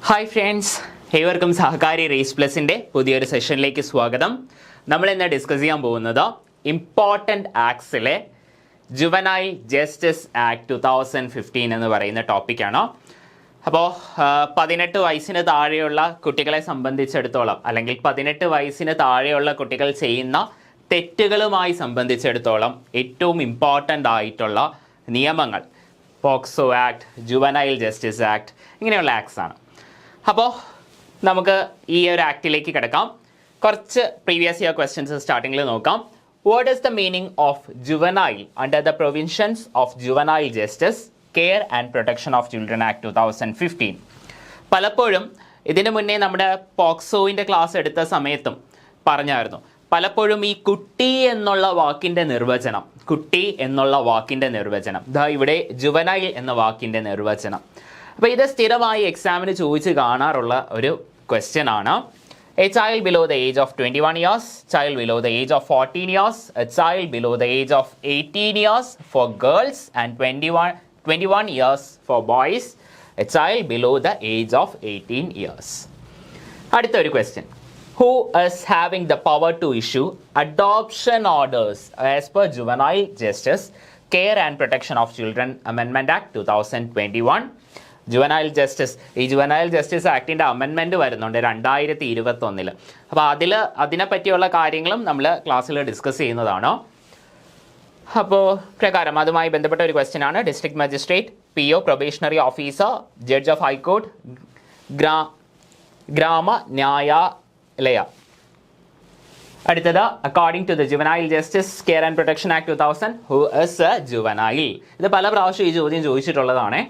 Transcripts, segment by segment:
Hi friends, ഏവർക്കും സഹകാരി raise പ്ലസിൻ്റെ പുതിയൊരു സെഷനിലേക്ക് സ്വാഗതം. നമ്മൾ ഇന്ന് ഡിസ്കസ് ചെയ്യാൻ പോകുന്നത് ഇമ്പോർട്ടൻ്റ് ആക്ട്സിലെ ജുവനൈൽ ജസ്റ്റിസ് ആക്ട് 2015 എന്ന് പറയുന്ന ടോപ്പിക്കാണ്. അപ്പോൾ 18 വയസ്സിന് താഴെയുള്ള കുട്ടികളെ സംബന്ധിച്ചിടത്തോളം അല്ലെങ്കിൽ 18 വയസ്സിന് താഴെയുള്ള കുട്ടികൾ ചെയ്യുന്ന തെറ്റുകളുമായി സംബന്ധിച്ചിടത്തോളം ഏറ്റവും ഇമ്പോർട്ടൻ്റ് ആയിട്ടുള്ള നിയമങ്ങൾ POCSO act, juvenile justice act ഇങ്ങനെയുള്ള ആക്ട്സ് ആണ്. അപ്പോൾ നമുക്ക് ഈ ഒരു ആക്ടിലേക്ക് കിടക്കാം. കുറച്ച് പ്രീവിയസ് ഇയർ ക്വസ്റ്റ്യൻസ് സ്റ്റാർട്ടിങ്ങിൽ നോക്കാം. What is the meaning of juvenile under the provisions of juvenile justice care and protection of children act 2015? പലപ്പോഴും ഇതിനു മുന്നേ നമ്മുടെ പോക്സോയിൻ്റെ ക്ലാസ് എടുത്ത സമയത്തും പറഞ്ഞായിരുന്നു, പലപ്പോഴും ഈ കുട്ടി എന്നുള്ള വാക്കിൻ്റെ നിർവചനം ദാ ഇവിടെ ജുവനൈൽ എന്ന വാക്കിൻ്റെ നിർവചനം. അപ്പോൾ ഇത് സ്ഥിരമായി എക്സാമിന് ചോദിച്ച് കാണാറുള്ള ഒരു ക്വസ്റ്റ്യൻ ആണ്. A child below the age of 21 years, child below the age of 14 years, A child below the age of 18 years for girls and 21 years for boys, A child below the age of 18 years. അടുത്തൊരു question. Who is having the power to issue adoption orders as per Juvenile Justice Care and Protection of Children Amendment Act 2021? Juvenile justice ആക്ടിൻ്റെ amendment വരുന്നുണ്ട് 2021. അപ്പോൾ അതിനെപ്പറ്റിയുള്ള കാര്യങ്ങളും നമ്മൾ ക്ലാസ്സിൽ discuss ചെയ്യുന്നതാണ്. അപ്പോൾ പ്രകാരം അതുമായി ബന്ധപ്പെട്ട ഒരു ക്വസ്റ്റ്യൻ ആണ്. District magistrate, PO, probationary officer, judge of high court, Gram Nyayalaya. അടുത്തത്, according to the juvenile justice care and protection act 2000, who is a juvenile? ഇത് പല പ്രാവശ്യം ഈ ചോദ്യം ചോദിച്ചിട്ടുള്ളതാണ്.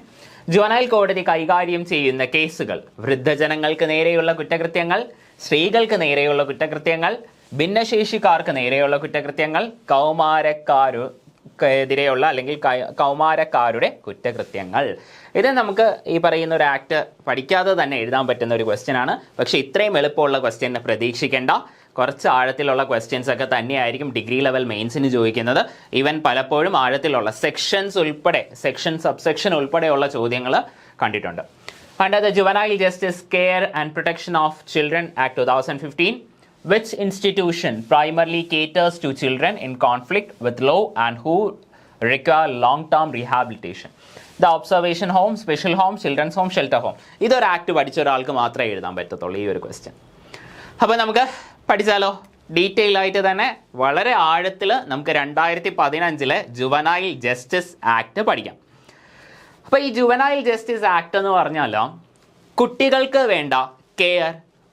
ജുവനൈൽ കോടതി കൈകാര്യം ചെയ്യുന്ന കേസുകൾ വൃദ്ധജനങ്ങൾക്ക് നേരെയുള്ള കുറ്റകൃത്യങ്ങൾ, സ്ത്രീകൾക്ക് നേരെയുള്ള കുറ്റകൃത്യങ്ങൾ, ഭിന്നശേഷിക്കാർക്ക് നേരെയുള്ള കുറ്റകൃത്യങ്ങൾ, കൗമാരക്കാർക്കെതിരെയുള്ള അല്ലെങ്കിൽ കൗമാരക്കാരുടെ കുറ്റകൃത്യങ്ങൾ. ഇത് നമുക്ക് ഈ പറയുന്ന ഒരു ആക്ട് പഠിക്കാതെ തന്നെ എഴുതാൻ പറ്റുന്ന ഒരു ക്വസ്റ്റ്യൻ ആണ്. പക്ഷേ ഇത്രയും എളുപ്പമുള്ള ക്വസ്റ്റ്യൻ പ്രതീക്ഷിക്കേണ്ട. കുറച്ച് ആഴത്തിലുള്ള ക്വസ്റ്റ്യൻസ് ഒക്കെ തന്നെയായിരിക്കും ഡിഗ്രി ലെവൽ മെയിൻസിന് ചോദിക്കുന്നത്. ഈവൻ പലപ്പോഴും ആഴത്തിലുള്ള സെക്ഷൻ സബ്സെക്ഷൻ ഉൾപ്പെടെയുള്ള ചോദ്യങ്ങൾ കണ്ടിട്ടുണ്ട്. Under the juvenile justice care and protection of children act 2015, which institution primarily caters to children in conflict with law and who require long-term rehabilitation? The observation home, special home, children's home, shelter home. ഇതൊരു act പഠിച്ച ഒരാൾക്ക് മാത്രമേ എഴുതാൻ പറ്റത്തുള്ളൂ ഈ ഒരു question. അപ്പോൾ നമുക്ക് പഠിച്ചാലോ? ഡീറ്റെയിൽ ആയിട്ട് തന്നെ വളരെ ആഴത്തിൽ നമുക്ക് 2015 ജുവനൈൽ ജസ്റ്റിസ് ആക്ട് പഠിക്കാം. അപ്പോൾ ഈ ജുവനൈൽ ജസ്റ്റിസ് ആക്ട് എന്ന് പറഞ്ഞാൽ കുട്ടികൾക്ക് വേണ്ട കെയർ,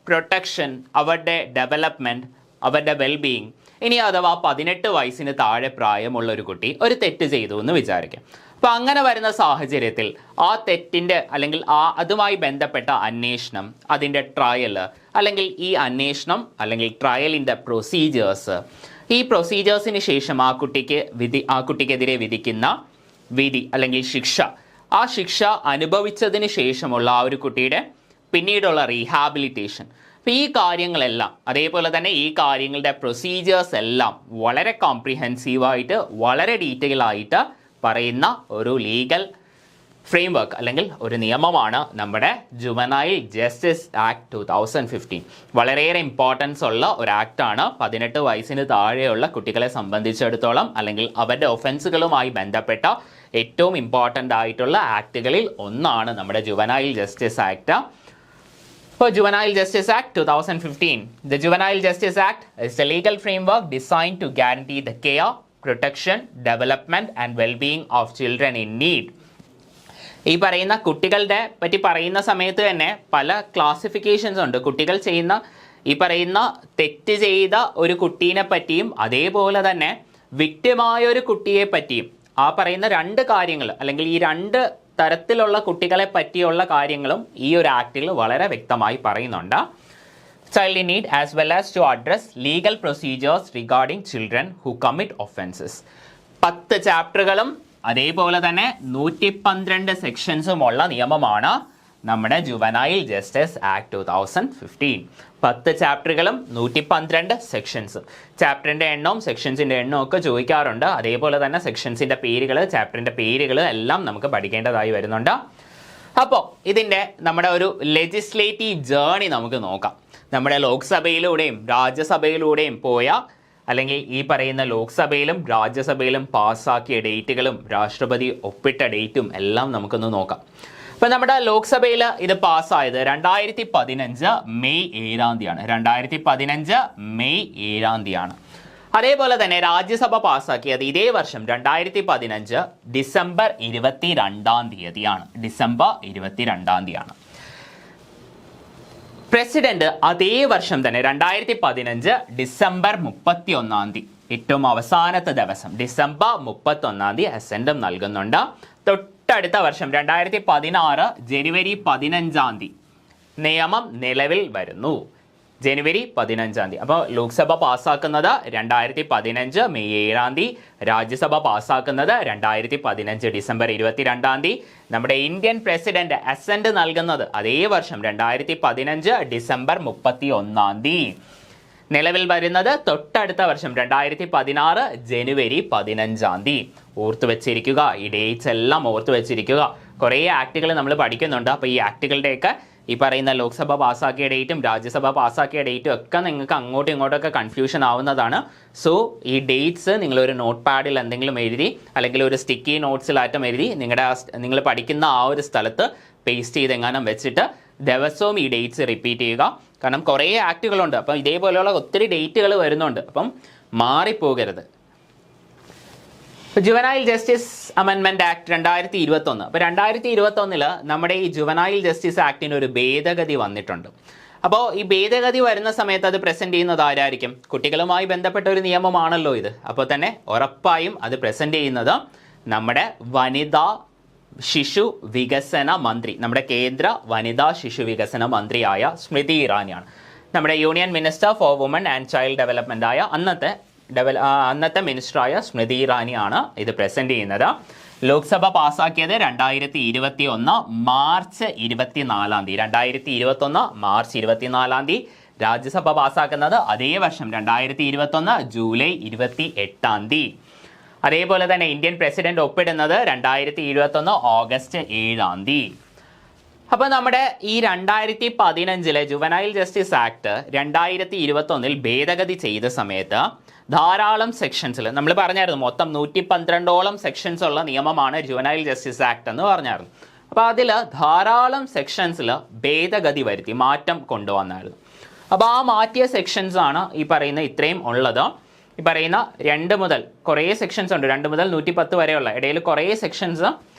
പ്രൊട്ടക്ഷൻ, അവരുടെ ഡെവലപ്മെൻറ്റ്, അവരുടെ വെൽബീയിങ്. ഇനി അഥവാ 18 വയസ്സിന് താഴെ പ്രായമുള്ള ഒരു കുട്ടി ഒരു തെറ്റ് ചെയ്തു എന്ന് വിചാരിക്കാം. അപ്പോൾ അങ്ങനെ വരുന്ന സാഹചര്യത്തിൽ ആ തെറ്റിൻ്റെ അല്ലെങ്കിൽ അതുമായി ബന്ധപ്പെട്ട അന്വേഷണം, അതിൻ്റെ ട്രയൽ അല്ലെങ്കിൽ ഈ അന്വേഷണം അല്ലെങ്കിൽ ട്രയലിൻ്റെ പ്രൊസീജിയേഴ്സ്, ഈ പ്രൊസീജിയേഴ്സിന് ശേഷം ആ കുട്ടിക്കെതിരെ വിധിക്കുന്ന വിധി അല്ലെങ്കിൽ ശിക്ഷ, ആ ശിക്ഷ അനുഭവിച്ചതിന് ശേഷമുള്ള ആ ഒരു കുട്ടിയുടെ പിന്നീടുള്ള റീഹാബിലിറ്റേഷൻ. അപ്പോൾ ഈ കാര്യങ്ങളെല്ലാം, അതേപോലെ തന്നെ ഈ കാര്യങ്ങളുടെ പ്രൊസീജിയേഴ്സ് എല്ലാം വളരെ കോംപ്രിഹെൻസീവായിട്ട് വളരെ ഡീറ്റെയിൽ ആയിട്ട് പറയുന്ന ഒരു ലീഗൽ ഫ്രെയിംവർക്ക് അല്ലെങ്കിൽ ഒരു നിയമമാണ് നമ്മുടെ ജുവനൈൽ ജസ്റ്റിസ് ആക്ട് 2015. വളരെയേറെ ഇമ്പോർട്ടൻസ് ഉള്ള ഒരു ആക്ടാണ്. 18 വയസ്സിന് താഴെയുള്ള കുട്ടികളെ സംബന്ധിച്ചിടത്തോളം അല്ലെങ്കിൽ അവരുടെ ഒഫൻസുകളുമായി ബന്ധപ്പെട്ട ഏറ്റവും ഇമ്പോർട്ടൻ്റ് ആയിട്ടുള്ള ആക്ടുകളിൽ ഒന്നാണ് നമ്മുടെ juvenile justice act. For Juvenile Justice Act 2015, the Juvenile Justice Act is a legal framework designed to guarantee the care, protection, development and well-being of children in need. ഈ പറയുന്ന കുട്ടികളുടെ പറ്റി പറയുന്ന സമയത്ത് തന്നെ പല ക്ലാസിഫിക്കേഷൻസ് ഉണ്ട്. കുട്ടികൾ ചെയ്യുന്ന ഈ പറയുന്ന തെറ്റ് ചെയ്ത ഒരു കുട്ടീനെ പറ്റിയും അതേപോലെ തന്നെ വിക്ടിമായ ഒരു കുട്ടിയെ പറ്റിയും ആ പറയുന്ന രണ്ട് കാര്യങ്ങൾ അല്ലെങ്കിൽ ഈ രണ്ട് തരത്തിലുള്ള കുട്ടികളെ പറ്റിയുള്ള കാര്യങ്ങളും ഈ ഒരു ആക്ടിൽ വളരെ വ്യക്തമായി പറയുന്നുണ്ട്. Child in need as well as to address legal procedures regarding children who commit offences. 10 ചാപ്റ്ററുകളും അതേപോലെ തന്നെ 112 സെക്ഷൻസുമുള്ള നിയമമാണ് നമ്മുടെ ജുവനൈൽ ജസ്റ്റിസ് ആക്ട് 2015. 10 ചാപ്റ്ററുകളും 112 സെക്ഷൻസും. ചാപ്റ്ററിൻ്റെ എണ്ണവും സെക്ഷൻസിൻ്റെ എണ്ണവും ഒക്കെ ചോദിക്കാറുണ്ട്. അതേപോലെ തന്നെ സെക്ഷൻസിൻ്റെ പേരുകൾ, ചാപ്റ്ററിൻ്റെ പേരുകൾ എല്ലാം നമുക്ക് പഠിക്കേണ്ടതായി വരുന്നുണ്ട്. അപ്പോൾ ഇതിൻ്റെ നമ്മുടെ ഒരു ലെജിസ്ലേറ്റീവ് ജേർണി നമുക്ക് നോക്കാം. നമ്മുടെ ലോക്സഭയിലൂടെയും രാജ്യസഭയിലൂടെയും പോയ അല്ലെങ്കിൽ ഈ പറയുന്ന ലോക്സഭയിലും രാജ്യസഭയിലും പാസ്സാക്കിയ ഡേറ്റുകളും രാഷ്ട്രപതി ഒപ്പിട്ട ഡേറ്റും എല്ലാം നമുക്കൊന്ന് നോക്കാം. അപ്പം നമ്മുടെ ലോക്സഭയിൽ ഇത് പാസ്സായത് 2015 മെയ് 7-ാം തീയതിയാണ്. 2015 മെയ് 7-ാം തീയതിയാണ്. അതേപോലെ തന്നെ രാജ്യസഭ പാസ്സാക്കിയത് ഇതേ വർഷം 2015 ഡിസംബർ 22-ാം തീയതിയാണ്. ഡിസംബർ 22-ാം തീയതിയാണ്. പ്രസിഡന്റ് അതേ വർഷം തന്നെ 2015 ഡിസംബർ 31-ാം തീയതി, ഏറ്റവും അവസാനത്തെ ദിവസം ഡിസംബർ 31-ാം തീയതി അസെൻഡും നൽകുന്നുണ്ട്. തൊട്ടടുത്ത വർഷം 2016 ജനുവരി 15-ാം തീയതി നിയമം നിലവിൽ വരുന്നു. ജനുവരി 15-ാം തീയതി. അപ്പോൾ ലോക്സഭ പാസ്സാക്കുന്നത് 2015 മെയ് 7-ാം തീയതി, രാജ്യസഭ പാസ്സാക്കുന്നത് 2015 ഡിസംബർ 22-ാം തീയതി, നമ്മുടെ ഇന്ത്യൻ പ്രസിഡന്റ് അസെന്റ് നൽകുന്നത് അതേ വർഷം 2015 ഡിസംബർ 31-ാം തീയതി, നിലവിൽ വരുന്നത് തൊട്ടടുത്ത വർഷം 2016 ജനുവരി 15-ാം തീയതി. ഓർത്തു വെച്ചിരിക്കുക, ഈ ഡേറ്റ്സ് എല്ലാം ഓർത്തു വെച്ചിരിക്കുക. കുറേ ആക്ടുകൾ നമ്മൾ പഠിക്കുന്നുണ്ട്. അപ്പോൾ ഈ ആക്ടുകളുടെയൊക്കെ ഈ പറയുന്ന ലോക്സഭ പാസ്സാക്കിയ ഡേറ്റും രാജ്യസഭ പാസ്സാക്കിയ ഡേറ്റും ഒക്കെ നിങ്ങൾക്ക് അങ്ങോട്ടും ഇങ്ങോട്ടൊക്കെ കൺഫ്യൂഷൻ ആവുന്നതാണ്. സോ ഈ ഡേറ്റ്സ് നിങ്ങളൊരു നോട്ട് പാഡിൽ എന്തെങ്കിലും എഴുതി അല്ലെങ്കിൽ ഒരു സ്റ്റിക്കി നോട്ട്സിലാറ്റം എഴുതി നിങ്ങൾ പഠിക്കുന്ന ആ ഒരു സ്ഥലത്ത് പേസ്റ്റ് ചെയ്തെങ്ങാനും വെച്ചിട്ട് ദിവസവും ഈ ഡേറ്റ്സ് റിപ്പീറ്റ് ചെയ്യുക. കാരണം കുറേ ആക്ടുകളുണ്ട്. അപ്പം ഇതേപോലെയുള്ള ഒത്തിരി ഡേറ്റുകൾ വരുന്നുണ്ട്. അപ്പം മാറിപ്പോകരുത്. ജുവനൈൽ ജസ്റ്റിസ് അമെൻമെന്റ് ആക്ട് 2021. അപ്പോൾ 2021 നമ്മുടെ ഈ ജുവനൈൽ ജസ്റ്റിസ് ആക്ടിന് ഒരു ഭേദഗതി വന്നിട്ടുണ്ട്. അപ്പോൾ ഈ ഭേദഗതി വരുന്ന സമയത്ത് അത് പ്രസന്റ് ചെയ്യുന്നത് ആരായിരിക്കും? കുട്ടികളുമായി ബന്ധപ്പെട്ട ഒരു നിയമമാണല്ലോ ഇത്. അപ്പോൾ തന്നെ ഉറപ്പായും അത് പ്രസന്റ് ചെയ്യുന്നത് നമ്മുടെ വനിതാ ശിശു വികസന മന്ത്രി, നമ്മുടെ കേന്ദ്ര വനിതാ ശിശു വികസന മന്ത്രിയായ സ്മൃതി ഇറാനിയാണ്. നമ്മുടെ union minister for woman and child development ആയ അന്നത്തെ മിനിസ്റ്ററായ സ്മൃതി ഇറാനിയാണ് ഇത് പ്രസന്റ് ചെയ്യുന്നത്. ലോക്സഭ പാസ്സാക്കിയത് 2021 മാർച്ച് 24-ാം തീയതി. 2021 മാർച്ച് 24-ാം തീയതി. രാജ്യസഭ പാസ്സാക്കുന്നത് അതേ വർഷം 2021 ജൂലൈ 28-ാം തീയതി. അതേപോലെ തന്നെ ഇന്ത്യൻ പ്രസിഡന്റ് ഒപ്പിടുന്നത് 2021 ഓഗസ്റ്റ് 7-ാം തീയതി. അപ്പോൾ നമ്മുടെ ഈ 2015 ജുവനൈൽ ജസ്റ്റിസ് ആക്ട് 2021 ഭേദഗതി ചെയ്ത സമയത്ത് ധാരാളം സെക്ഷൻസിൽ നമ്മൾ പറഞ്ഞായിരുന്നു മൊത്തം 112ഓളം സെക്ഷൻസ് ഉള്ള നിയമമാണ് ജുവനൈൽ ജസ്റ്റിസ് ആക്ട് എന്ന് പറഞ്ഞായിരുന്നു. അപ്പോൾ അതിൽ ധാരാളം സെക്ഷൻസിൽ ഭേദഗതി വരുത്തി മാറ്റം കൊണ്ടുവന്നായിരുന്നു. അപ്പോൾ ആ മാറ്റിയ സെക്ഷൻസ് ആണ് ഈ പറയുന്ന ഇത്രയും ഉള്ളത്. ഈ പറയുന്ന 2 മുതൽ കുറേ സെക്ഷൻസ് ഉണ്ട്, 2 മുതൽ 110 വരെയുള്ള ഇടയിൽ കുറേ സെക്ഷൻസ്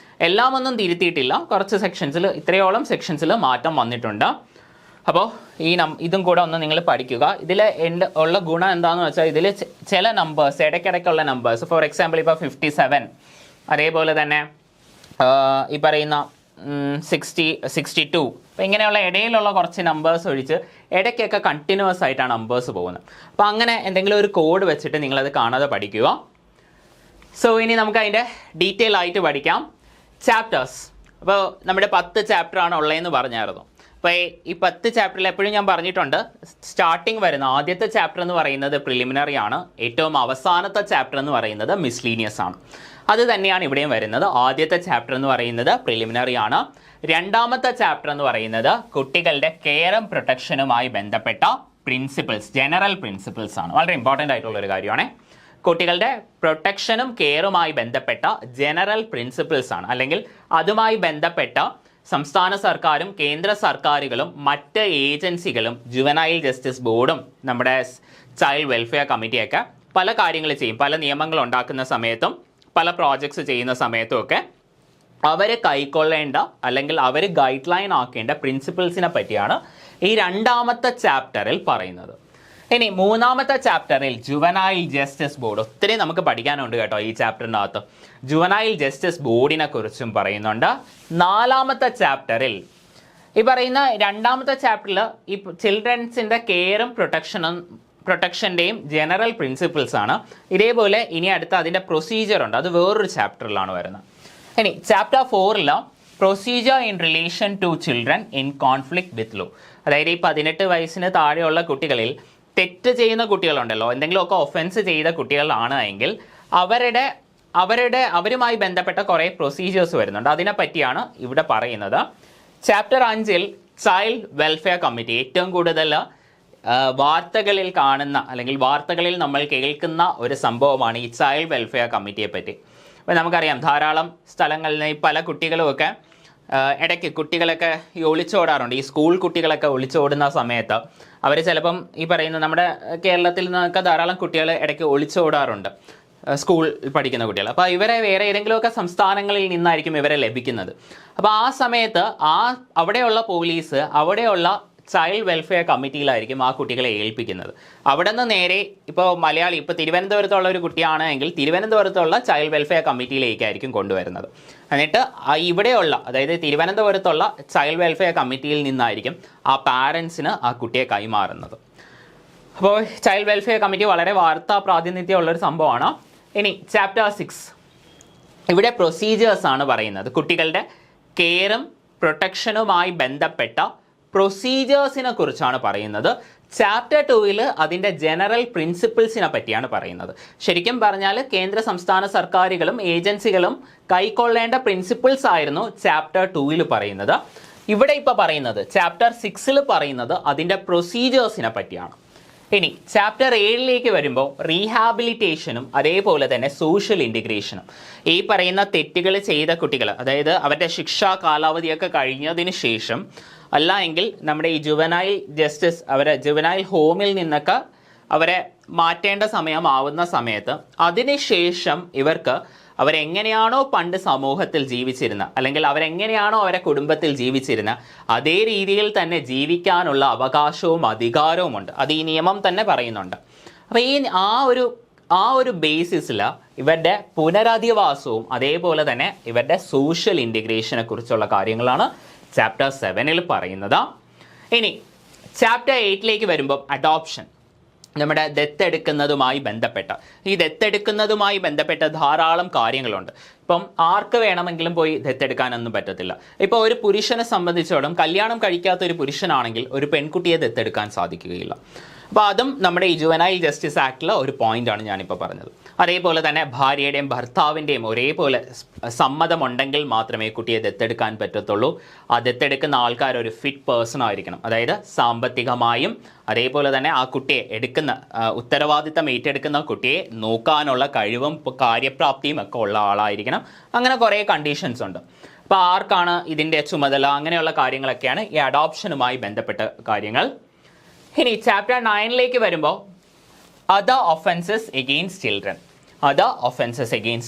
എല്ലാം ഒന്നും തിരുത്തിയിട്ടില്ല. കുറച്ച് സെക്ഷൻസിൽ ഇത്രയോളം സെക്ഷൻസിൽ മാറ്റം വന്നിട്ടുണ്ട്. അപ്പോൾ ഇതും കൂടെ ഒന്ന് നിങ്ങൾ പഠിക്കുക. ഇതിൽ ഉള്ള ഗുണം എന്താണെന്ന് വെച്ചാൽ ഇതിൽ ചില നമ്പേഴ്സ് ഇടയ്ക്കിടയ്ക്കുള്ള നമ്പേഴ്സ്, ഫോർ എക്സാമ്പിൾ ഇപ്പോൾ 57, അതേപോലെ തന്നെ ഈ പറയുന്ന 62, അപ്പോൾ ഇങ്ങനെയുള്ള ഇടയിലുള്ള കുറച്ച് നമ്പേഴ്സ് ഒഴിച്ച് ഇടയ്ക്കൊക്കെ കണ്ടിന്യൂസ് ആയിട്ടാണ് നമ്പേഴ്സ് പോകുന്നത്. അപ്പോൾ അങ്ങനെ എന്തെങ്കിലും ഒരു കോഡ് വെച്ചിട്ട് നിങ്ങളത് കാണാതെ പഠിക്കുക. സോ ഇനി നമുക്ക് അതിൻ്റെ ഡീറ്റെയിൽ ആയിട്ട് പഠിക്കാം. ചാപ്റ്റേഴ്സ്. അപ്പോൾ നമ്മുടെ 10 ചാപ്റ്ററാണ് ഉള്ളതെന്ന് പറഞ്ഞായിരുന്നു. അപ്പോൾ ഈ 10 ചാപ്റ്ററിൽ എപ്പോഴും ഞാൻ പറഞ്ഞിട്ടുണ്ട്, സ്റ്റാർട്ടിങ് വരുന്ന ആദ്യത്തെ ചാപ്റ്റർ എന്ന് പറയുന്നത് പ്രിലിമിനറി ആണ്. ഏറ്റവും അവസാനത്തെ ചാപ്റ്റർ എന്ന് പറയുന്നത് മിസ്ലീനിയസ് ആണ്. അത് തന്നെയാണ് ഇവിടെയും വരുന്നത്. ആദ്യത്തെ ചാപ്റ്റർ എന്ന് പറയുന്നത് പ്രിലിമിനറി ആണ്. രണ്ടാമത്തെ ചാപ്റ്റർ എന്ന് പറയുന്നത് കുട്ടികളുടെ കെയറും പ്രൊട്ടക്ഷനുമായി ബന്ധപ്പെട്ട പ്രിൻസിപ്പിൾസ്, ജനറൽ പ്രിൻസിപ്പിൾസ് ആണ്. വളരെ ഇമ്പോർട്ടൻ്റ് ആയിട്ടുള്ളൊരു കാര്യമാണ്. കുട്ടികളുടെ പ്രൊട്ടക്ഷനും കെയറുമായി ബന്ധപ്പെട്ട ജനറൽ പ്രിൻസിപ്പിൾസ് ആണ്. അല്ലെങ്കിൽ അതുമായി ബന്ധപ്പെട്ട സംസ്ഥാന സർക്കാരും കേന്ദ്ര സർക്കാരുകളും മറ്റ് ഏജൻസികളും ജുവനൈൽ ജസ്റ്റിസ് ബോർഡും നമ്മുടെ ചൈൽഡ് വെൽഫെയർ കമ്മിറ്റിയൊക്കെ പല കാര്യങ്ങൾ ചെയ്യും. പല നിയമങ്ങൾ ഉണ്ടാക്കുന്ന സമയത്തും പല പ്രോജക്ട്സ് ചെയ്യുന്ന സമയത്തും ഒക്കെ അവർ കൈക്കൊള്ളേണ്ട അല്ലെങ്കിൽ അവർ ഗൈഡ് ലൈൻ ആക്കേണ്ട പ്രിൻസിപ്പിൾസിനെ പറ്റിയാണ് ഈ രണ്ടാമത്തെ ചാപ്റ്ററിൽ പറയുന്നത്. ഇനി മൂന്നാമത്തെ ചാപ്റ്ററിൽ ജുവനൈൽ ജസ്റ്റിസ് ബോർഡ്, ഒത്തിരി നമുക്ക് പഠിക്കാനുണ്ട് കേട്ടോ ഈ ചാപ്റ്ററിനകത്ത്. ജുവനൈൽ ജസ്റ്റിസ് ബോർഡിനെ കുറിച്ചും പറയുന്നുണ്ട്. നാലാമത്തെ ചാപ്റ്ററിൽ ഈ പറയുന്ന രണ്ടാമത്തെ ചാപ്റ്ററിൽ ഈ ചിൽഡ്രൻസിൻ്റെ കെയറും പ്രൊട്ടക്ഷൻ്റെയും ജനറൽ പ്രിൻസിപ്പിൾസ് ആണ്. ഇതേപോലെ ഇനി അടുത്ത അതിൻ്റെ പ്രൊസീജിയർ ഉണ്ട്, അത് വേറൊരു ചാപ്റ്ററിലാണ് വരുന്നത്. ഇനി chapter 4 procedure in relation to children in conflict with law. അതായത് ഈ 18 വയസ്സിന് താഴെയുള്ള കുട്ടികളിൽ തെറ്റ് ചെയ്യുന്ന കുട്ടികളുണ്ടല്ലോ, എന്തെങ്കിലുമൊക്കെ ഒഫൻസ് ചെയ്ത കുട്ടികളാണ് എങ്കിൽ അവരുമായി ബന്ധപ്പെട്ട കുറേ പ്രൊസീജിയേഴ്സ് വരുന്നുണ്ട്. അതിനെപ്പറ്റിയാണ് ഇവിടെ പറയുന്നത്. ചാപ്റ്റർ 5 ചൈൽഡ് വെൽഫെയർ കമ്മിറ്റി ഏറ്റവും കൂടുതൽ വാർത്തകളിൽ കാണുന്ന അല്ലെങ്കിൽ വാർത്തകളിൽ നമ്മൾ കേൾക്കുന്ന ഒരു സംഭവമാണ് ഈ ചൈൽഡ് വെൽഫെയർ കമ്മിറ്റിയെ പറ്റി. അപ്പോൾ നമുക്കറിയാം ധാരാളം സ്ഥലങ്ങളിൽ നിന്ന് പല കുട്ടികളുമൊക്കെ ഇടയ്ക്ക് കുട്ടികളൊക്കെ ഈ ഒളിച്ചോടാറുണ്ട്. ഈ സ്കൂൾ കുട്ടികളൊക്കെ ഒളിച്ചോടുന്ന സമയത്ത് അവർ ചിലപ്പം ഈ പറയുന്ന നമ്മുടെ കേരളത്തിൽ നിന്നൊക്കെ ധാരാളം കുട്ടികൾ ഇടയ്ക്ക് ഒളിച്ചോടാറുണ്ട്, സ്കൂൾ പഠിക്കുന്ന കുട്ടികൾ. അപ്പോൾ ഇവരെ വേറെ ഏതെങ്കിലുമൊക്കെ സംസ്ഥാനങ്ങളിൽ നിന്നായിരിക്കും ഇവരെ ലഭിക്കുന്നത്. അപ്പോൾ ആ സമയത്ത് അവിടെയുള്ള പോലീസ് അവിടെയുള്ള ചൈൽഡ് വെൽഫെയർ കമ്മിറ്റിയിലായിരിക്കും ആ കുട്ടികളെ ഏൽപ്പിക്കുന്നത്. അവിടെ നിന്ന് നേരെ ഇപ്പോൾ മലയാളി ഇപ്പോൾ തിരുവനന്തപുരത്തുള്ള ഒരു കുട്ടിയാണെങ്കിൽ തിരുവനന്തപുരത്തുള്ള ചൈൽഡ് വെൽഫെയർ കമ്മിറ്റിയിലേക്കായിരിക്കും കൊണ്ടുവരുന്നത്. എന്നിട്ട് ഇവിടെയുള്ള അതായത് തിരുവനന്തപുരത്തുള്ള ചൈൽഡ് വെൽഫെയർ കമ്മിറ്റിയിൽ നിന്നായിരിക്കും ആ പാരൻസിന് ആ കുട്ടിയെ കൈമാറുന്നത്. അപ്പോൾ ചൈൽഡ് വെൽഫെയർ കമ്മിറ്റി വളരെ വാർത്താ പ്രാതിനിധ്യമുള്ളൊരു സംഭവമാണ്. ഇനി ചാപ്റ്റർ 6 ഇവിടെ പ്രൊസീജിയേഴ്സാണ് പറയുന്നത്. കുട്ടികളുടെ കെയറും പ്രൊട്ടക്ഷനുമായി ബന്ധപ്പെട്ട പ്രൊസീജിയേഴ്സിനെ കുറിച്ചാണ് പറയുന്നത്. ചാപ്റ്റർ 2 അതിൻ്റെ ജനറൽ പ്രിൻസിപ്പിൾസിനെ പറ്റിയാണ് പറയുന്നത്. ശരിക്കും പറഞ്ഞാൽ കേന്ദ്ര സംസ്ഥാന സർക്കാരുകളും ഏജൻസികളും കൈക്കൊള്ളേണ്ട പ്രിൻസിപ്പിൾസ് ആയിരുന്നു ചാപ്റ്റർ 2 പറയുന്നത്. ഇവിടെ ഇപ്പോൾ പറയുന്നത് ചാപ്റ്റർ 6 പറയുന്നത് അതിൻ്റെ പ്രൊസീജിയേഴ്സിനെ പറ്റിയാണ്. ഇനി ചാപ്റ്റർ 7 വരുമ്പോൾ റീഹാബിലിറ്റേഷനും അതേപോലെ തന്നെ സോഷ്യൽ ഇൻറ്റിഗ്രേഷനും. ഈ പറയുന്ന തെറ്റുകൾ ചെയ്ത കുട്ടികൾ അതായത് അവരുടെ ശിക്ഷാ കാലാവധിയൊക്കെ കഴിഞ്ഞതിന് ശേഷം അല്ല എങ്കിൽ നമ്മുടെ ഈ ജുവനൈൽ ജസ്റ്റിസ് അവരെ ജുവനൈൽ ഹോമിൽ നിന്നൊക്കെ അവരെ മാറ്റേണ്ട സമയമാവുന്ന സമയത്ത് അതിനുശേഷം ഇവർക്ക് അവരെങ്ങനെയാണോ പണ്ട് സമൂഹത്തിൽ ജീവിച്ചിരുന്ന അല്ലെങ്കിൽ അവരെങ്ങനെയാണോ അവരെ കുടുംബത്തിൽ ജീവിച്ചിരുന്ന അതേ രീതിയിൽ തന്നെ ജീവിക്കാനുള്ള അവകാശവും അധികാരവും ഉണ്ട്. അത് ഈ നിയമം തന്നെ പറയുന്നുണ്ട്. അപ്പോൾ ആ ഒരു ബേസിസിൽ ഇവരുടെ പുനരധിവാസവും അതേപോലെ തന്നെ ഇവരുടെ സോഷ്യൽ ഇൻറ്റിഗ്രേഷനെ കുറിച്ചുള്ള കാര്യങ്ങളാണ് ചാപ്റ്റർ 7 പറയുന്നത്. ഇനി ചാപ്റ്റർ 8 വരുമ്പോൾ അഡോപ്ഷൻ, നമ്മുടെ ദത്തെടുക്കുന്നതുമായി ബന്ധപ്പെട്ട ധാരാളം കാര്യങ്ങളുണ്ട്. ഇപ്പം ആർക്ക് വേണമെങ്കിലും പോയി ദത്തെടുക്കാനൊന്നും പറ്റത്തില്ല. ഇപ്പോൾ ഒരു പുരുഷനെ സംബന്ധിച്ചോളം കല്യാണം കഴിക്കാത്ത ഒരു പുരുഷനാണെങ്കിൽ ഒരു പെൺകുട്ടിയെ ദത്തെടുക്കാൻ സാധിക്കുകയില്ല. അപ്പോൾ അതും നമ്മുടെ ഈ ജുവനൈൽ ജസ്റ്റിസ് ആക്ടിലെ ഒരു പോയിന്റാണ് ഞാനിപ്പോൾ പറഞ്ഞത്. അതേപോലെ തന്നെ ഭാര്യയുടെയും ഭർത്താവിൻ്റെയും ഒരേപോലെ സമ്മതമുണ്ടെങ്കിൽ മാത്രമേ കുട്ടിയെ ദത്തെടുക്കാൻ പറ്റത്തുള്ളൂ. ആ ദത്തെടുക്കുന്ന ആൾക്കാർ ഒരു ഫിറ്റ് പേഴ്സൺ ആയിരിക്കണം, അതായത് സാമ്പത്തികമായും അതേപോലെ തന്നെ ആ കുട്ടിയെ ഉത്തരവാദിത്തം ഏറ്റെടുക്കുന്ന കുട്ടിയെ നോക്കാനുള്ള കഴിവും കാര്യപ്രാപ്തിയും ഒക്കെ ഉള്ള ആളായിരിക്കണം. അങ്ങനെ കുറേ കണ്ടീഷൻസ് ഉണ്ട്. അപ്പോൾ ആർക്കാണ് ഇതിൻ്റെ ചുമതല, അങ്ങനെയുള്ള കാര്യങ്ങളൊക്കെയാണ് ഈ അഡോപ്ഷനുമായി ബന്ധപ്പെട്ട കാര്യങ്ങൾ. ഇനി ചാപ്റ്റർ 9 വരുമ്പോൾ അതർ ഒഫൻസസ് എഗെയിൻസ്റ്റ്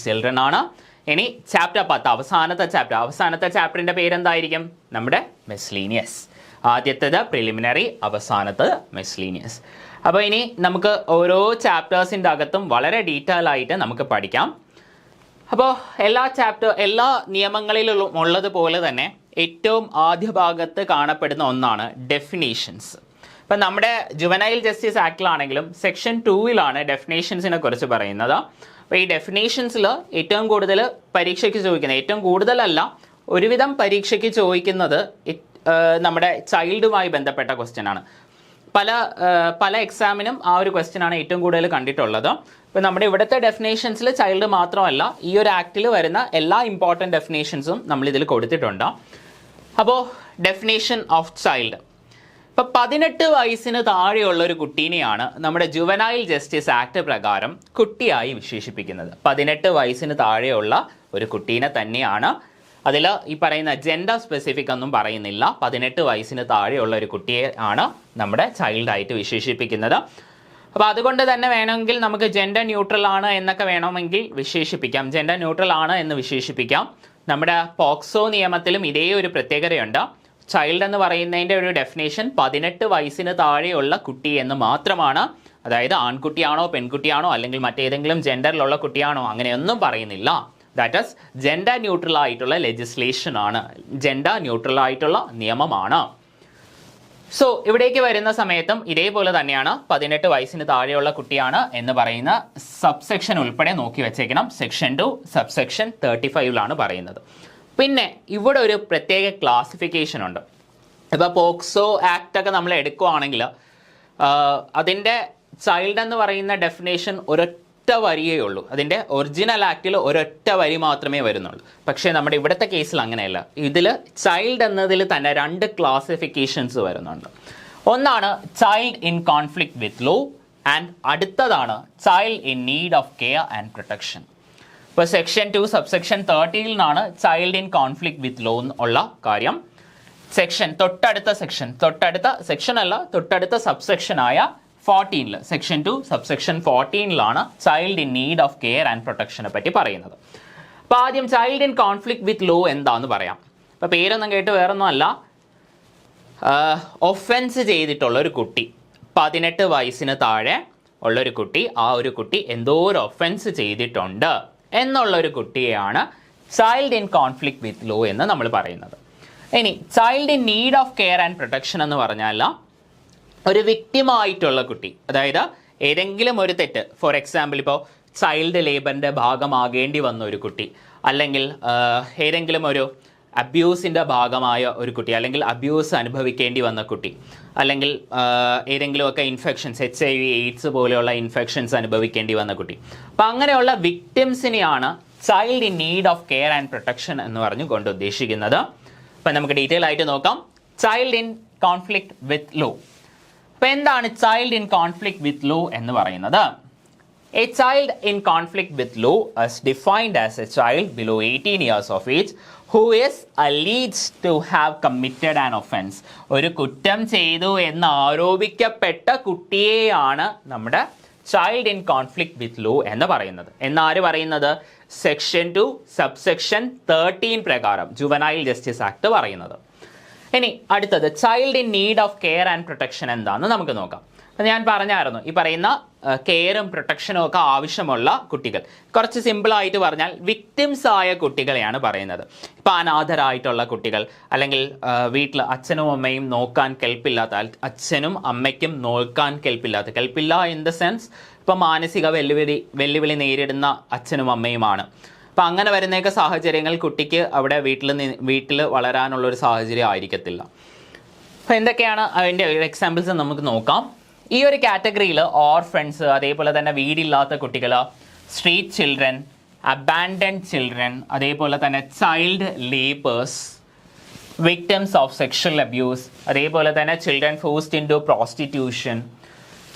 ചിൽഡ്രൻ ആണ്. ഇനി ചാപ്റ്റർ 10 അവസാനത്തെ ചാപ്റ്ററിൻ്റെ പേരെന്തായിരിക്കും? നമ്മുടെ മിസ്ലീനിയസ്. ആദ്യത്തേത് പ്രിലിമിനറി, അവസാനത്തേത് മിസ്ലീനിയസ്. അപ്പോൾ ഇനി നമുക്ക് ഓരോ ചാപ്റ്റേഴ്സിൻ്റെ അകത്തും വളരെ ഡീറ്റെയിൽ ആയിട്ട് നമുക്ക് പഠിക്കാം. അപ്പോൾ എല്ലാ നിയമങ്ങളിലും ഉള്ളതുപോലെ തന്നെ ഏറ്റവും ആദ്യ ഭാഗത്ത് കാണപ്പെടുന്ന ഒന്നാണ് ഡെഫിനേഷൻസ്. ഇപ്പം നമ്മുടെ ജുവനൈൽ ജസ്റ്റിസ് ആക്ടിലാണെങ്കിലും സെക്ഷൻ 2 ഡെഫിനേഷൻസിനെ കുറിച്ച് പറയുന്നത്. അപ്പോൾ ഈ ഡെഫിനേഷൻസിൽ ഏറ്റവും കൂടുതൽ പരീക്ഷയ്ക്ക് ചോദിക്കുന്നത്, ഏറ്റവും കൂടുതലല്ല ഒരുവിധം പരീക്ഷയ്ക്ക് ചോദിക്കുന്നത് നമ്മുടെ ചൈൽഡുമായി ബന്ധപ്പെട്ട ക്വസ്റ്റ്യൻ ആണ്. പല എക്സാമിനും ആ ഒരു ക്വസ്റ്റ്യൻ ആണ് ഏറ്റവും കൂടുതൽ കണ്ടിട്ടുള്ളത്. ഇപ്പോൾ നമ്മുടെ ഇവിടുത്തെ ഡെഫിനേഷൻസിൽ ചൈൽഡ് മാത്രമല്ല, ഈ ഒരു ആക്ടിൽ വരുന്ന എല്ലാ ഇമ്പോർട്ടൻറ്റ് ഡെഫിനേഷൻസും നമ്മളിതിൽ കൊടുത്തിട്ടുണ്ട്. അപ്പോൾ ഡെഫിനേഷൻ ഓഫ് ചൈൽഡ്, ഇപ്പോൾ 18 വയസ്സിന് താഴെയുള്ള ഒരു കുട്ടീനെയാണ് നമ്മുടെ ജുവനൈൽ ജസ്റ്റിസ് ആക്ട് പ്രകാരം കുട്ടിയായി വിശേഷിപ്പിക്കുന്നത്. 18 വയസ്സിന് താഴെയുള്ള ഒരു കുട്ടീനെ തന്നെയാണ്. അതിൽ ഈ പറയുന്ന ജെൻഡർ സ്പെസിഫിക് ഒന്നും പറയുന്നില്ല. 18 വയസ്സിന് താഴെയുള്ള ഒരു കുട്ടിയെ ആണ് നമ്മുടെ ചൈൽഡായിട്ട് വിശേഷിപ്പിക്കുന്നത്. അപ്പോൾ അതുകൊണ്ട് തന്നെ വേണമെങ്കിൽ നമുക്ക് ജെൻഡർ ന്യൂട്രൽ ആണ് എന്നൊക്കെ വേണമെങ്കിൽ വിശേഷിപ്പിക്കാം, ജെൻഡർ ന്യൂട്രൽ ആണ് എന്ന് വിശേഷിപ്പിക്കാം. നമ്മുടെ പോക്സോ നിയമത്തിലും ഇതേ ഒരു പ്രത്യേകതയുണ്ട്. ചൈൽഡ് എന്ന് പറയുന്നതിൻ്റെ ഒരു ഡെഫിനേഷൻ 18 വയസ്സിന് താഴെയുള്ള കുട്ടി എന്ന് മാത്രമാണ്. അതായത് ആൺകുട്ടിയാണോ പെൺകുട്ടിയാണോ അല്ലെങ്കിൽ മറ്റേതെങ്കിലും ജെൻഡറിലുള്ള കുട്ടിയാണോ അങ്ങനെയൊന്നും പറയുന്നില്ല. ദാറ്റ് ഈസ് ജെൻഡർ ന്യൂട്രൽ ആയിട്ടുള്ള ലെജിസ്ലേഷൻ ആണ്, ജെൻഡർ ന്യൂട്രൽ ആയിട്ടുള്ള നിയമമാണ്. സോ ഇവിടേക്ക് വരുന്ന സമയത്തും ഇതേപോലെ തന്നെയാണ് 18 വയസ്സിന് താഴെയുള്ള കുട്ടിയാണ് എന്ന് പറയുന്ന സബ്സെക്ഷൻ ഉൾപ്പെടെ നോക്കി വെച്ചേക്കണം. സെക്ഷൻ 2 സബ്സെക്ഷൻ 35 പറയുന്നത്. പിന്നെ ഇവിടെ ഒരു പ്രത്യേക ക്ലാസിഫിക്കേഷൻ ഉണ്ട്. ഇപ്പോൾ പോക്സോ ആക്ട് ഒക്കെ നമ്മൾ എടുക്കുകയാണെങ്കിൽ അതിൻ്റെ ചൈൽഡ് എന്ന് പറയുന്ന ഡെഫിനേഷൻ ഒരൊറ്റ ഒരൊറ്റ വരിയേ ഉള്ളൂ. അതിൻ്റെ ഒറിജിനൽ ആക്റ്റിൽ ഒരൊറ്റ വരി മാത്രമേ വരുന്നുള്ളൂ. പക്ഷേ നമ്മുടെ ഇവിടുത്തെ കേസിൽ അങ്ങനെയല്ല. ഇതിൽ ചൈൽഡ് എന്നതിൽ തന്നെ 2 ക്ലാസിഫിക്കേഷൻസ് വരുന്നുണ്ട്. ഒന്നാണ് child in conflict with law and അടുത്തതാണ് child in need of care and protection. ഇപ്പോൾ സെക്ഷൻ 2 സബ്സെക്ഷൻ 13 നിന്നാണ് child in conflict with law ഉള്ള കാര്യം. തൊട്ടടുത്ത സബ്സെക്ഷനായ 14 section 2 subsection 14 child in need of care and പ്രൊട്ടക്ഷനെ പറ്റി പറയുന്നത്. അപ്പോൾ ആദ്യം child in conflict with law എന്താണെന്ന് പറയാം. അപ്പോൾ പേരൊന്നും കേട്ട് വേറൊന്നും അല്ല, ഒഫൻസ് ചെയ്തിട്ടുള്ള ഒരു കുട്ടി, 18 വയസ്സിന് താഴെ ഉള്ളൊരു കുട്ടി, ആ ഒരു കുട്ടി എന്തോ ഒരു ഒഫൻസ് ചെയ്തിട്ടുണ്ട് എന്നുള്ളൊരു കുട്ടിയെയാണ് child in conflict with law എന്ന് നമ്മൾ പറയുന്നത്. ഇനി child in need of care and protection എന്ന് പറഞ്ഞാൽ ഒരു വിക്ടിമായിട്ടുള്ള കുട്ടി, അതായത് ഏതെങ്കിലും ഒരു തെറ്റ്, ഫോർ എക്സാമ്പിൾ ഇപ്പോൾ ചൈൽഡ് ലേബറിൻ്റെ ഭാഗമാകേണ്ടി വന്ന ഒരു കുട്ടി, അല്ലെങ്കിൽ ഏതെങ്കിലും ഒരു അബ്യൂസിൻ്റെ ഭാഗമായ ഒരു കുട്ടി, അല്ലെങ്കിൽ അബ്യൂസ് അനുഭവിക്കേണ്ടി വന്ന കുട്ടി, അല്ലെങ്കിൽ ഏതെങ്കിലുമൊക്കെ ഇൻഫെക്ഷൻസ്, HIV AIDS പോലെയുള്ള ഇൻഫെക്ഷൻസ് അനുഭവിക്കേണ്ടി വന്ന കുട്ടി. അപ്പം അങ്ങനെയുള്ള വിക്ടിംസിനെയാണ് child in need of care and protection എന്ന് പറഞ്ഞുകൊണ്ട് ഉദ്ദേശിക്കുന്നത്. അപ്പം നമുക്ക് ഡീറ്റെയിൽ ആയിട്ട് നോക്കാം. Child in conflict with law. അപ്പം എന്താണ് child in conflict with law എന്ന് പറയുന്നത്? A child in conflict with law is defined as a child below 18 years of age who is alleged to have committed an offense. ഒരു കുറ്റം ചെയ്തു എന്ന് ആരോപിക്കപ്പെട്ട കുട്ടിയെയാണ് നമ്മുടെ child in conflict with law എന്ന് പറയുന്നത്. എന്നാര് പറയുന്നത്? സെക്ഷൻ 2 സബ്സെക്ഷൻ 13 പ്രകാരം ജുവനൈൽ ജസ്റ്റിസ് ആക്ട് പറയുന്നത്. ഇനി അടുത്തത് child in need of care and protection എന്താണെന്ന് നമുക്ക് നോക്കാം. ഞാൻ പറഞ്ഞായിരുന്നു, ഈ പറയുന്ന കെയറും പ്രൊട്ടക്ഷനും ഒക്കെ ആവശ്യമുള്ള കുട്ടികൾ, കുറച്ച് സിമ്പിളായിട്ട് പറഞ്ഞാൽ വിക്ടിംസ് ആയ കുട്ടികളെയാണ് പറയുന്നത്. ഇപ്പം അനാഥരായിട്ടുള്ള കുട്ടികൾ, അല്ലെങ്കിൽ വീട്ടിൽ അച്ഛനും അമ്മയും നോക്കാൻ കെൽപ്പില്ലാത്ത, അച്ഛനും അമ്മയ്ക്കും നോക്കാൻ കെൽപ്പില്ല ഇൻ ദ സെൻസ് ഇപ്പം മാനസിക വെല്ലുവിളി നേരിടുന്ന അച്ഛനും അമ്മയുമാണ്. അപ്പം അങ്ങനെ വരുന്നേക്കെ സാഹചര്യങ്ങൾ കുട്ടിക്ക് അവിടെ വീട്ടിൽ വളരാനുള്ളൊരു സാഹചര്യം ആയിരിക്കത്തില്ല. അപ്പോൾ എന്തൊക്കെയാണ് അതിൻ്റെ എക്സാമ്പിൾസ് നമുക്ക് നോക്കാം. ഈ ഒരു കാറ്റഗറിയിൽ ഓർഫൻസ്, അതേപോലെ തന്നെ വീടില്ലാത്ത കുട്ടികൾ, സ്ട്രീറ്റ് ചിൽഡ്രൻ, അബാൻഡൻഡ് ചിൽഡ്രൻ, അതേപോലെ തന്നെ child labours, victims of sexual abuse, അതേപോലെ തന്നെ children forced into prostitution,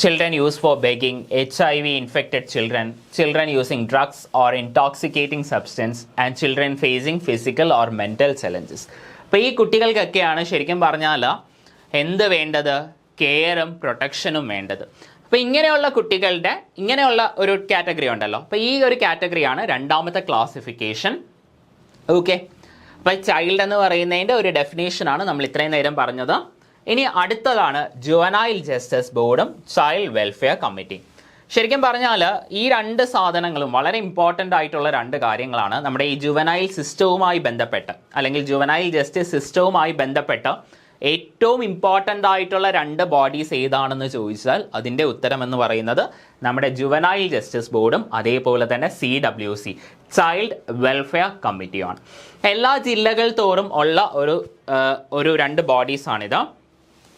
children used for begging, HIV infected children, children using drugs or intoxicating substance, and children facing physical or mental challenges. അപ്പോൾ ഈ കുട്ടികൾക്കൊക്കെയാണ് ശരിക്കും പറഞ്ഞാൽ എന്ത് വേണ്ടത്? കെയറും പ്രൊട്ടക്ഷനും വേണ്ടത്. അപ്പോൾ ഇങ്ങനെയുള്ള കുട്ടികളുടെ ഇങ്ങനെയുള്ള ഒരു കാറ്റഗറി ഉണ്ടല്ലോ. അപ്പോൾ ഈ ഒരു കാറ്റഗറിയാണ് രണ്ടാമത്തെ ക്ലാസിഫിക്കേഷൻ. ഓക്കെ, അപ്പോൾ ചൈൽഡ് എന്ന് പറയുന്നതിൻ്റെ ഒരു ഡെഫിനേഷനാണ് നമ്മൾ ഇത്രയും നേരം പറഞ്ഞത്. ഇനി അടുത്തതാണ് ജുവനൈൽ ജസ്റ്റിസ് ബോർഡും ചൈൽഡ് വെൽഫെയർ കമ്മിറ്റി. ശരിക്കും പറഞ്ഞാൽ ഈ 2 സാധനങ്ങളും വളരെ ഇമ്പോർട്ടൻ്റ് ആയിട്ടുള്ള 2 കാര്യങ്ങളാണ് നമ്മുടെ ഈ ജുവനൈൽ സിസ്റ്റവുമായി ബന്ധപ്പെട്ട്, അല്ലെങ്കിൽ ജുവനൈൽ ജസ്റ്റിസ് സിസ്റ്റവുമായി ബന്ധപ്പെട്ട് ഏറ്റവും ഇമ്പോർട്ടൻ്റ് ആയിട്ടുള്ള 2 ബോഡീസ് ഏതാണെന്ന് ചോദിച്ചാൽ അതിൻ്റെ ഉത്തരം എന്ന് പറയുന്നത് നമ്മുടെ ജുവനൈൽ ജസ്റ്റിസ് ബോർഡും അതേപോലെ തന്നെ CWC ചൈൽഡ് വെൽഫെയർ കമ്മിറ്റിയുമാണ്. എല്ലാ ജില്ലകൾ തോറും ഉള്ള ഒരു 2 ബോഡീസാണിത്.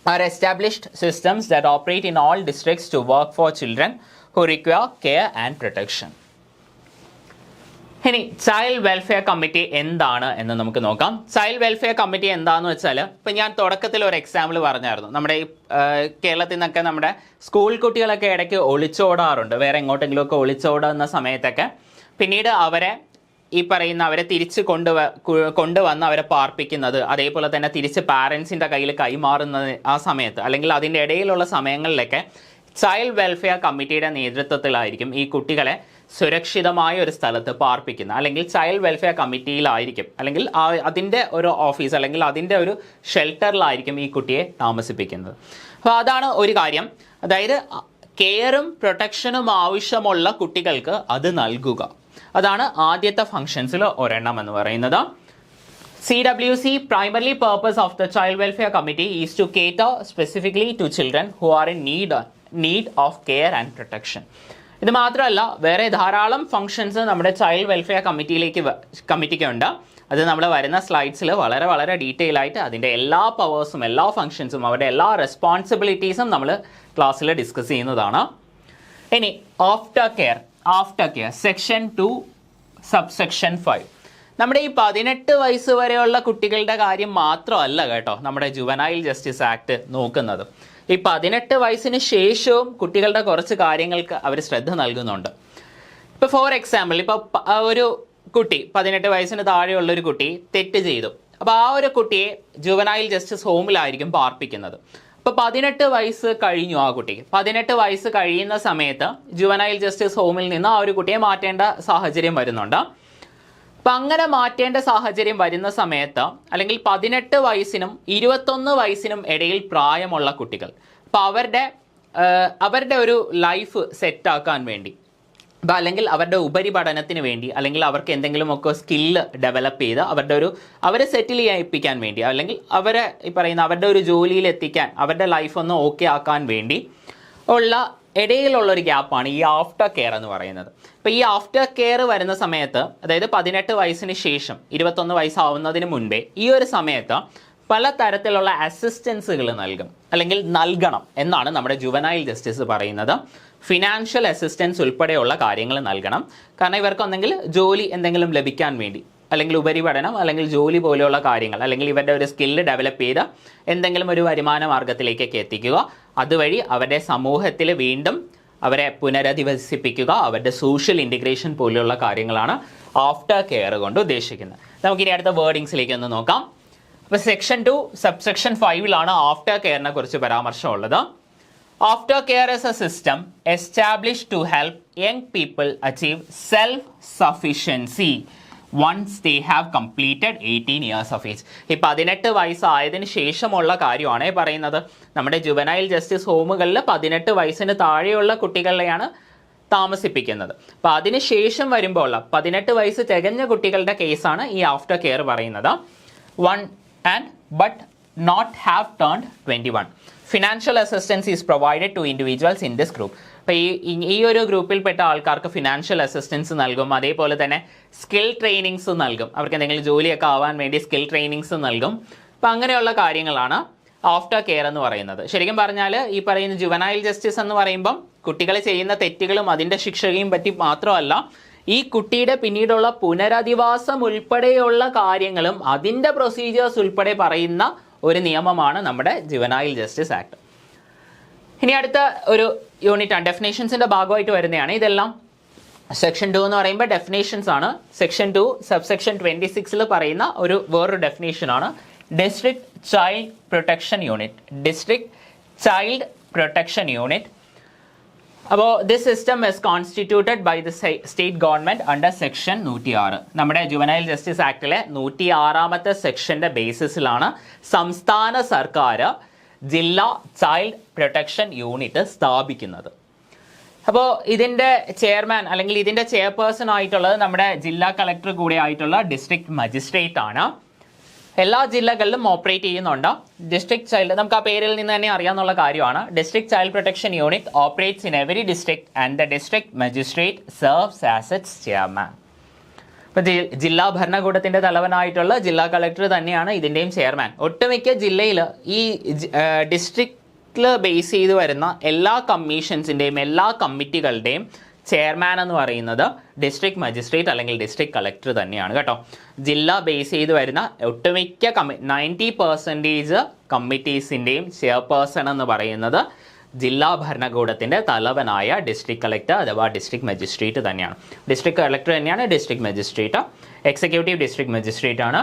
Are established systems that operate in all districts to work for children who require care and protection. ഇനി ചൈൽഡ് വെൽഫെയർ കമ്മിറ്റി എന്താണ് എന്ന് നമുക്ക് നോക്കാം. ചൈൽഡ് വെൽഫെയർ കമ്മിറ്റി എന്താണെന്ന് വെച്ചാൽ, ഇപ്പം ഞാൻ തുടക്കത്തിൽ ഒരു എക്സാമ്പിൾ പറഞ്ഞായിരുന്നു. നമ്മുടെ ഈ കേരളത്തിൽ നിന്നൊക്കെ നമ്മുടെ സ്കൂൾ കുട്ടികളൊക്കെ ഇടയ്ക്ക് ഒളിച്ചോടാറുണ്ട്, വേറെ എങ്ങോട്ടെങ്കിലുമൊക്കെ ഒളിച്ചോടുന്ന സമയത്തൊക്കെ പിന്നീട് അവരെ തിരിച്ച് കൊണ്ടുവന്ന് അവരെ പാർപ്പിക്കുന്നത്, അതേപോലെ തന്നെ തിരിച്ച് പാരൻസിൻ്റെ കയ്യിൽ കൈമാറുന്നത് ആ സമയത്ത്, അല്ലെങ്കിൽ അതിൻ്റെ ഇടയിലുള്ള സമയങ്ങളിലൊക്കെ ചൈൽഡ് വെൽഫെയർ കമ്മിറ്റിയുടെ നേതൃത്വത്തിലായിരിക്കും ഈ കുട്ടികളെ സുരക്ഷിതമായ ഒരു സ്ഥലത്ത് പാർപ്പിക്കുന്നത്, അല്ലെങ്കിൽ ചൈൽഡ് വെൽഫെയർ കമ്മിറ്റിയിലായിരിക്കും, അല്ലെങ്കിൽ അതിൻ്റെ ഒരു ഓഫീസ് അല്ലെങ്കിൽ അതിൻ്റെ ഒരു ഷെൽട്ടറിലായിരിക്കും ഈ കുട്ടിയെ താമസിപ്പിക്കുന്നത്. അപ്പോൾ അതാണ് ഒരു കാര്യം. അതായത് കെയറും പ്രൊട്ടക്ഷനും ആവശ്യമുള്ള കുട്ടികൾക്ക് അത് നൽകുക, അതാണ് ആദ്യത്തെ ഫങ്ഷൻസിൽ ഒരെണ്ണം എന്ന് പറയുന്നത്. CWC primarily purpose of the child welfare committee is to cater specifically to children who are in need of care and protection. ഇത് മാത്രമല്ല, വേറെ ധാരാളം ഫങ്ഷൻസ് നമ്മുടെ ചൈൽഡ് വെൽഫെയർ കമ്മിറ്റിക്കുണ്ട്. അത് നമ്മൾ വരുന്ന സ്ലൈഡ്സിൽ വളരെ വളരെ ഡീറ്റെയിൽ ആയിട്ട് അതിൻ്റെ എല്ലാ പവേഴ്സും എല്ലാ ഫങ്ഷൻസും അവരുടെ എല്ലാ റെസ്പോൺസിബിലിറ്റീസും നമ്മൾ ക്ലാസ്സിൽ ഡിസ്കസ് ചെയ്യുന്നതാണ്. ഇനി after care, after care section 2 subsection 5. നമ്മുടെ ഈ 18 വയസ്സ് വരെയുള്ള കുട്ടികളുടെ കാര്യം മാത്രമല്ല കേട്ടോ നമ്മുടെ ജുവനൈൽ ജസ്റ്റിസ് ആക്ട് നോക്കുന്നത്. ഈ 18 വയസ്സിന് ശേഷവും കുട്ടികളുടെ കുറച്ച് കാര്യങ്ങൾക്ക് അവർ ശ്രദ്ധ നൽകുന്നുണ്ട്. ഇപ്പോൾ ഫോർ എക്സാമ്പിൾ, ഇപ്പോൾ ഒരു കുട്ടി 18 വയസ്സിന് താഴെയുള്ളൊരു കുട്ടി തെറ്റ് ചെയ്തു. അപ്പോൾ ആ ഒരു കുട്ടിയെ ജുവനൈൽ ജസ്റ്റിസ് ഹോമിലായിരിക്കും പാർപ്പിക്കുന്നത്. അപ്പോൾ 18 വയസ്സ് കഴിഞ്ഞു ആ കുട്ടിക്ക്. 18 വയസ്സ് കഴിയുന്ന സമയത്ത് ജുവനൈൽ ജസ്റ്റിസ് ഹോമിൽ നിന്ന് ആ ഒരു കുട്ടിയെ മാറ്റേണ്ട സാഹചര്യം വരുന്നുണ്ട്. അപ്പം അങ്ങനെ മാറ്റേണ്ട സാഹചര്യം വരുന്ന സമയത്ത്, അല്ലെങ്കിൽ 18 വയസ്സിനും 21 വയസ്സിനും ഇടയിൽ പ്രായമുള്ള കുട്ടികൾ, അപ്പം അവരുടെ ഒരു ലൈഫ് സെറ്റാക്കാൻ വേണ്ടി, അപ്പം അല്ലെങ്കിൽ അവരുടെ ഉപരിപഠനത്തിന് വേണ്ടി, അല്ലെങ്കിൽ അവർക്ക് എന്തെങ്കിലുമൊക്കെ സ്കില്ല് ഡെവലപ്പ് ചെയ്ത് അവരെ സെറ്റിൽ ചെയ്യിപ്പിക്കാൻ വേണ്ടി, അല്ലെങ്കിൽ അവരെ ഈ പറയുന്ന അവരുടെ ഒരു ജോലിയിൽ എത്തിക്കാൻ, അവരുടെ ലൈഫ് ഒന്ന് ഓക്കെ ആക്കാൻ വേണ്ടി ഉള്ള ഇടയിലുള്ളൊരു ഗ്യാപ്പാണ് ഈ ആഫ്റ്റർ കെയർ എന്ന് പറയുന്നത്. ഇപ്പോൾ ഈ ആഫ്റ്റർ കെയർ വരുന്ന സമയത്ത്, അതായത് 18 വയസ്സിന് ശേഷം 21 വയസ്സാവുന്നതിന് മുൻപേ ഈ ഒരു സമയത്ത് പല തരത്തിലുള്ള അസിസ്റ്റൻസുകൾ നൽകണം എന്നാണ് നമ്മുടെ ജുവനൈൽ ജസ്റ്റിസ് പറയുന്നത്. ഫിനാൻഷ്യൽ അസിസ്റ്റൻസ് ഉൾപ്പെടെയുള്ള കാര്യങ്ങൾ നൽകണം. കാരണം ഇവർക്ക് ഒന്നെങ്കിൽ ജോലി എന്തെങ്കിലും ലഭിക്കാൻ വേണ്ടി, അല്ലെങ്കിൽ ഉപരിപഠനം, അല്ലെങ്കിൽ ജോലി പോലെയുള്ള കാര്യങ്ങൾ, അല്ലെങ്കിൽ ഇവരുടെ ഒരു സ്കില്ല് ഡെവലപ്പ് ചെയ്ത് എന്തെങ്കിലും ഒരു വരുമാന മാർഗത്തിലേക്കൊക്കെ എത്തിക്കുക. അതുവഴി അവരുടെ സമൂഹത്തിൽ വീണ്ടും അവരെ പുനരധിവസിപ്പിക്കുക, അവരുടെ സോഷ്യൽ ഇൻറ്റിഗ്രേഷൻ പോലെയുള്ള കാര്യങ്ങളാണ് ആഫ്റ്റർ കെയർ കൊണ്ട് ഉദ്ദേശിക്കുന്നത്. നമുക്കിനി അടുത്ത വേർഡിങ്സിലേക്ക് ഒന്ന് നോക്കാം. അപ്പോൾ സെക്ഷൻ 2 സബ്സെക്ഷൻ 5 ആഫ്റ്റർ കെയറിനെ കുറിച്ച് പരാമർശമുള്ളത്. After care is a system establish to help young people achieve self sufficiency once they have completed 18 years of age. ഈ 18 വയസ്സായതിനു ശേഷമുള്ള കാര്യമാണ് പറയുന്നത്. നമ്മുടെ ജുവനൈൽ ജസ്റ്റിസ് ഹോമുകളിൽ 18 വയസ്സിന് താഴെയുള്ള കുട്ടികളെയാണ് താമസിപ്പിക്കുന്നത്. അപ്പോൾ അതിന് ശേഷം വരുമ്പോൾ 18 വയസ്സ് തികഞ്ഞ കുട്ടികളുടെ കേസാണ് ഈ ആഫ്റ്റർ കെയർ പറയുന്നത്. But not have turned 21. Financial assistance is provided to individuals in this group. അപ്പോൾ ഈ ഒരു ഗ്രൂപ്പിൽപ്പെട്ട ആൾക്കാർക്ക് ഫിനാൻഷ്യൽ അസിസ്റ്റൻസ് നൽകും. അതേപോലെ തന്നെ സ്കിൽ ട്രെയിനിങ്സ് നൽകും. അവർക്ക് എന്തെങ്കിലും ജോലിയൊക്കെ ആവാൻ വേണ്ടി സ്കിൽ ട്രെയിനിങ്സ് നൽകും. അപ്പം അങ്ങനെയുള്ള കാര്യങ്ങളാണ് ആഫ്റ്റർ കെയർ എന്ന് പറയുന്നത്. ശരിക്കും പറഞ്ഞാൽ ഈ പറയുന്ന ജുവനൈൽ ജസ്റ്റിസ് എന്ന് പറയുമ്പം കുട്ടികൾ ചെയ്യുന്ന തെറ്റുകളും അതിൻ്റെ ശിക്ഷയും പറ്റി മാത്രമല്ല, ഈ കുട്ടിയുടെ പിന്നീടുള്ള പുനരധിവാസം ഉൾപ്പെടെയുള്ള കാര്യങ്ങളും അതിൻ്റെ പ്രൊസീജിയേഴ്സ് ഉൾപ്പെടെ പറയുന്ന ഒരു നിയമമാണ് നമ്മുടെ ജുവനൈൽ ജസ്റ്റിസ് ആക്ട്. ഇനി അടുത്ത ഒരു യൂണിറ്റ് ആണ്, ഡെഫിനേഷൻസിൻ്റെ ഭാഗമായിട്ട് വരുന്നതാണ് ഇതെല്ലാം. സെക്ഷൻ 2 എന്ന് പറയുമ്പോൾ ഡെഫിനേഷൻസ് ആണ്. സെക്ഷൻ 2 സബ്സെക്ഷൻ 26 പറയുന്ന വേറൊരു ഡെഫിനേഷനാണ് district child protection unit. District child protection unit. അപ്പോൾ this system is constituted by the state government under section 106. നമ്മുടെ ജുവനൈൽ ജസ്റ്റിസ് ആക്ടിലെ 106ാമത്തെ സെക്ഷൻ്റെ ബേസിസിലാണ് സംസ്ഥാന സർക്കാർ ജില്ലാ ചൈൽഡ് പ്രൊട്ടക്ഷൻ യൂണിറ്റ് സ്ഥാപിക്കുന്നത്. അപ്പോൾ ഇതിൻ്റെ ചെയർമാൻ അല്ലെങ്കിൽ ഇതിൻ്റെ ചെയർപേഴ്സൺ ആയിട്ടുള്ളത് നമ്മുടെ ജില്ലാ കളക്ടർ കൂടെ ആയിട്ടുള്ള ഡിസ്ട്രിക്ട് മജിസ്ട്രേറ്റ് ആണ്. എല്ലാ ജില്ലകളിലും ഓപ്പറേറ്റ് ചെയ്യുന്നുണ്ട്. ഡിസ്ട്രിക്ട് ചൈൽഡ്, നമുക്ക് ആ പേരിൽ നിന്ന് തന്നെ അറിയാവുന്ന കാര്യമാണ്. District child protection unit operates in every district and the district magistrate serves as it's chairman. ഇപ്പം ജില്ലാ ഭരണകൂടത്തിൻ്റെ തലവനായിട്ടുള്ള ജില്ലാ കളക്ടർ തന്നെയാണ് ഇതിൻ്റെയും ചെയർമാൻ. ഒട്ടുമിക്ക ജില്ലയിൽ ഈ ഡിസ്ട്രിക്റ്റിൽ ബേസ് ചെയ്ത് വരുന്ന എല്ലാ കമ്മീഷൻസിൻ്റെയും എല്ലാ കമ്മിറ്റികളുടെയും ചെയർമാൻ എന്ന് പറയുന്നത് ഡിസ്ട്രിക്ട് മജിസ്ട്രേറ്റ് അല്ലെങ്കിൽ ഡിസ്ട്രിക്ട് കളക്ടർ തന്നെയാണ് കേട്ടോ. ജില്ല ബേസ് ചെയ്ത് വരുന്ന ഒട്ടുമിക്ക 90% കമ്മിറ്റീസിൻ്റെയും ചെയർപേഴ്സൺ എന്ന് പറയുന്നത് ജില്ലാ ഭരണകൂടത്തിൻ്റെ തലവനായ ഡിസ്ട്രിക്ട് കളക്ടർ അഥവാ ഡിസ്ട്രിക്ട് മജിസ്ട്രേറ്റ് തന്നെയാണ്. ഡിസ്ട്രിക്ട് കളക്ടർ തന്നെയാണ് district magistrate. Executive district magistrate ആണ്.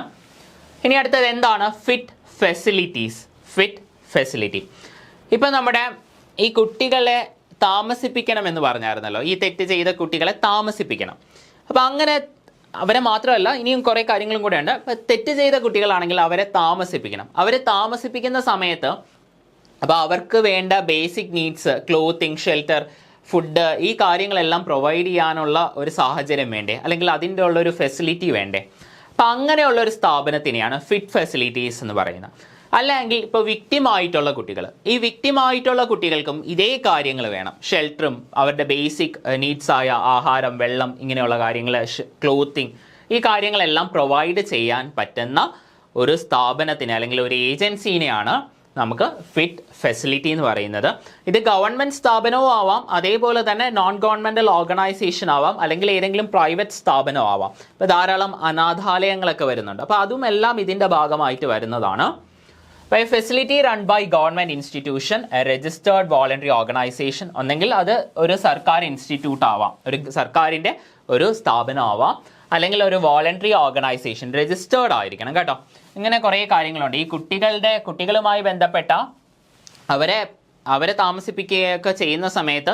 ഇനി അടുത്തത് എന്താണ് ഫിറ്റ് ഫെസിലിറ്റീസ്. ഫിറ്റ് ഫെസിലിറ്റി, ഇപ്പം നമ്മുടെ ഈ കുട്ടികളെ താമസിപ്പിക്കണമെന്ന് പറഞ്ഞായിരുന്നല്ലോ, ഈ തെറ്റ് ചെയ്ത കുട്ടികളെ താമസിപ്പിക്കണം. അപ്പോൾ അങ്ങനെ അവരെ മാത്രമല്ല, ഇനിയും കുറേ കാര്യങ്ങളും കൂടെ ഉണ്ട്. അപ്പോൾ തെറ്റ് ചെയ്ത കുട്ടികളാണെങ്കിൽ അവരെ താമസിപ്പിക്കണം. അവരെ താമസിപ്പിക്കുന്ന സമയത്ത് അപ്പോൾ അവർക്ക് വേണ്ട basic needs, clothing, shelter, food, ഈ കാര്യങ്ങളെല്ലാം പ്രൊവൈഡ് ചെയ്യാനുള്ള ഒരു സാഹചര്യം വേണ്ടേ, അല്ലെങ്കിൽ അതിൻ്റെ ഉള്ളൊരു ഫെസിലിറ്റി വേണ്ടേ. അപ്പം അങ്ങനെയുള്ളൊരു സ്ഥാപനത്തിനെയാണ് ഫിറ്റ് ഫെസിലിറ്റീസ് എന്ന് പറയുന്നത്. അല്ലെങ്കിൽ ഇപ്പോൾ വിക്ടിമായിട്ടുള്ള കുട്ടികൾ, ഈ വിക്ടിമായിട്ടുള്ള കുട്ടികൾക്കും ഇതേ കാര്യങ്ങൾ വേണം. ഷെൽട്ടറും അവരുടെ ബേസിക് നീഡ്സായ ആഹാരം, വെള്ളം, ഇങ്ങനെയുള്ള കാര്യങ്ങൾ, ക്ലോത്തിങ്, ഈ കാര്യങ്ങളെല്ലാം പ്രൊവൈഡ് ചെയ്യാൻ പറ്റുന്ന ഒരു സ്ഥാപനത്തിന് അല്ലെങ്കിൽ ഒരു ഏജൻസീനെയാണ് നമുക്ക് ഫിറ്റ് ഫെസിലിറ്റി എന്ന് പറയുന്നത്. ഇത് ഗവൺമെൻറ് സ്ഥാപനവും ആവാം, അതേപോലെ തന്നെ നോൺ ഗവൺമെൻറ്റൽ ഓർഗനൈസേഷൻ ആവാം, അല്ലെങ്കിൽ ഏതെങ്കിലും പ്രൈവറ്റ് സ്ഥാപനം ആവാം. ഇപ്പോൾ ധാരാളം അനാഥാലയങ്ങളൊക്കെ വരുന്നുണ്ട്, അപ്പോൾ അതും എല്ലാം ഇതിൻ്റെ ഭാഗമായിട്ട് വരുന്നതാണ്. അപ്പോൾ facility run by government institution, registered voluntary organisation, ഒന്നെങ്കിൽ അത് ഒരു സർക്കാർ ഇൻസ്റ്റിറ്റ്യൂട്ട് ആവാം, ഒരു സർക്കാരിൻ്റെ ഒരു സ്ഥാപനം ആവാം, അല്ലെങ്കിൽ ഒരു വോളണ്ടറി ഓർഗനൈസേഷൻ, രജിസ്റ്റേർഡ് ആയിരിക്കണം കേട്ടോ. ഇങ്ങനെ കുറേ കാര്യങ്ങളുണ്ട്. ഈ കുട്ടികളുമായി ബന്ധപ്പെട്ട അവരെ താമസിപ്പിക്കുകയൊക്കെ ചെയ്യുന്ന സമയത്ത്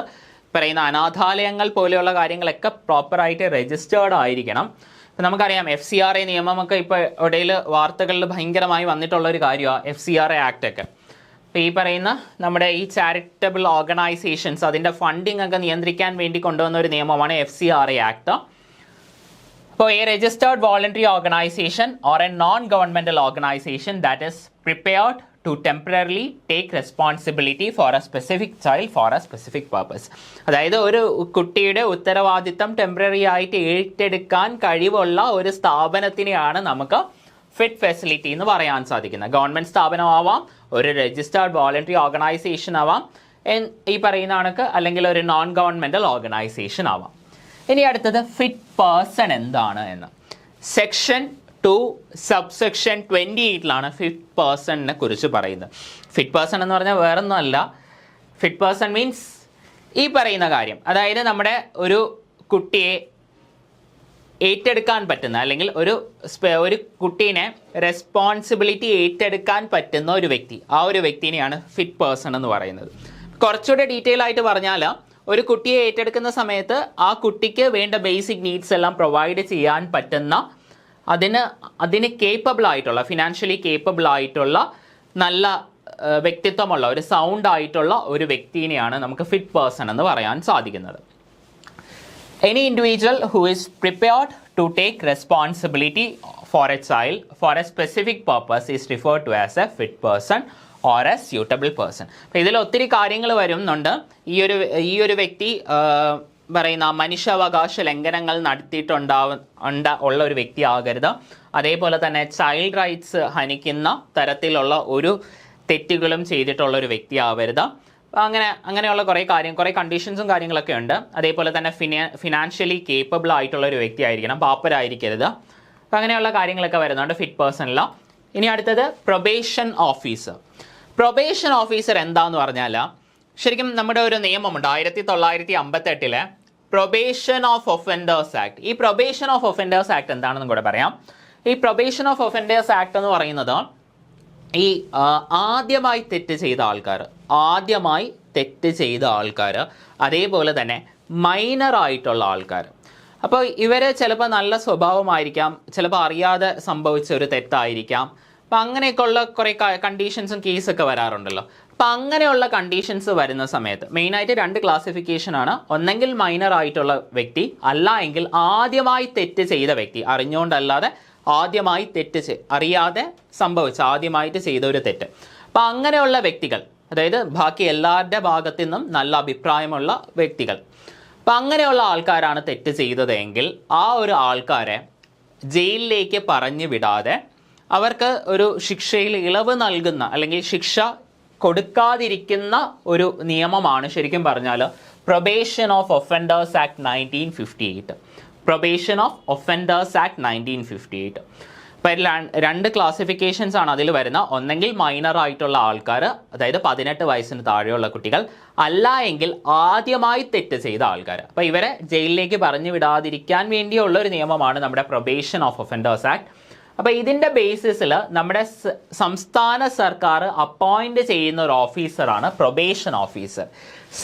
പറയുന്ന അനാഥാലയങ്ങൾ പോലെയുള്ള കാര്യങ്ങളൊക്കെ പ്രോപ്പറായിട്ട് രജിസ്റ്റേർഡ് ആയിരിക്കണം. ഇപ്പം നമുക്കറിയാം FCRA നിയമമൊക്കെ ഇപ്പോൾ ഇടയിൽ വാർത്തകളിൽ ഭയങ്കരമായി വന്നിട്ടുള്ള ഒരു കാര്യമാണ് FCRA ആക്ട് ഒക്കെ. അപ്പോൾ ഈ പറയുന്ന നമ്മുടെ ഈ ചാരിറ്റബിൾ ഓർഗനൈസേഷൻസ് അതിൻ്റെ ഫണ്ടിങ് ഒക്കെ നിയന്ത്രിക്കാൻ വേണ്ടി കൊണ്ടുവന്ന ഒരു നിയമമാണ് FCRA ആക്ട്. അപ്പോൾ A registered voluntary organisation or A non governmental organisation that is prepared to temporarily take responsibility for a specific child for a specific purpose. അതായത് ഒരു കുട്ടിയുടെ ഉത്തരവാദിത്തം ടെമ്പററി ആയിട്ട് ഏറ്റെടുക്കാൻ കഴിവുള്ള ഒരു സ്ഥാപനത്തിനെയാണ് നമുക്ക് ഫിറ്റ് ഫെസിലിറ്റി എന്ന് പറയാൻ സാധിക്കുന്നത്. ഗവൺമെൻറ് സ്ഥാപനമാവാം, ഒരു രജിസ്റ്റേർഡ് വോളണ്ടറി ഓർഗനൈസേഷൻ ആവാം, ഈ പറയുന്ന കണക്ക്, അല്ലെങ്കിൽ ഒരു നോൺ ഗവൺമെൻറ്റൽ ഓർഗനൈസേഷൻ ആവാം. ഇനി അടുത്തത് ഫിറ്റ് പേഴ്സൺ എന്താണ് എന്ന്. സെക്ഷൻ 2 സബ്സെക്ഷൻ 28 ഫിറ്റ് പേഴ്സണിനെ കുറിച്ച് പറയുന്നത്. ഫിറ്റ് പേഴ്സൺ എന്ന് പറഞ്ഞാൽ വേറൊന്നുമല്ല, ഫിറ്റ് പേഴ്സൺ മീൻസ് ഈ പറയുന്ന കാര്യം, അതായത് നമ്മുടെ ഒരു കുട്ടിയെ ഏറ്റെടുക്കാൻ പറ്റുന്ന, അല്ലെങ്കിൽ ഒരു കുട്ടീനെ റെസ്പോൺസിബിലിറ്റി ഏറ്റെടുക്കാൻ പറ്റുന്ന ഒരു വ്യക്തി, ആ ഒരു വ്യക്തിനെയാണ് ഫിറ്റ് പേഴ്സൺ എന്ന് പറയുന്നത്. കുറച്ചുകൂടെ ഡീറ്റെയിൽ ആയിട്ട് പറഞ്ഞാൽ, ഒരു കുട്ടിയെ ഏറ്റെടുക്കുന്ന സമയത്ത് ആ കുട്ടിക്ക് വേണ്ട ബേസിക് നീഡ്സ് എല്ലാം പ്രൊവൈഡ് ചെയ്യാൻ പറ്റുന്ന, അതിന് കേപ്പബിൾ ആയിട്ടുള്ള, ഫിനാൻഷ്യലി കേപ്പബിൾ ആയിട്ടുള്ള, നല്ല വ്യക്തിത്വമുള്ള, ഒരു സൗണ്ട് ആയിട്ടുള്ള ഒരു വ്യക്തിനെയാണ് നമുക്ക് ഫിറ്റ് പേഴ്സൺ എന്ന് പറയാൻ സാധിക്കുന്നത്. Any individual who is prepared to take responsibility for a child for a specific purpose is referred to as a fit person or a suitable person. അപ്പോൾ ഇതിൽ ഒത്തിരി കാര്യങ്ങൾ വരുന്നുണ്ട്. ഈ ഒരു വ്യക്തി പറയുന്ന മനുഷ്യാവകാശ ലംഘനങ്ങൾ ഉള്ള ഒരു വ്യക്തി ആകരുത്. അതേപോലെ തന്നെ ചൈൽഡ് റൈറ്റ്സ് ഹനിക്കുന്ന തരത്തിലുള്ള ഒരു തെറ്റുകളും ചെയ്തിട്ടുള്ള ഒരു വ്യക്തി ആവരുത്. അങ്ങനെയുള്ള കുറേ കണ്ടീഷൻസും കാര്യങ്ങളൊക്കെ ഉണ്ട്. അതേപോലെ തന്നെ ഫിനാൻഷ്യലി കേപ്പബിൾ ആയിട്ടുള്ള ഒരു വ്യക്തി ആയിരിക്കണം, പാപ്പരായിരിക്കരുത്. അപ്പം അങ്ങനെയുള്ള കാര്യങ്ങളൊക്കെ വരുന്നുണ്ട് ഫിറ്റ് പേഴ്സണിൽ. ഇനി അടുത്തത് പ്രൊബേഷൻ ഓഫീസർ. പ്രൊബേഷൻ ഓഫീസർ എന്താന്ന് പറഞ്ഞാൽ, ശരിക്കും നമ്മുടെ ഒരു നിയമമുണ്ട് 1958 പ്രൊബേഷൻ ഓഫ് ഒഫൻഡേഴ്സ് ആക്ട്. ഈ പ്രൊബേഷൻ ഓഫ് ഒഫൻഡേഴ്സ് ആക്ട് എന്താണെന്നും കൂടെ പറയാം. ഈ പ്രൊബേഷൻ ഓഫ് ഒഫൻഡേഴ്സ് ആക്ട് എന്ന് പറയുന്നത് ഈ ആദ്യമായി തെറ്റ് ചെയ്ത ആൾക്കാർ, അതേപോലെ തന്നെ മൈനർ ആയിട്ടുള്ള ആൾക്കാർ. അപ്പോൾ ഇവർ ചിലപ്പോൾ നല്ല സ്വഭാവമായിരിക്കാം, ചിലപ്പോൾ അറിയാതെ സംഭവിച്ച ഒരു തെറ്റായിരിക്കാം. അപ്പം അങ്ങനെയൊക്കെയുള്ള കുറേ കണ്ടീഷൻസും കേസൊക്കെ വരാറുണ്ടല്ലോ. അപ്പം അങ്ങനെയുള്ള കണ്ടീഷൻസ് വരുന്ന സമയത്ത് മെയിനായിട്ട് 2 ക്ലാസിഫിക്കേഷനാണ്. ഒന്നെങ്കിൽ മൈനർ ആയിട്ടുള്ള വ്യക്തി, അല്ല എങ്കിൽ ആദ്യമായി തെറ്റ് ചെയ്ത വ്യക്തി, അറിഞ്ഞുകൊണ്ടല്ലാതെ ആദ്യമായി അറിയാതെ ആദ്യമായിട്ട് ചെയ്ത ഒരു തെറ്റ്. അപ്പം അങ്ങനെയുള്ള വ്യക്തികൾ, അതായത് ബാക്കി എല്ലാവരുടെ ഭാഗത്തു നിന്നും നല്ല അഭിപ്രായമുള്ള വ്യക്തികൾ, അപ്പം അങ്ങനെയുള്ള ആൾക്കാരാണ് തെറ്റ് ചെയ്തതെങ്കിൽ ആ ഒരു ആൾക്കാരെ ജയിലിലേക്ക് പറഞ്ഞു വിടാതെ അവർക്ക് ഒരു ശിക്ഷയിൽ ഇളവ് നൽകുന്ന, അല്ലെങ്കിൽ ശിക്ഷ കൊടുക്കാതിരിക്കുന്ന ഒരു നിയമമാണ് ശരിക്കും പറഞ്ഞാൽ probation of offenders act 1958. Probation of offenders act 1958. അപ്പോൾ 2 ക്ലാസിഫിക്കേഷൻസ് ആണ് അതിൽ വരുന്ന. ഒന്നെങ്കിൽ മൈനർ ആയിട്ടുള്ള ആൾക്കാർ, അതായത് 18 വയസ്സിന് താഴെയുള്ള കുട്ടികൾ, അല്ല എങ്കിൽ ആദ്യമായി തെറ്റ് ചെയ്ത ആൾക്കാർ. അപ്പോൾ ഇവരെ ജയിലിലേക്ക് പറഞ്ഞു വിടാതിരിക്കാൻ വേണ്ടിയുള്ള ഒരു നിയമമാണ് നമ്മുടെ പ്രൊബേഷൻ ഓഫ് ഒഫൻഡേഴ്സ് ആക്ട്. അപ്പോൾ ഇതിൻ്റെ ബേസിസിൽ നമ്മുടെ സംസ്ഥാന സർക്കാർ അപ്പോയിന്റ് ചെയ്യുന്ന ഒരു ഓഫീസറാണ് പ്രൊബേഷൻ ഓഫീസർ.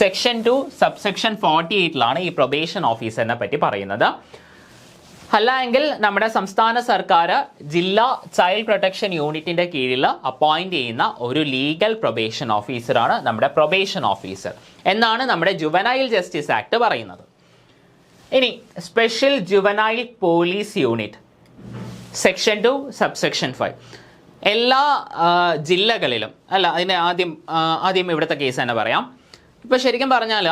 സെക്ഷൻ 2 സബ്സെക്ഷൻ 48 ഈ പ്രൊബേഷൻ ഓഫീസറിനെ പറ്റി പറയുന്നത്. അല്ല എങ്കിൽ നമ്മുടെ സംസ്ഥാന സർക്കാർ ജില്ലാ ചൈൽഡ് പ്രൊട്ടക്ഷൻ യൂണിറ്റിൻ്റെ കീഴിൽ അപ്പോയിന്റ് ചെയ്യുന്ന ഒരു ലീഗൽ പ്രൊബേഷൻ ഓഫീസറാണ് നമ്മുടെ പ്രൊബേഷൻ ഓഫീസർ എന്നാണ് നമ്മുടെ ജുവനൈൽ ജസ്റ്റിസ് ആക്ട് പറയുന്നത്. ഇനി special juvenile police unit section 2 subsection 5 എല്ലാ ജില്ലകളിലും, അല്ല അതിന് ആദ്യം ഇവിടുത്തെ കേസ് തന്നെ പറയാം. ഇപ്പോൾ ശരിക്കും പറഞ്ഞാൽ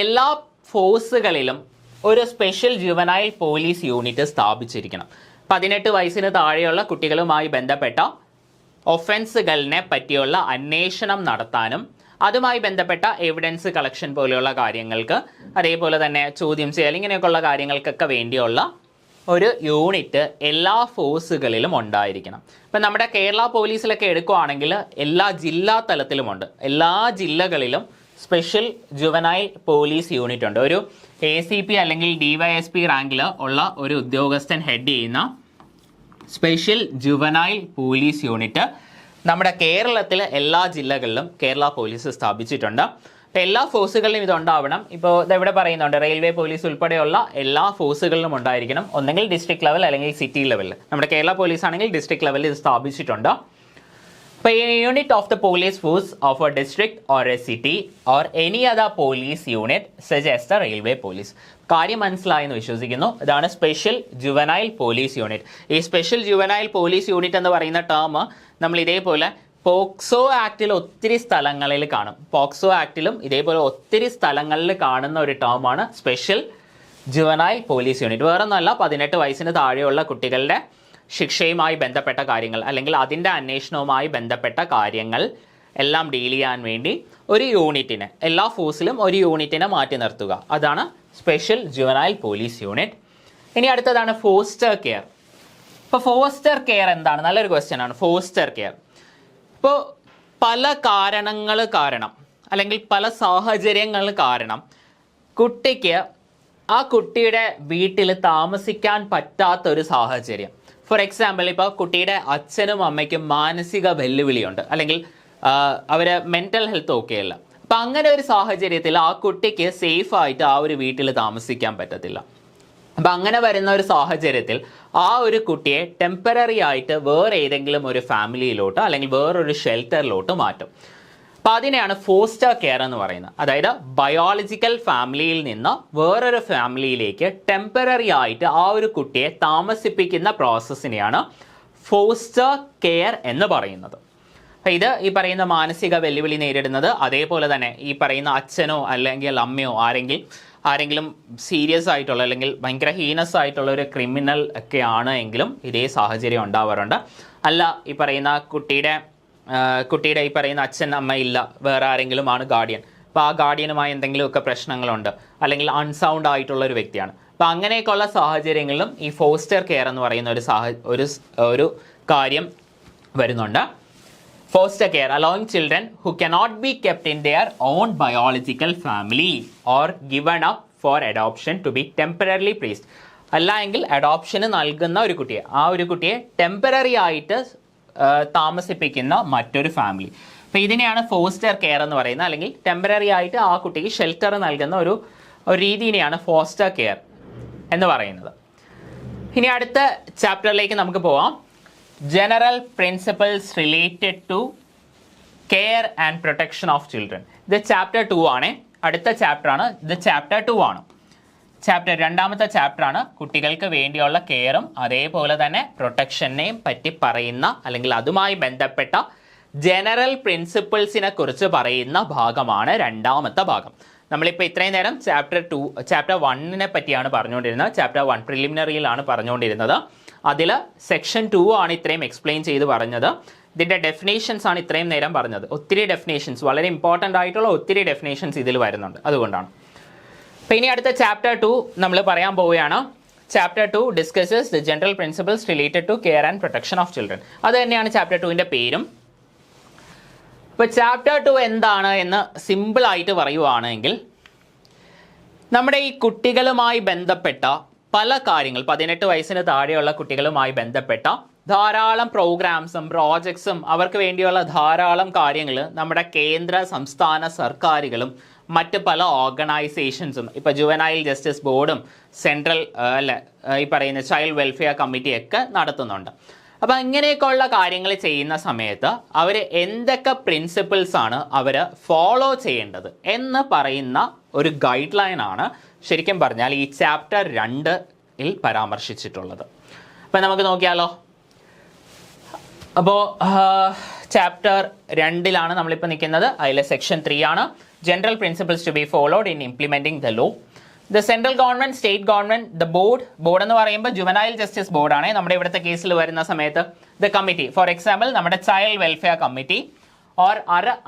എല്ലാ ഫോഴ്സുകളിലും ഒരു സ്പെഷ്യൽ ജുവനൈൽ പോലീസ് യൂണിറ്റ് സ്ഥാപിച്ചിരിക്കണം. 18 വയസ്സിന് താഴെയുള്ള കുട്ടികളുമായി ബന്ധപ്പെട്ട ഒഫൻസുകളിനെ പറ്റിയുള്ള അന്വേഷണം നടത്താനും അതുമായി ബന്ധപ്പെട്ട എവിഡൻസ് കളക്ഷൻ പോലെയുള്ള കാര്യങ്ങൾക്ക്, അതേപോലെ തന്നെ ചോദ്യം ചെയ്യൽ, ഇങ്ങനെയൊക്കെയുള്ള കാര്യങ്ങൾക്കൊക്കെ വേണ്ടിയുള്ള ഒരു യൂണിറ്റ് എല്ലാ ഫോഴ്സുകളിലും ഉണ്ടായിരിക്കണം. ഇപ്പം നമ്മുടെ കേരള പോലീസിലൊക്കെ എടുക്കുകയാണെങ്കിൽ എല്ലാ ജില്ലാ തലത്തിലുമുണ്ട്. എല്ലാ ജില്ലകളിലും സ്പെഷ്യൽ ജുവനൈൽ പോലീസ് യൂണിറ്റ് ഉണ്ട്. ഒരു ACP അല്ലെങ്കിൽ DYSP റാങ്കിൽ ഉള്ള ഒരു ഉദ്യോഗസ്ഥൻ ഹെഡ് ചെയ്യുന്ന സ്പെഷ്യൽ ജുവനൈൽ പോലീസ് യൂണിറ്റ് നമ്മുടെ കേരളത്തിലെ എല്ലാ ജില്ലകളിലും കേരള പോലീസ് സ്ഥാപിച്ചിട്ടുണ്ട്. എല്ലാ ഫോഴ്സുകളിലും ഇതുണ്ടാവണം. ഇപ്പോൾ ഇതെവിടെ പറയുന്നുണ്ട്, റെയിൽവേ പോലീസ് ഉൾപ്പെടെയുള്ള എല്ലാ ഫോഴ്സുകളിലും ഉണ്ടായിരിക്കണം. ഒന്നെങ്കിൽ ഡിസ്ട്രിക്ട് ലെവൽ അല്ലെങ്കിൽ സിറ്റി ലെവലിൽ. നമ്മുടെ കേരള പോലീസ് ആണെങ്കിൽ ഡിസ്ട്രിക്ട് ലെവലിൽ ഇത് സ്ഥാപിച്ചിട്ടുണ്ട്. ഇപ്പോൾ unit of the police force of A district or A city or any other police unit such as the railway police. കാര്യം മനസ്സിലായെന്ന് വിശ്വസിക്കുന്നു. ഇതാണ് സ്പെഷ്യൽ ജുവനൈൽ പോലീസ് യൂണിറ്റ്. ഈ സ്പെഷ്യൽ ജുവനൈൽ പോലീസ് യൂണിറ്റ് എന്ന് പറയുന്ന ടേം നമ്മൾ ഇതേപോലെ പോക്സോ ആക്ടിൽ ഒത്തിരി സ്ഥലങ്ങളിൽ കാണും. പോക്സോ ആക്ടിലും ഇതേപോലെ ഒത്തിരി സ്ഥലങ്ങളിൽ കാണുന്ന ഒരു ടേമാണ് സ്പെഷ്യൽ ജുവനൈൽ പോലീസ് യൂണിറ്റ്. വേറൊന്നുമല്ല, 18 വയസ്സിന് താഴെയുള്ള കുട്ടികളുടെ ശിക്ഷയുമായി ബന്ധപ്പെട്ട കാര്യങ്ങൾ അല്ലെങ്കിൽ അതിൻ്റെ അന്വേഷണവുമായി ബന്ധപ്പെട്ട കാര്യങ്ങൾ എല്ലാം ഡീൽ ചെയ്യാൻ വേണ്ടി ഒരു യൂണിറ്റിനെ, എല്ലാ ഫോഴ്സിലും ഒരു യൂണിറ്റിനെ മാറ്റി നിർത്തുക. അതാണ് സ്പെഷ്യൽ ജുവനൈൽ പോലീസ് യൂണിറ്റ്. ഇനി അടുത്തതാണ് ഫോസ്റ്റർ കെയർ. ഇപ്പോൾ ഫോസ്റ്റർ കെയർ എന്താണ്? നല്ലൊരു ക്വസ്റ്റ്യൻ ആണ്. ഫോസ്റ്റർ കെയർ ഇപ്പോൾ പല കാരണങ്ങൾ കാരണം അല്ലെങ്കിൽ പല സാഹചര്യങ്ങൾ കാരണം കുട്ടിക്ക് ആ കുട്ടിയുടെ വീട്ടിൽ താമസിക്കാൻ പറ്റാത്തൊരു സാഹചര്യം. ഫോർ എക്സാമ്പിൾ, ഇപ്പോൾ കുട്ടിയുടെ അച്ഛനും അമ്മയ്ക്കും മാനസിക വെല്ലുവിളിയുണ്ട്, അല്ലെങ്കിൽ അവർ മെൻ്റൽ ഹെൽത്ത് ഓക്കെ അല്ല. അപ്പം അങ്ങനെ ഒരു സാഹചര്യത്തിൽ ആ കുട്ടിക്ക് സേഫായിട്ട് ആ ഒരു വീട്ടിൽ താമസിക്കാൻ പറ്റത്തില്ല. അപ്പം അങ്ങനെ വരുന്ന ഒരു സാഹചര്യത്തിൽ ആ ഒരു കുട്ടിയെ ടെമ്പററി ആയിട്ട് വേറെ ഏതെങ്കിലും ഒരു ഫാമിലിയിലോട്ട് അല്ലെങ്കിൽ വേറൊരു ഷെൽട്ടറിലോട്ട് മാറ്റും. അപ്പം അതിനെയാണ് ഫോസ്റ്റർ കെയർ എന്ന് പറയുന്നത്. അതായത് ബയോളജിക്കൽ ഫാമിലിയിൽ നിന്ന് വേറൊരു ഫാമിലിയിലേക്ക് ടെമ്പററി ആയിട്ട് ആ ഒരു കുട്ടിയെ താമസിപ്പിക്കുന്ന പ്രോസസ്സിനെയാണ് ഫോസ്റ്റർ കെയർ എന്ന് പറയുന്നത്. അപ്പം ഇത് ഈ പറയുന്ന മാനസിക വെല്ലുവിളി നേരിടുന്നത്, അതേപോലെ തന്നെ ഈ പറയുന്ന അച്ഛനോ അല്ലെങ്കിൽ അമ്മയോ ആരെങ്കിലും സീരിയസ് ആയിട്ടുള്ള അല്ലെങ്കിൽ ഭയങ്കര ഹീനസ് ആയിട്ടുള്ള ഒരു ക്രിമിനൽ ഒക്കെ ആണ് എങ്കിലും ഇതേ സാഹചര്യം ഉണ്ടാവാറുണ്ട്. അല്ല, ഈ പറയുന്ന കുട്ടിയുടെ ഈ പറയുന്ന അച്ഛൻ അമ്മ ഇല്ല, വേറെ ആരെങ്കിലും ആണ് ഗാർഡിയൻ. അപ്പോൾ ആ ഗാർഡിയനുമായി എന്തെങ്കിലുമൊക്കെ പ്രശ്നങ്ങളുണ്ട്, അല്ലെങ്കിൽ അൺസൗണ്ട് ആയിട്ടുള്ള ഒരു വ്യക്തിയാണ്. അപ്പോൾ അങ്ങനെയൊക്കെയുള്ള സാഹചര്യങ്ങളിലും ഈ ഫോസ്റ്റർ കെയർ എന്ന് പറയുന്ന ഒരു കാര്യം വരുന്നുണ്ട്. Foster care, allowing children who cannot be kept in their own biological family or given up for adoption to be temporarily placed. അല്ലെങ്കിൽ അഡോപ്ഷന് നൽകുന്ന ഒരു കുട്ടിയെ, ആ ഒരു കുട്ടിയെ ടെമ്പററി ആയിട്ട് താമസിപ്പിക്കുന്ന മറ്റൊരു ഫാമിലി. അപ്പോൾ ഇതിനെയാണ് ഫോസ്റ്റർ കെയർ എന്ന് പറയുന്നത്, അല്ലെങ്കിൽ ടെമ്പററി ആയിട്ട് ആ കുട്ടിക്ക് ഷെൽട്ടർ നൽകുന്ന ഒരു രീതിനെയാണ് ഫോസ്റ്റർ കെയർ എന്ന് പറയുന്നത്. ഇനി അടുത്ത ചാപ്റ്ററിലേക്ക് നമുക്ക് പോവാം. General principles related to care and protection of children. ഇത് ചാപ്റ്റർ 2 ആണ്. അടുത്ത ചാപ്റ്റർ ആണ് ഇത്. ചാപ്റ്റർ 2 ആണ്. രണ്ടാമത്തെ ചാപ്റ്റർ ആണ്. കുട്ടികൾക്ക് വേണ്ടിയുള്ള കെയറും അതേപോലെ തന്നെ പ്രൊട്ടക്ഷനെയും പറ്റി പറയുന്ന അല്ലെങ്കിൽ അതുമായി ബന്ധപ്പെട്ട ജനറൽ പ്രിൻസിപ്പിൾസിനെ കുറിച്ച് പറയുന്ന ഭാഗമാണ് രണ്ടാമത്തെ ഭാഗം. നമ്മളിപ്പോൾ ഇത്രയും നേരം ചാപ്റ്റർ 1 പറ്റിയാണ് പറഞ്ഞുകൊണ്ടിരുന്നത്. ചാപ്റ്റർ 1 പ്രിലിമിനറിയിലാണ് പറഞ്ഞുകൊണ്ടിരുന്നത്. അതിൽ സെക്ഷൻ 2 ആണ് ഇത്രയും എക്സ്പ്ലെയിൻ ചെയ്ത് പറഞ്ഞത്. ഇതിൻ്റെ ഡെഫിനേഷൻസ് ആണ് ഇത്രയും നേരം പറഞ്ഞത്. ഒത്തിരി ഡെഫിനേഷൻസ്, വളരെ ഇമ്പോർട്ടൻ്റ് ആയിട്ടുള്ള ഒത്തിരി ഡെഫിനേഷൻസ് ഇതിൽ വരുന്നുണ്ട്. അതുകൊണ്ടാണ്. അപ്പോൾ ഇനി അടുത്ത ചാപ്റ്റർ 2 നമ്മൾ പറയാൻ പോവുകയാണ്. Chapter 2 discusses the general principles related to care and protection of children. അത് തന്നെയാണ് ചാപ്റ്റർ 2ൻ്റെ പേരും. ഇപ്പോൾ ചാപ്റ്റർ 2 എന്താണ് എന്ന് സിമ്പിളായിട്ട് പറയുവാണെങ്കിൽ, നമ്മുടെ ഈ കുട്ടികളുമായി ബന്ധപ്പെട്ട പല കാര്യങ്ങൾ, 18 വയസ്സിന് താഴെയുള്ള കുട്ടികളുമായി ബന്ധപ്പെട്ട ധാരാളം പ്രോഗ്രാംസും പ്രോജക്ട്സും അവർക്ക് വേണ്ടിയുള്ള ധാരാളം കാര്യങ്ങൾ നമ്മുടെ കേന്ദ്ര സംസ്ഥാന സർക്കാരുകളും മറ്റ് പല ഓർഗനൈസേഷൻസും, ഇപ്പോൾ ജുവനൈൽ ജസ്റ്റിസ് ബോർഡും സെൻട്രൽ ഈ പറയുന്ന ചൈൽഡ് വെൽഫെയർ കമ്മിറ്റിയൊക്കെ നടത്തുന്നുണ്ട്. അപ്പോൾ ഇങ്ങനെയൊക്കെയുള്ള കാര്യങ്ങൾ ചെയ്യുന്ന സമയത്ത് അവർ എന്തൊക്കെ പ്രിൻസിപ്പിൾസ് ആണ് അവർ ഫോളോ ചെയ്യേണ്ടത് എന്ന് പറയുന്ന ഒരു ഗൈഡ് ലൈനാണ് ശരിക്കും പറഞ്ഞാൽ ഈ ചാപ്റ്റർ 2 പരാമർശിച്ചിട്ടുള്ളത്. അപ്പം നമുക്ക് നോക്കിയാലോ. അപ്പോൾ ചാപ്റ്റർ 2 നമ്മളിപ്പോൾ നിൽക്കുന്നത്. അതിലെ സെക്ഷൻ 3 ആണ് general principles to be followed in implementing the law. The central government, state government, the board എന്ന് പറയുമ്പോൾ ജുവനൈൽ ജസ്റ്റിസ് ബോർഡാണ് നമ്മുടെ ഇവിടുത്തെ കേസിൽ വരുന്ന സമയത്ത്. ദ കമ്മിറ്റി, ഫോർ എക്സാമ്പിൾ നമ്മുടെ child welfare committee or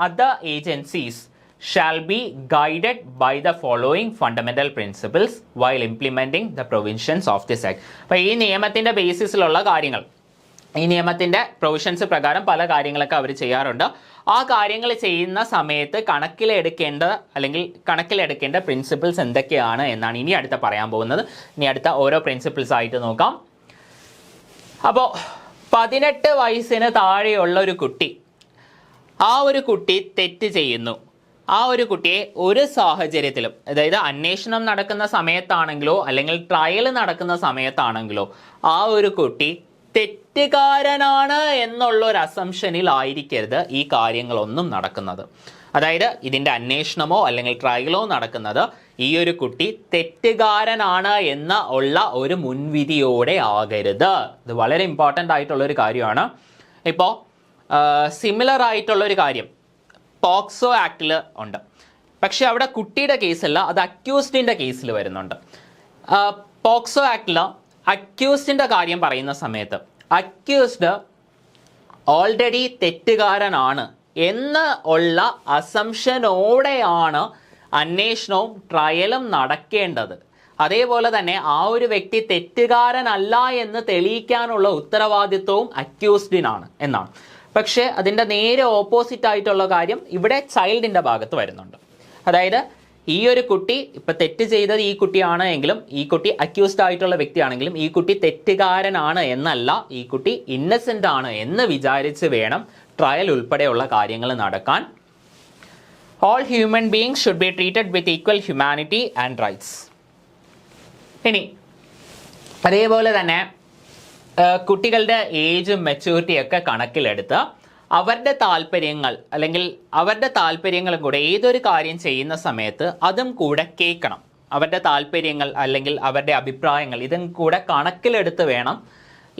other agencies shall be guided by the following fundamental principles while implementing the provisions of this act. അപ്പോൾ ഈ നിയമത്തിന്റെ ബേസിസിലുള്ള കാര്യങ്ങൾ, ഈ നിയമത്തിന്റെ പ്രൊവിഷൻസ് പ്രകാരം പല കാര്യങ്ങളൊക്കെ അവർ ചെയ്യാറുണ്ട്. ആ കാര്യങ്ങൾ ചെയ്യുന്ന സമയത്ത് കണക്കിലെടുക്കേണ്ട പ്രിൻസിപ്പിൾസ് എന്തൊക്കെയാണ് എന്നാണ് ഇനി അടുത്ത പറയാൻ പോകുന്നത്. ഇനി അടുത്ത ഓരോ പ്രിൻസിപ്പിൾസ് ആയിട്ട് നോക്കാം. അപ്പോൾ 18 വയസ്സിന് താഴെയുള്ള ഒരു കുട്ടി, ആ ഒരു കുട്ടി തെറ്റ് ചെയ്യുന്നു. ആ ഒരു കുട്ടിയെ ഒരു സാഹചര്യത്തിലും, അതായത് അന്വേഷണം നടക്കുന്ന സമയത്താണെങ്കിലോ അല്ലെങ്കിൽ ട്രയൽ നടക്കുന്ന സമയത്താണെങ്കിലോ ആ ഒരു കുട്ടി തെറ്റുകാരനാണ് എന്നുള്ള ഒരു അസംഷനിലായിരിക്കരുത് ഈ കാര്യങ്ങളൊന്നും നടക്കുന്നത്. അതായത് ഇതിൻ്റെ അന്വേഷണമോ അല്ലെങ്കിൽ ട്രയലോ നടക്കുന്നത് ഈ ഒരു കുട്ടി തെറ്റുകാരനാണ് ഉള്ള ഒരു മുൻവിധിയോടെ ആകരുത്. ഇത് വളരെ ഇമ്പോർട്ടൻ്റ് ആയിട്ടുള്ളൊരു കാര്യമാണ്. ഇപ്പോൾ സിമിലർ ആയിട്ടുള്ളൊരു കാര്യം പോക്സോ ആക്ടിൽ ഉണ്ട്, പക്ഷെ അവിടെ കുട്ടിയുടെ കേസല്ല, അത് അക്യൂസ്ഡിൻ്റെ കേസിൽ വരുന്നുണ്ട്. പോക്സോ ആക്ടിൽ അക്യൂസ്ഡിൻ്റെ കാര്യം പറയുന്ന സമയത്ത് അക്യൂസ്ഡ് ഓൾറെഡി തെറ്റുകാരനാണ് ഉള്ള അസംഷനോടെയാണ് അന്വേഷണവും ട്രയലും നടക്കേണ്ടത്. അതേപോലെ തന്നെ ആ ഒരു വ്യക്തി തെറ്റുകാരനല്ല എന്ന് തെളിയിക്കാനുള്ള ഉത്തരവാദിത്വവും അക്യൂസ്ഡിനാണ് എന്നാണ്. പക്ഷേ അതിൻ്റെ നേരെ ഓപ്പോസിറ്റ് ആയിട്ടുള്ള കാര്യം ഇവിടെ ചൈൽഡിൻ്റെ ഭാഗത്ത് വരുന്നുണ്ട്. അതായത് ഈ ഒരു കുട്ടി ഇപ്പം തെറ്റ് ചെയ്തത് ഈ കുട്ടിയാണ് എങ്കിലും, ഈ കുട്ടി അക്യൂസ്ഡ് ആയിട്ടുള്ള വ്യക്തിയാണെങ്കിലും ഈ കുട്ടി തെറ്റുകാരനാണ് എന്നല്ല, ഈ കുട്ടി ഇന്നസെൻ്റ് ആണ് എന്ന് വിചാരിച്ച് വേണം ട്രയൽ ഉൾപ്പെടെയുള്ള കാര്യങ്ങൾ നടക്കാൻ. All human beings should be treated with equal humanity and rights. ഇനി അതേപോലെ തന്നെ കുട്ടികളുടെ ഏജും മെച്യൂരിറ്റിയൊക്കെ കണക്കിലെടുത്ത് അവരുടെ താല്പര്യങ്ങൾ അല്ലെങ്കിൽ അവരുടെ താല്പര്യങ്ങളും കൂടെ ഏതൊരു കാര്യം ചെയ്യുന്ന സമയത്ത് അതും കൂടെ കേൾക്കണം. അവരുടെ താല്പര്യങ്ങൾ അല്ലെങ്കിൽ അവരുടെ അഭിപ്രായങ്ങൾ ഇതും കൂടെ കണക്കിലെടുത്ത് വേണം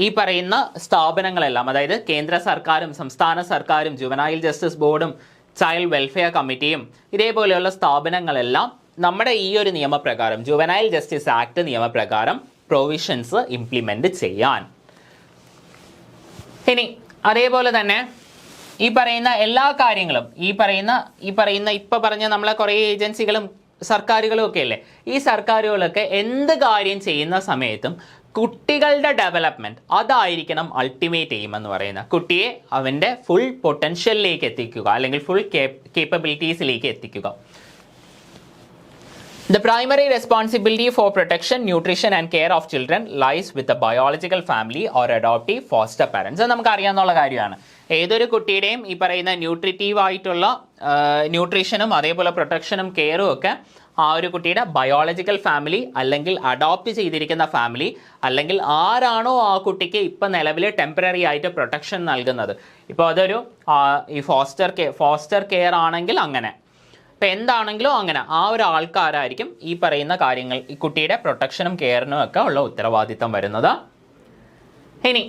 ഈ പറയുന്ന സ്ഥാപനങ്ങളെല്ലാം, അതായത് കേന്ദ്ര സർക്കാരും സംസ്ഥാന സർക്കാരും ജുവനൈൽ ജസ്റ്റിസ് ബോർഡും ചൈൽഡ് വെൽഫെയർ കമ്മിറ്റിയും ഇതേപോലെയുള്ള സ്ഥാപനങ്ങളെല്ലാം നമ്മുടെ ഈ ഒരു നിയമപ്രകാരം ജുവനൈൽ ജസ്റ്റിസ് ആക്ട് നിയമപ്രകാരം പ്രൊവിഷൻസ് ഇംപ്ലിമെൻറ്റ് ചെയ്യാൻ. ഇനി അതേപോലെ തന്നെ ഈ പറയുന്ന എല്ലാ കാര്യങ്ങളും ഈ പറയുന്ന ഇപ്പം പറഞ്ഞ നമ്മളെ കുറേ ഏജൻസികളും സർക്കാരുകളും ഒക്കെ അല്ലേ, ഈ സർക്കാരുകളൊക്കെ എന്ത് കാര്യം ചെയ്യുന്ന സമയത്തും കുട്ടികളുടെ ഡെവലപ്മെൻറ്റ് അതായിരിക്കണം അൾട്ടിമേറ്റ് എയിം എന്ന് പറയുന്നത്. കുട്ടിയെ അവൻ്റെ ഫുൾ പൊട്ടൻഷ്യലിലേക്ക് എത്തിക്കുക അല്ലെങ്കിൽ ഫുൾ കേപ്പബിലിറ്റീസിലേക്ക് എത്തിക്കുക. The primary responsibility for protection, nutrition and care of children lies with the biological family or adoptive foster parents. അത് നമുക്ക് അറിയാവുന്ന കാര്യമാണ്. ഏതൊരു കുട്ടിയുടെയും ഈ പറയുന്ന ന്യൂട്രിറ്റീവ് ആയിട്ടുള്ള ന്യൂട്രീഷനും അതേപോലെ പ്രൊട്ടക്ഷനും കെയറും ഒക്കെ ആ ഒരു കുട്ടിയുടെ ബയോളജിക്കൽ ഫാമിലി അല്ലെങ്കിൽ അഡോപ്റ്റ് ചെയ്തിരിക്കുന്ന ഫാമിലി അല്ലെങ്കിൽ ആരാണോ ആ കുട്ടിക്ക് ഇപ്പം നിലവിൽ ടെമ്പററി ആയിട്ട് പ്രൊട്ടക്ഷൻ നൽകുന്നത്. ഇപ്പോൾ അതൊരു ഈ ഫോസ്റ്റർ കെയർ ആണെങ്കിൽ അങ്ങനെ, ഇപ്പം എന്താണെങ്കിലും അങ്ങനെ ആ ഒരു ആൾക്കാരായിരിക്കും ഈ പറയുന്ന കാര്യങ്ങൾ ഈ കുട്ടിയുടെ പ്രൊട്ടക്ഷനും കെയറിനും ഒക്കെ ഉള്ള ഉത്തരവാദിത്തം വരുന്നത്. ഇനി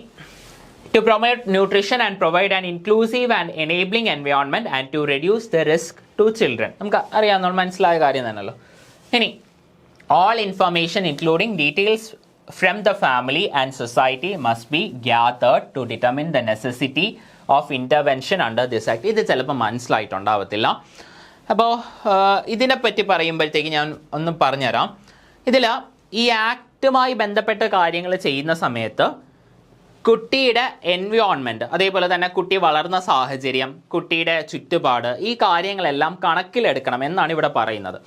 to promote nutrition and provide an inclusive and enabling environment and to reduce the risk to children. നമുക്ക് അറിയാവുന്ന മനസ്സിലായ കാര്യം തന്നെയല്ലോ. ഇനി all information including details from the family and society must be gathered to determine the necessity of intervention under this act. ഇത് ചിലപ്പോൾ മനസ്സിലായിട്ടുണ്ടാവത്തില്ല. അപ്പോൾ ഇതിനെപ്പറ്റി പറയുമ്പോഴത്തേക്ക് ഞാൻ ഒന്ന് പറഞ്ഞുതരാം. ഇതിൽ ഈ ആക്റ്റുമായി ബന്ധപ്പെട്ട കാര്യങ്ങൾ ചെയ്യുന്ന സമയത്ത് കുട്ടിയുടെ എൻവയോൺമെൻറ്റ്, അതേപോലെ തന്നെ കുട്ടി വളർന്ന സാഹചര്യം, കുട്ടിയുടെ ചുറ്റുപാട്, ഈ കാര്യങ്ങളെല്ലാം കണക്കിലെടുക്കണം എന്നാണ് ഇവിടെ പറയുന്നത്.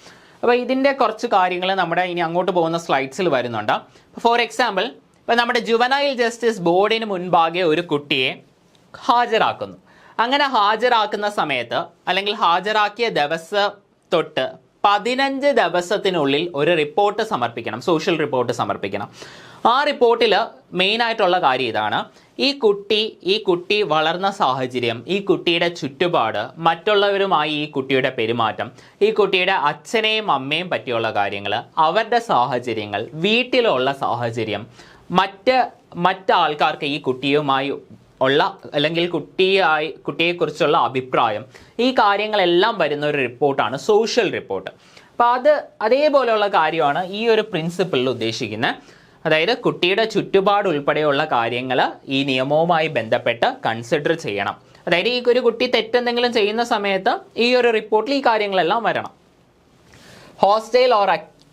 അപ്പോൾ ഇതിൻ്റെ കുറച്ച് കാര്യങ്ങൾ നമ്മുടെ ഇനി അങ്ങോട്ട് പോകുന്ന സ്ലൈഡ്സിൽ വരുന്നുണ്ട്. ഫോർ എക്സാമ്പിൾ, ഇപ്പോൾ നമ്മുടെ ജുവനൈൽ ജസ്റ്റിസ് ബോർഡിന് മുൻപാകെ ഒരു കുട്ടിയെ ഹാജരാക്കുന്നു. അങ്ങനെ ഹാജരാക്കുന്ന സമയത്ത് അല്ലെങ്കിൽ ഹാജരാക്കിയ ദിവസം തൊട്ട് 15 ദിവസത്തിനുള്ളിൽ ഒരു റിപ്പോർട്ട് സമർപ്പിക്കണം, സോഷ്യൽ റിപ്പോർട്ട് സമർപ്പിക്കണം. ആ റിപ്പോർട്ടിൽ മെയിനായിട്ടുള്ള കാര്യം ഇതാണ്: ഈ കുട്ടി വളർന്ന സാഹചര്യം, ഈ കുട്ടിയുടെ ചുറ്റുപാട്, മറ്റുള്ളവരുമായി ഈ കുട്ടിയുടെ പെരുമാറ്റം, ഈ കുട്ടിയുടെ അച്ഛനെയും അമ്മയും പറ്റിയുള്ള കാര്യങ്ങൾ, അവരുടെ സാഹചര്യങ്ങൾ, വീട്ടിലുള്ള സാഹചര്യം, മറ്റ് ആൾക്കാർക്ക് ഈ കുട്ടിയുമായി ഉള്ള അല്ലെങ്കിൽ കുട്ടിയെക്കുറിച്ചുള്ള അഭിപ്രായം, ഈ കാര്യങ്ങളെല്ലാം വരുന്ന ഒരു റിപ്പോർട്ടാണ് സോഷ്യൽ റിപ്പോർട്ട്. അപ്പോൾ അതേപോലെയുള്ള കാര്യമാണ് ഈ ഒരു പ്രിൻസിപ്പിളിൽ ഉദ്ദേശിക്കുന്നത്. അതായത് കുട്ടിയുടെ ചുറ്റുപാട് ഉൾപ്പെടെയുള്ള കാര്യങ്ങൾ ഈ നിയമവുമായി ബന്ധപ്പെട്ട് കൺസിഡർ ചെയ്യണം. അതായത് ഈ ഒരു കുട്ടി തെറ്റെന്തെങ്കിലും ചെയ്യുന്ന സമയത്ത് ഈ ഒരു റിപ്പോർട്ടിൽ ഈ കാര്യങ്ങളെല്ലാം വരണം. Hostile or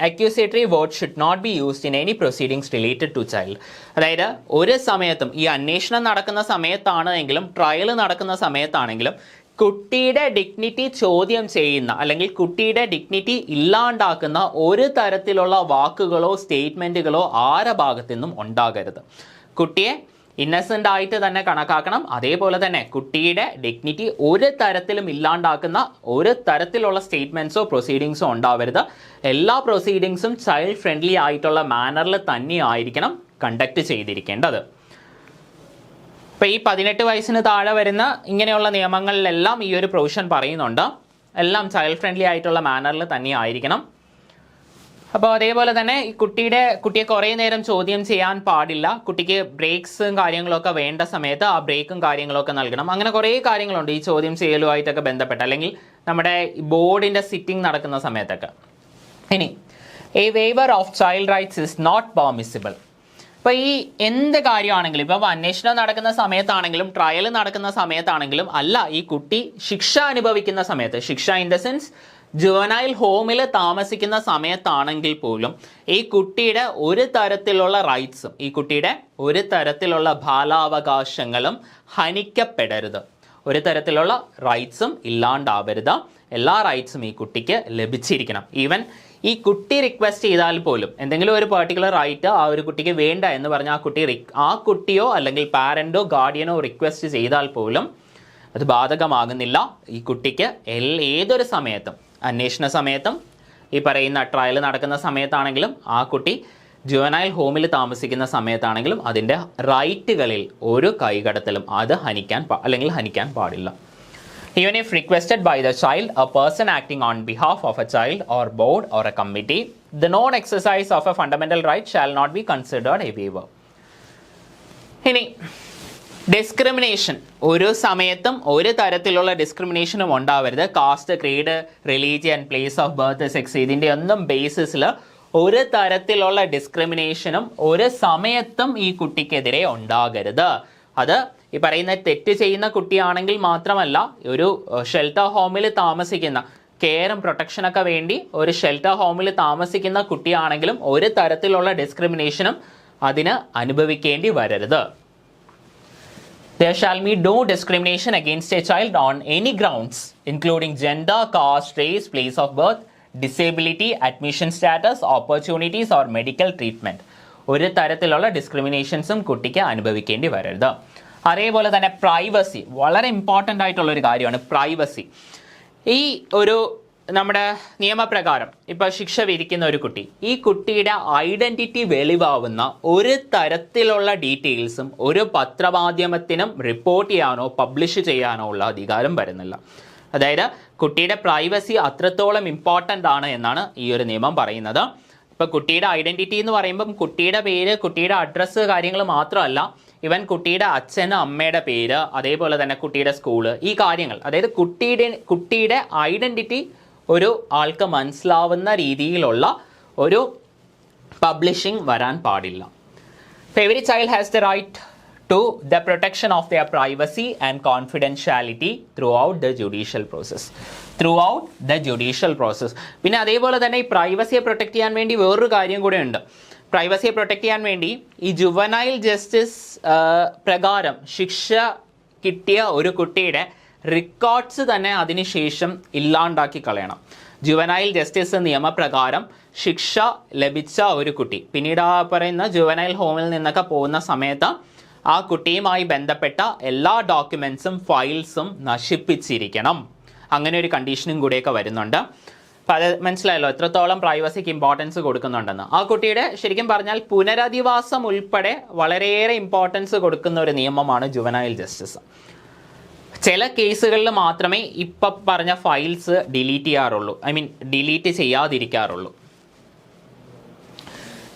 accusatory word should not be used in any proceedings related to child. അതായത് ഒരു സമയത്തും ഈ അന്വേഷണം നടക്കുന്ന സമയത്താണെങ്കിലും ട്രയൽ നടക്കുന്ന സമയത്താണെങ്കിലും കുട്ടിയുടെ ഡിഗ്നിറ്റി ചോദ്യം ചെയ്യുന്ന അല്ലെങ്കിൽ കുട്ടിയുടെ ഡിഗ്നിറ്റി ഇല്ലാണ്ടാക്കുന്ന ഒരു തരത്തിലുള്ള വാക്കുകളോ സ്റ്റേറ്റ്മെൻറ്റുകളോ ആരുടെ ഭാഗത്തു നിന്നും ഉണ്ടാകരുത്. കുട്ടിയെ ഇന്നസെൻ്റ് ആയിട്ട് തന്നെ കണക്കാക്കണം. അതേപോലെ തന്നെ കുട്ടിയുടെ ഡിഗ്നിറ്റി ഒരു തരത്തിലും ഇല്ലാണ്ടാക്കുന്ന ഒരു തരത്തിലുള്ള സ്റ്റേറ്റ്മെൻറ്റ്സോ പ്രൊസീഡിങ്സോ ഉണ്ടാവരുത്. എല്ലാ പ്രൊസീഡിങ്സും ചൈൽഡ് ഫ്രണ്ട്ലി ആയിട്ടുള്ള മാനറിൽ തന്നെയായിരിക്കണം കണ്ടക്ട് ചെയ്തിരിക്കേണ്ടത്. ഇപ്പോൾ ഈ 18 വയസ്സിന് താഴെ വരുന്ന ഇങ്ങനെയുള്ള നിയമങ്ങളിലെല്ലാം ഈ ഒരു പ്രൊവിഷൻ പറയുന്നുണ്ട്. എല്ലാം ചൈൽഡ് ഫ്രണ്ട്ലി ആയിട്ടുള്ള മാനറിൽ തന്നെ ആയിരിക്കണം. അപ്പോൾ അതേപോലെ തന്നെ ഈ കുട്ടിയെ കുറേ നേരം ചോദ്യം ചെയ്യാൻ പാടില്ല. കുട്ടിക്ക് ബ്രേക്സും കാര്യങ്ങളൊക്കെ വേണ്ട സമയത്ത് ആ ബ്രേക്കും കാര്യങ്ങളൊക്കെ നൽകണം. അങ്ങനെ കുറേ കാര്യങ്ങളുണ്ട് ഈ ചോദ്യം ചെയ്യലുമായിട്ടൊക്കെ ബന്ധപ്പെട്ട്, അല്ലെങ്കിൽ നമ്മുടെ ബോർഡിൻ്റെ സിറ്റിംഗ് നടക്കുന്ന സമയത്തൊക്കെ. ഇനി a waiver of child rights is not permissible. ഇപ്പോൾ ഈ എന്ത് കാര്യമാണെങ്കിലും, ഇപ്പോൾ അന്വേഷണം നടക്കുന്ന സമയത്താണെങ്കിലും ട്രയൽ നടക്കുന്ന സമയത്താണെങ്കിലും അല്ല, ഈ കുട്ടി ശിക്ഷ അനുഭവിക്കുന്ന സമയത്ത്, ശിക്ഷ ഇൻ ദ സെൻസ് ജുവനൈൽ ഹോമിൽ താമസിക്കുന്ന സമയത്താണെങ്കിൽ പോലും ഈ കുട്ടിയുടെ ഒരു തരത്തിലുള്ള റൈറ്റ്സും ഈ കുട്ടിയുടെ ഒരു തരത്തിലുള്ള ബാലാവകാശങ്ങളും ഹനിക്കപ്പെടരുത്. ഒരു തരത്തിലുള്ള റൈറ്റ്സും ഇല്ലാണ്ടാവരുത്. എല്ലാ റൈറ്റ്സും ഈ കുട്ടിക്ക് ലഭിച്ചിരിക്കണം. ഈവൻ ഈ കുട്ടി റിക്വസ്റ്റ് ചെയ്താൽ പോലും എന്തെങ്കിലും ഒരു പെർട്ടിക്കുലർ റൈറ്റ് ആ ഒരു കുട്ടിക്ക് വേണ്ട എന്ന് പറഞ്ഞാൽ ആ കുട്ടിയോ അല്ലെങ്കിൽ പാരൻറ്റോ ഗാർഡിയനോ റിക്വസ്റ്റ് ചെയ്താൽ പോലും അത് ബാധകമാകുന്നില്ല. ഈ കുട്ടിക്ക് ഏതൊരു സമയത്തും, അന്വേഷണ സമയത്തും ഈ പറയുന്ന ട്രയൽ നടക്കുന്ന സമയത്താണെങ്കിലും ആ കുട്ടി ജുവനൈൽ ഹോമിൽ താമസിക്കുന്ന സമയത്താണെങ്കിലും അതിൻ്റെ റൈറ്റുകളിൽ ഒരു കൈകടത്തലും അത് ഹനിക്കാൻ പാടില്ല. Even if requested by the child, a person acting on behalf of a child or board or a committee, the non-exercise of a fundamental right shall not be considered a waiver. ഇനി discrimination, ഒരു സമയത്തും ഒരു തരത്തിലുള്ള ഡിസ്ക്രിമിനേഷനും ഉണ്ടാവരുത്. Caste, creed, religion, place of birth, sex, ഇതിൻ്റെ ഒന്നും ബേസിസിൽ ഒരു തരത്തിലുള്ള ഡിസ്ക്രിമിനേഷനും ഒരു സമയത്തും ഈ കുട്ടിക്കെതിരെ ഉണ്ടാകരുത്. അത് ഈ പറയുന്ന തെറ്റ് ചെയ്യുന്ന കുട്ടിയാണെങ്കിൽ മാത്രമല്ല, ഒരു ഷെൽട്ടർ ഹോമിൽ താമസിക്കുന്ന, കെയറും പ്രൊട്ടക്ഷനൊക്കെ വേണ്ടി ഒരു ഷെൽട്ടർ ഹോമിൽ താമസിക്കുന്ന കുട്ടിയാണെങ്കിലും ഒരു തരത്തിലുള്ള ഡിസ്ക്രിമിനേഷനും അതിന് അനുഭവിക്കേണ്ടി വരരുത്. There shall be no discrimination against a child on any grounds, including gender, caste, race, place of birth, disability, admission status, opportunities or medical treatment. ഒരു തരത്തിലുള്ള ഡിസ്ക്രിമിനേഷൻസും കുട്ടിക്ക് അനുഭവിക്കേണ്ടി വരരുത്. അതേപോലെ തന്നെ പ്രൈവസി, വളരെ ഇമ്പോർട്ടൻ്റ് ആയിട്ടുള്ളൊരു കാര്യമാണ് പ്രൈവസി. ഈ ഒരു നമ്മുടെ നിയമപ്രകാരം ഇപ്പോൾ ശിക്ഷ വിധിക്കുന്ന ഒരു കുട്ടി, ഈ കുട്ടിയുടെ ഐഡൻറ്റിറ്റി വെളിവാവുന്ന ഒരു തരത്തിലുള്ള ഡീറ്റെയിൽസും ഒരു പത്രമാധ്യമത്തിനും റിപ്പോർട്ട് ചെയ്യാനോ പബ്ലിഷ് ചെയ്യാനോ ഉള്ള അധികാരം വരുന്നില്ല. അതായത് കുട്ടിയുടെ പ്രൈവസി അത്രത്തോളം ഇമ്പോർട്ടൻ്റ് ആണ് എന്നാണ് ഈ ഒരു നിയമം പറയുന്നത്. ഇപ്പോൾ കുട്ടിയുടെ ഐഡൻറ്റിറ്റി എന്ന് പറയുമ്പം കുട്ടിയുടെ പേര്, കുട്ടിയുടെ അഡ്രസ്സ്, കാര്യങ്ങൾ മാത്രമല്ല, ഇവൻ കുട്ടിയുടെ അച്ഛനും അമ്മയുടെ പേര്, അതേപോലെ തന്നെ കുട്ടിയുടെ സ്കൂള്, ഈ കാര്യങ്ങൾ, അതായത് കുട്ടിയുടെ ഐഡൻറ്റിറ്റി ഒരു ആൾക്ക് മനസ്സിലാവുന്ന രീതിയിലുള്ള ഒരു പബ്ലിഷിംഗ് വരാൻ പാടില്ല. Every child has the right to the protection of their privacy and confidentiality throughout the judicial process. പിന്നെ അതേപോലെ തന്നെ ഈ പ്രൈവസിയെ പ്രൊട്ടക്ട് ചെയ്യാൻ വേണ്ടി വേറൊരു കാര്യം കൂടെ ഉണ്ട്. പ്രൈവസിയെ പ്രൊട്ടക്ട് ചെയ്യാൻ വേണ്ടി ഈ ജുവനൈൽ ജസ്റ്റിസ് പ്രകാരം ശിക്ഷ കിട്ടിയ ഒരു കുട്ടിയുടെ റെക്കോർഡ്സ് തന്നെ അതിനുശേഷം ഇല്ലാണ്ടാക്കി കളയണം. ജുവനൈൽ ജസ്റ്റിസ് നിയമപ്രകാരം ശിക്ഷ ലഭിച്ച ഒരു കുട്ടി പിന്നീട് ആ പറയുന്ന ജുവനൈൽ ഹോമിൽ നിന്നൊക്കെ പോകുന്ന സമയത്ത് ആ കുട്ടിയുമായി ബന്ധപ്പെട്ട എല്ലാ ഡോക്യുമെൻസും ഫയൽസും നശിപ്പിച്ചിരിക്കണം. അങ്ങനെ ഒരു കണ്ടീഷനും കൂടെയൊക്കെ വരുന്നുണ്ട്. അപ്പം അത് മനസ്സിലായല്ലോ എത്രത്തോളം പ്രൈവസിക്ക് ഇമ്പോർട്ടൻസ് കൊടുക്കുന്നുണ്ടെന്ന്. ആ കുട്ടിയുടെ ശരിക്കും പറഞ്ഞാൽ പുനരധിവാസം ഉൾപ്പെടെ വളരെയേറെ ഇമ്പോർട്ടൻസ് കൊടുക്കുന്ന ഒരു നിയമമാണ് ജുവനൈൽ ജസ്റ്റിസ്. ചില കേസുകളിൽ മാത്രമേ ഇപ്പം പറഞ്ഞ ഫയൽസ് ഡിലീറ്റ് ചെയ്യാതിരിക്കാറുള്ളൂ.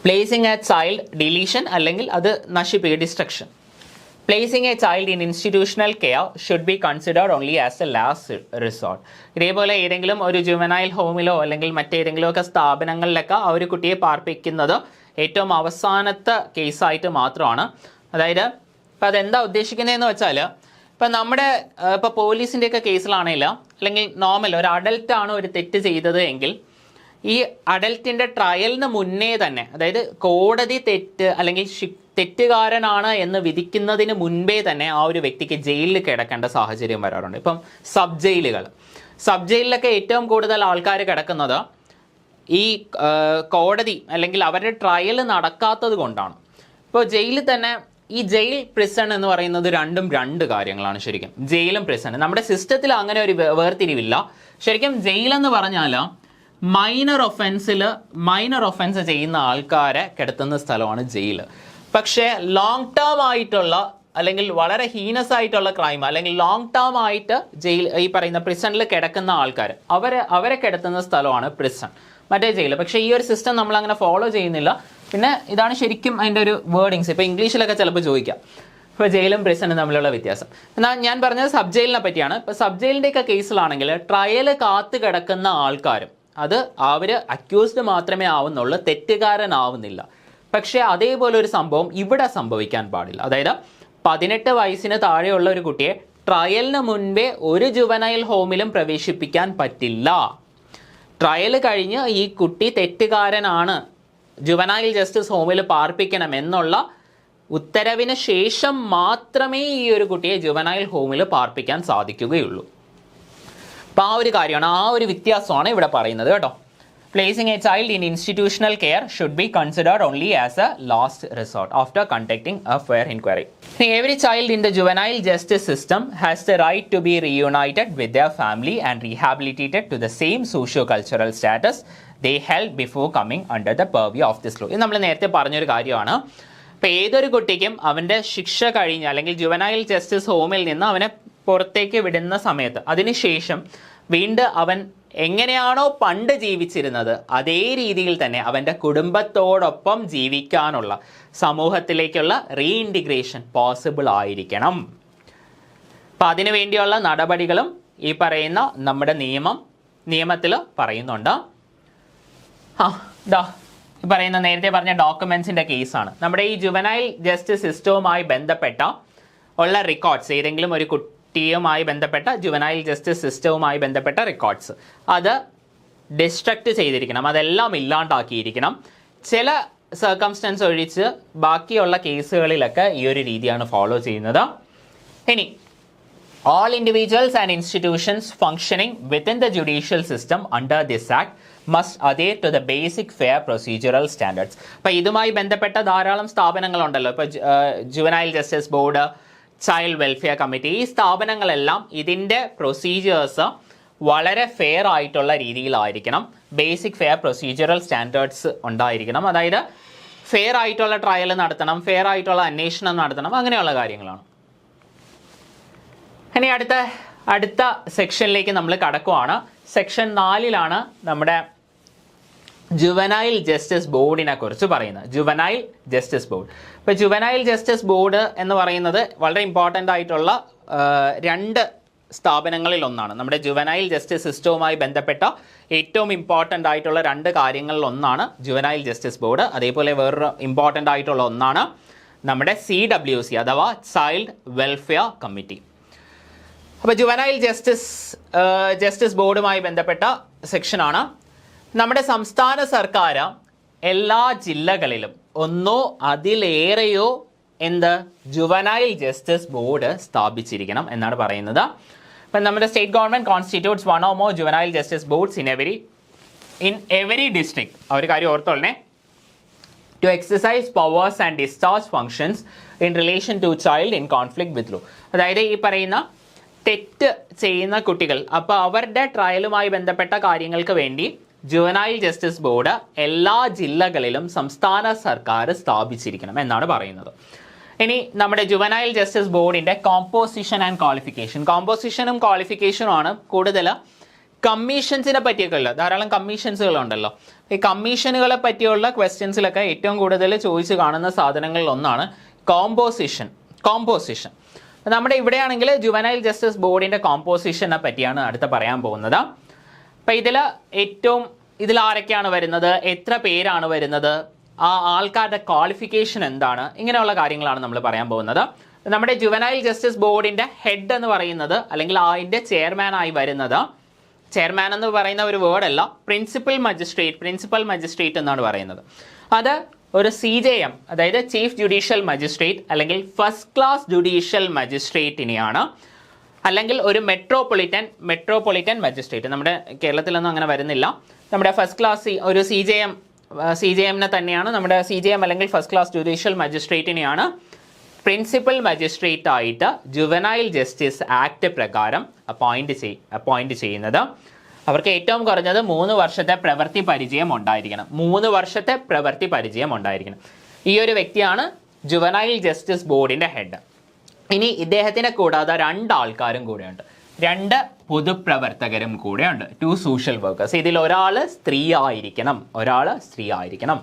പ്ലേസിങ് എ ചൈൽഡ്, ഡിലീഷൻ അല്ലെങ്കിൽ അത് destruction. Placing a child in institutional care should be considered only as a last resort. ഇതേപോലെ ഏതെങ്കിലും ഒരു ജുവനൈൽ ഹോമിലോ അല്ലെങ്കിൽ മറ്റേതെങ്കിലുമൊക്കെ സ്ഥാപനങ്ങളിലൊക്കെ ആ ഒരു കുട്ടിയെ പാർപ്പിക്കുന്നത് ഏറ്റവും അവസാനത്തെ കേസായിട്ട് മാത്രമാണ്. അതായത് ഇപ്പം അതെന്താ ഉദ്ദേശിക്കുന്നതെന്ന് വെച്ചാൽ ഇപ്പം നമ്മുടെ ഇപ്പോൾ പോലീസിൻ്റെയൊക്കെ കേസിലാണെങ്കിൽ അല്ലെങ്കിൽ നോർമൽ ഒരു അഡൽട്ടാണ് ഒരു തെറ്റ് ചെയ്തത് എങ്കിൽ ഈ അഡൽട്ടിൻ്റെ ട്രയലിന് മുന്നേ തന്നെ, അതായത് കോടതി തെറ്റ് അല്ലെങ്കിൽ തെറ്റുകാരനാണ് എന്ന് വിധിക്കുന്നതിന് മുൻപേ തന്നെ ആ ഒരു വ്യക്തിക്ക് ജയിലിൽ കിടക്കേണ്ട സാഹചര്യം വരാറുണ്ട്. ഇപ്പം സബ് ജയിലിലൊക്കെ ഏറ്റവും കൂടുതൽ ആൾക്കാർ കിടക്കുന്നത് ഈ കോടതി അല്ലെങ്കിൽ അവരുടെ ട്രയൽ നടക്കാത്തത് കൊണ്ടാണ്. ഇപ്പോൾ ജയിലിൽ തന്നെ ഈ ജയിൽ പ്രിസൺ എന്ന് പറയുന്നത് രണ്ടും രണ്ട് കാര്യങ്ങളാണ്. ശരിക്കും ജയിലും പ്രിസൺ നമ്മുടെ സിസ്റ്റത്തിൽ അങ്ങനെ ഒരു വേർതിരിവില്ല. ശരിക്കും ജയിലെന്ന് പറഞ്ഞാൽ മൈനർ ഒഫൻസ് ചെയ്യുന്ന ആൾക്കാരെ കിടത്തുന്ന സ്ഥലമാണ് ജയിൽ. പക്ഷേ ലോങ് ടേം ആയിട്ടുള്ള അല്ലെങ്കിൽ വളരെ ഹീനസ് ആയിട്ടുള്ള ക്രൈം അല്ലെങ്കിൽ ലോങ് ടേം ആയിട്ട് ഈ പറയുന്ന പ്രിസണിൽ കിടക്കുന്ന ആൾക്കാർ അവരെ കിടത്തുന്ന സ്ഥലമാണ് പ്രിസൺ, മറ്റേ ജയിൽ. പക്ഷേ ഈ ഒരു സിസ്റ്റം നമ്മൾ അങ്ങനെ ഫോളോ ചെയ്യുന്നില്ല. പിന്നെ ഇതാണ് ശരിക്കും അതിൻ്റെ ഒരു വേർഡിങ്സ്. ഇപ്പോൾ ഇംഗ്ലീഷിലൊക്കെ ചിലപ്പോൾ ചോദിക്കാം ഇപ്പോൾ ജയിലും പ്രിസണും തമ്മിലുള്ള വ്യത്യാസം. എന്നാൽ ഞാൻ പറഞ്ഞത് സബ് ജയിലിനെ പറ്റിയാണ്. ഇപ്പോൾ സബ് ജയിലിൻ്റെയൊക്കെ കേസിലാണെങ്കിൽ ട്രയൽ കാത്ത് കിടക്കുന്ന ആൾക്കാരും അത് അവർ അക്യൂസ്ഡ് മാത്രമേ ആവുന്നുള്ളൂ, തെറ്റുകാരനാവുന്നില്ല. പക്ഷേ അതേപോലെ ഒരു സംഭവം ഇവിടെ സംഭവിക്കാൻ പാടില്ല. അതായത് 18 വയസ്സിന് താഴെയുള്ള ഒരു കുട്ടിയെ ട്രയലിന് മുൻപേ ഒരു ജുവനൈൽ ഹോമിലും പ്രവേശിപ്പിക്കാൻ പറ്റില്ല. ട്രയൽ കഴിഞ്ഞ് ഈ കുട്ടി തെറ്റുകാരനാണ്, ജുവനൈൽ ജസ്റ്റിസ് ഹോമിൽ പാർപ്പിക്കണം എന്നുള്ള ഉത്തരവിന് ശേഷം മാത്രമേ ഈ ഒരു കുട്ടിയെ ജുവനൈൽ ഹോമിൽ പാർപ്പിക്കാൻ സാധിക്കുകയുള്ളൂ. അപ്പോൾ ആ ഒരു കാര്യമാണ്, ആ ഒരു വ്യത്യാസമാണ് ഇവിടെ പറയുന്നത് കേട്ടോ. Placing a child in institutional care should be considered only as a last resort after conducting A fair inquiry. Every child in the juvenile justice system has the right to be reunited with their family and rehabilitated to the same socio-cultural status they held before coming under the purview of this law. ഇത് നമ്മൾ നേരത്തെ പറഞ്ഞൊരു കാര്യമാണ്. ഇപ്പോൾ ഏതൊരു കുട്ടിക്കും അവൻ്റെ ശിക്ഷ കഴിഞ്ഞ് അല്ലെങ്കിൽ ജുവനൈൽ ജസ്റ്റിസ് ഹോമിൽ നിന്ന് അവനെ പുറത്തേക്ക് വിടുന്ന സമയത്ത് അതിനുശേഷം വീണ്ടും അവൻ എങ്ങനെയാണോ പണ്ട് ജീവിച്ചിരുന്നത് അതേ രീതിയിൽ തന്നെ അവൻ്റെ കുടുംബത്തോടൊപ്പം ജീവിക്കാനുള്ള സമൂഹത്തിലേക്കുള്ള റീഇൻറ്റിഗ്രേഷൻ പോസിബിൾ ആയിരിക്കണം. അപ്പം അതിനു വേണ്ടിയുള്ള നടപടികളും ഈ പറയുന്ന നമ്മുടെ നിയമത്തിൽ പറയുന്നുണ്ട്. പറയുന്ന നേരത്തെ പറഞ്ഞ ഡോക്യുമെൻസിൻ്റെ കേസാണ്. നമ്മുടെ ഈ ജുവനൈൽ ജസ്റ്റിസ് സിസ്റ്റവുമായി ബന്ധപ്പെട്ട ഉള്ള റെക്കോർഡ്സ്, ഏതെങ്കിലും ഒരു കുട്ടിയുമായി ബന്ധപ്പെട്ട ജുവനൈൽ ജസ്റ്റിസ് സിസ്റ്റവുമായി ബന്ധപ്പെട്ട റെക്കോർഡ്സ് അത് ഡിസ്ട്രക്റ്റ് ചെയ്തിരിക്കണം, അതെല്ലാം ഇല്ലാണ്ടാക്കിയിരിക്കണം. ചില സർക്കംസ്റ്റൻസ് ഒഴിച്ച് ബാക്കിയുള്ള കേസുകളിലൊക്കെ ഈ ഒരു രീതിയാണ് ഫോളോ ചെയ്യുന്നത്. ഇനി all individuals and institutions functioning within the judicial system under this act must adhere to the basic fair procedural standards. അപ്പോൾ ഇതുമായി ബന്ധപ്പെട്ട ധാരാളം സ്ഥാപനങ്ങളുണ്ടല്ലോ. ഇപ്പോൾ juvenile justice board, child welfare committee, ഈ സ്ഥാപനങ്ങളെല്ലാം ഇതിൻ്റെ പ്രൊസീജിയേഴ്സ് വളരെ ഫെയർ ആയിട്ടുള്ള രീതിയിലായിരിക്കണം. ബേസിക് ഫെയർ പ്രൊസീജിയറൽ സ്റ്റാൻഡേർഡ്സ് ഉണ്ടായിരിക്കണം. അതായത് ഫെയർ ആയിട്ടുള്ള ട്രയൽ നടത്തണം, ഫെയർ ആയിട്ടുള്ള അന്വേഷണം നടത്തണം, അങ്ങനെയുള്ള കാര്യങ്ങളാണ്. ഇനി അടുത്ത സെക്ഷനിലേക്ക് നമ്മൾ കടക്കുവാണ്. സെക്ഷൻ 4 നമ്മുടെ ജുവനൈൽ ജസ്റ്റിസ് ബോർഡിനെ കുറിച്ച് പറയുന്നത്. Juvenile justice board. ഇപ്പോൾ ജുവനൈൽ ജസ്റ്റിസ് ബോർഡ് എന്ന് പറയുന്നത് വളരെ ഇമ്പോർട്ടൻ്റ് ആയിട്ടുള്ള 2 സ്ഥാപനങ്ങളിൽ ഒന്നാണ്. നമ്മുടെ ജുവനൈൽ ജസ്റ്റിസ് സിസ്റ്റവുമായി ബന്ധപ്പെട്ട ഏറ്റവും ഇമ്പോർട്ടൻ്റ് ആയിട്ടുള്ള 2 കാര്യങ്ങളിൽ ഒന്നാണ് ജുവനൈൽ ജസ്റ്റിസ് ബോർഡ്. അതേപോലെ വേറൊരു ഇമ്പോർട്ടൻ്റ് ആയിട്ടുള്ള ഒന്നാണ് നമ്മുടെ CWC അഥവാ ചൈൽഡ് വെൽഫെയർ കമ്മിറ്റി. അപ്പോൾ ജുവനൈൽ ജസ്റ്റിസ് ബോർഡുമായി ബന്ധപ്പെട്ട സെക്ഷനാണ്. നമ്മുടെ സംസ്ഥാന സർക്കാർ എല്ലാ ജില്ലകളിലും ഒന്നോ അതിലേറെയോ ജുവനൈൽ ജസ്റ്റിസ് ബോർഡ് സ്ഥാപിച്ചിരിക്കണം എന്നാണ് പറയുന്നത്. അപ്പം നമ്മുടെ state government constitutes 1 or more juvenile justice boards in every district. ആ ഒരു കാര്യം ഓർത്തോളണേ. To exercise powers and discharge functions in relation to child in conflict with law. അതായത് ഈ പറയുന്ന തെറ്റ് ചെയ്യുന്ന കുട്ടികൾ, അപ്പോൾ അവരുടെ ട്രയലുമായി ബന്ധപ്പെട്ട കാര്യങ്ങൾക്ക് വേണ്ടി ജുവനൈൽ ജസ്റ്റിസ് ബോർഡ് എല്ലാ ജില്ലകളിലും സംസ്ഥാന സർക്കാർ സ്ഥാപിച്ചിരിക്കണം എന്നാണ് പറയുന്നത്. ഇനി നമ്മുടെ ജുവനൈൽ ജസ്റ്റിസ് ബോർഡിൻ്റെ കോമ്പോസിഷൻ ആൻഡ് ക്വാളിഫിക്കേഷൻ. കോമ്പോസിഷനും ക്വാളിഫിക്കേഷനുമാണ് കൂടുതൽ. കമ്മീഷൻസിനെ പറ്റിയൊക്കെ ഉള്ള ധാരാളം കമ്മീഷൻസുകളുണ്ടല്ലോ. ഈ കമ്മീഷനുകളെ പറ്റിയുള്ള ക്വസ്റ്റ്യൻസിലൊക്കെ ഏറ്റവും കൂടുതൽ ചോദിച്ച് കാണുന്ന സാധനങ്ങളിൽ ഒന്നാണ് കോമ്പോസിഷൻ. കോമ്പോസിഷൻ. നമ്മുടെ ഇവിടെയാണെങ്കിൽ ജുവനൈൽ ജസ്റ്റിസ് ബോർഡിൻ്റെ കോമ്പോസിഷനെ പറ്റിയാണ് അടുത്ത പറയാൻ പോകുന്നത്. അപ്പം ഇതിൽ ആരൊക്കെയാണ് വരുന്നത്, എത്ര പേരാണ് വരുന്നത്, ആ ആൾക്കാരുടെ ക്വാളിഫിക്കേഷൻ എന്താണ്, ഇങ്ങനെയുള്ള കാര്യങ്ങളാണ് നമ്മൾ പറയാൻ പോകുന്നത്. നമ്മുടെ ജുവനൈൽ ജസ്റ്റിസ് ബോർഡിൻ്റെ ഹെഡ് എന്ന് പറയുന്നത് അല്ലെങ്കിൽ അതിൻ്റെ ചെയർമാനായി വരുന്നത്, ചെയർമാൻ എന്ന് പറയുന്ന ഒരു വേർഡല്ല, പ്രിൻസിപ്പൽ മജിസ്ട്രേറ്റ് എന്നാണ് പറയുന്നത്. അത് ഒരു CJM, അതായത് ചീഫ് ജുഡീഷ്യൽ മജിസ്ട്രേറ്റ് അല്ലെങ്കിൽ ഫസ്റ്റ് ക്ലാസ് ജുഡീഷ്യൽ മജിസ്ട്രേറ്റിനെയാണ്, അല്ലെങ്കിൽ ഒരു മെട്രോപൊളിറ്റൻ മജിസ്ട്രേറ്റ്. നമ്മുടെ കേരളത്തിലൊന്നും അങ്ങനെ വരുന്നില്ല. നമ്മുടെ ഫസ്റ്റ് ക്ലാസ് ഒരു CJM തന്നെയാണ്, നമ്മുടെ CJM അല്ലെങ്കിൽ ഫസ്റ്റ് ക്ലാസ് ജുഡീഷ്യൽ മജിസ്ട്രേറ്റിനെയാണ് പ്രിൻസിപ്പൽ മജിസ്ട്രേറ്റ് ആയിട്ട് ജുവനൈൽ ജസ്റ്റിസ് ആക്ട് പ്രകാരം അപ്പോയിന്റ് ചെയ്യുന്നത്. അവർക്ക് ഏറ്റവും കുറഞ്ഞത് 3 വർഷത്തെ പ്രവൃത്തി പരിചയം ഉണ്ടായിരിക്കണം. ഈ ഒരു വ്യക്തിയാണ് ജുവനൈൽ ജസ്റ്റിസ് ബോർഡിൻ്റെ ഹെഡ്. ഇനി ഇദ്ദേഹത്തിനെ കൂടാതെ 2 ആൾക്കാരും കൂടെയുണ്ട്, 2 പൊതുപ്രവർത്തകരും കൂടെയുണ്ട്, 2 സോഷ്യൽ വർക്കേഴ്സ്. ഇതിൽ ഒരാൾ സ്ത്രീ ആയിരിക്കണം.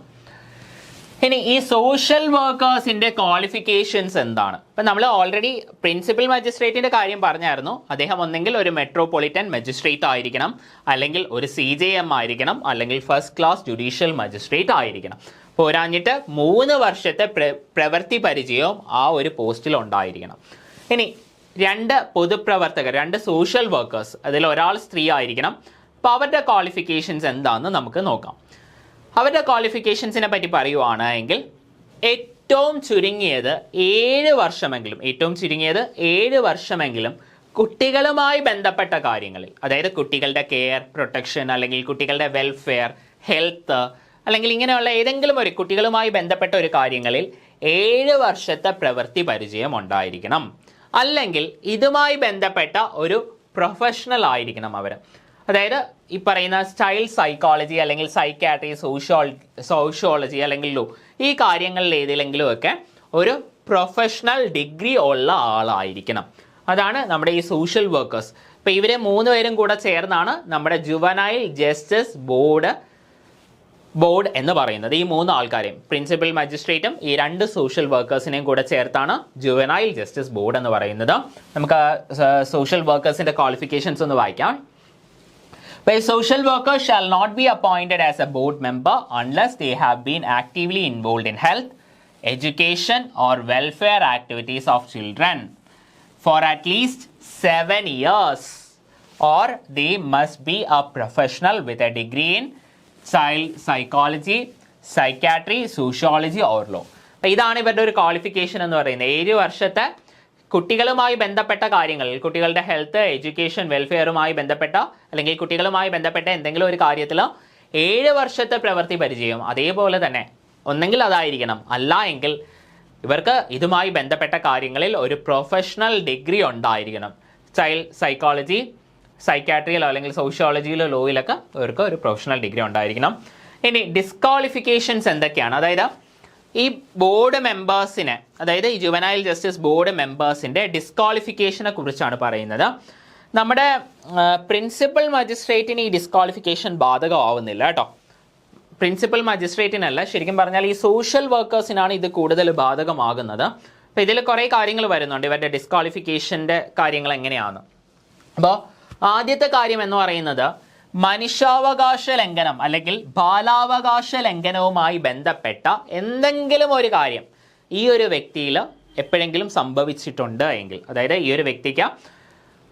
ഇനി ഈ സോഷ്യൽ വർക്കേഴ്സിൻ്റെ ക്വാളിഫിക്കേഷൻസ് എന്താണ്? ഇപ്പം നമ്മൾ ഓൾറെഡി പ്രിൻസിപ്പൽ മജിസ്ട്രേറ്റിൻ്റെ കാര്യം പറഞ്ഞായിരുന്നു. അദ്ദേഹം ഒന്നെങ്കിൽ ഒരു മെട്രോപൊളിറ്റൻ മജിസ്ട്രേറ്റ് ആയിരിക്കണം, അല്ലെങ്കിൽ ഒരു CJM ആയിരിക്കണം, അല്ലെങ്കിൽ ഫസ്റ്റ് ക്ലാസ് ജുഡീഷ്യൽ മജിസ്ട്രേറ്റ് ആയിരിക്കണം. പോരാഞ്ഞിട്ട് 3 വർഷത്തെ പ്രവൃത്തി പരിചയവും ആ ഒരു പോസ്റ്റിൽ ഉണ്ടായിരിക്കണം. ഇനി 2 പൊതുപ്രവർത്തകർ, 2 സോഷ്യൽ വർക്കേഴ്സ്, അതിൽ ഒരാൾ സ്ത്രീ ആയിരിക്കണം. അപ്പോൾ അവരുടെ ക്വാളിഫിക്കേഷൻസ് എന്താണെന്ന് നമുക്ക് നോക്കാം. അവരുടെ ക്വാളിഫിക്കേഷൻസിനെ പറ്റി പറയുവാണെങ്കിൽ ഏറ്റവും ചുരുങ്ങിയത് 7 വർഷമെങ്കിലും കുട്ടികളുമായി ബന്ധപ്പെട്ട കാര്യങ്ങളിൽ, അതായത് കുട്ടികളുടെ കെയർ, പ്രൊട്ടക്ഷൻ, അല്ലെങ്കിൽ കുട്ടികളുടെ വെൽഫെയർ, ഹെൽത്ത്, അല്ലെങ്കിൽ ഇങ്ങനെയുള്ള ഏതെങ്കിലും ഒരു കുട്ടികളുമായി ബന്ധപ്പെട്ട ഒരു കാര്യങ്ങളിൽ 7 വർഷത്തെ പ്രവൃത്തി പരിചയം ഉണ്ടായിരിക്കണം. അല്ലെങ്കിൽ ഇതുമായി ബന്ധപ്പെട്ട ഒരു പ്രൊഫഷണൽ ആയിരിക്കണം അവർ. അതായത് ഈ പറയുന്ന ചൈൽഡ് സൈക്കോളജി അല്ലെങ്കിൽ സൈക്കാട്രി, സോഷ്യോളജി അല്ലെങ്കിൽ ലോ, ഈ കാര്യങ്ങളിൽ ഏതിലെങ്കിലും ഒക്കെ ഒരു പ്രൊഫഷണൽ ഡിഗ്രി ഉള്ള ആളായിരിക്കണം. അതാണ് നമ്മുടെ ഈ സോഷ്യൽ വർക്കേഴ്സ്. അപ്പോൾ ഇവരെ 3 പേരും കൂടെ ചേർന്നാണ് നമ്മുടെ ജുവനൈൽ ജസ്റ്റിസ് ബോർഡ് എന്ന് പറയുന്നത്. ഈ 3 ആൾക്കാരെയും, പ്രിൻസിപ്പൽ മജിസ്ട്രേറ്റും ഈ 2 സോഷ്യൽ വർക്കേഴ്സിനെയും കൂടെ ചേർത്താണ് ജുവനൈൽ ജസ്റ്റിസ് ബോർഡ് എന്ന് പറയുന്നത്. നമുക്ക് സോഷ്യൽ വർക്കേഴ്സിൻ്റെ ക്വാളിഫിക്കേഷൻസ് ഒന്ന് വായിക്കാം. A social worker shall not be appointed as a board member unless they have been actively involved in health, education or welfare activities of children for at least 7 years, or they must be a professional with a degree in child psychology, psychiatry, sociology or law. ഇതാണ് ഇവരുടെ ഒരു qualification എന്ന് പറയുന്നത്. 7 വർഷത്തെ കുട്ടികളുമായി ബന്ധപ്പെട്ട കാര്യങ്ങളിൽ, കുട്ടികളുടെ ഹെൽത്ത്, എഡ്യൂക്കേഷൻ, വെൽഫെയറുമായി ബന്ധപ്പെട്ട അല്ലെങ്കിൽ കുട്ടികളുമായി ബന്ധപ്പെട്ട എന്തെങ്കിലും ഒരു കാര്യത്തിൽ 7 വർഷത്തെ പ്രവൃത്തി പരിചയം, അതേപോലെ തന്നെ ഒന്നെങ്കിൽ അതായിരിക്കണം, അല്ല എങ്കിൽ ഇവർക്ക് ഇതുമായി ബന്ധപ്പെട്ട കാര്യങ്ങളിൽ ഒരു പ്രൊഫഷണൽ ഡിഗ്രി ഉണ്ടായിരിക്കണം. ചൈൽഡ് സൈക്കോളജി, സൈക്കാട്രിയിലോ അല്ലെങ്കിൽ സോഷ്യോളജിയിലോ ലോയിലൊക്കെ ഇവർക്ക് ഒരു പ്രൊഫഷണൽ ഡിഗ്രി ഉണ്ടായിരിക്കണം. ഇനി ഡിസ്ക്വാളിഫിക്കേഷൻസ് എന്തൊക്കെയാണ്? അതായത് ഈ ബോർഡ് മെമ്പേഴ്സിനെ, അതായത് ഈ ജുവനൈൽ ജസ്റ്റിസ് ബോർഡ് മെമ്പേഴ്സിൻ്റെ ഡിസ്ക്വാളിഫിക്കേഷനെ കുറിച്ചാണ് പറയുന്നത്. നമ്മുടെ പ്രിൻസിപ്പൽ മജിസ്ട്രേറ്റിന് ഈ ഡിസ്ക്വാളിഫിക്കേഷൻ ബാധകമാവുന്നില്ല കേട്ടോ. പ്രിൻസിപ്പൽ മജിസ്ട്രേറ്റിനല്ല, ശരിക്കും പറഞ്ഞാൽ ഈ സോഷ്യൽ വർക്കേഴ്സിനാണ് ഇത് കൂടുതൽ ബാധകമാകുന്നത്. അപ്പോൾ ഇതിൽ കുറേ കാര്യങ്ങൾ വരുന്നുണ്ട് ഇവരുടെ ഡിസ്ക്വാളിഫിക്കേഷൻ്റെ കാര്യങ്ങൾ എങ്ങനെയാണ്. അപ്പോൾ ആദ്യത്തെ കാര്യം എന്ന് പറയുന്നത് മനുഷ്യാവകാശ ലംഘനം അല്ലെങ്കിൽ ബാലാവകാശ ലംഘനവുമായി ബന്ധപ്പെട്ട എന്തെങ്കിലും ഒരു കാര്യം ഈ ഒരു വ്യക്തിയിൽ എപ്പോഴെങ്കിലും സംഭവിച്ചിട്ടുണ്ട് എങ്കിൽ, അതായത് ഈ ഒരു വ്യക്തിക്ക്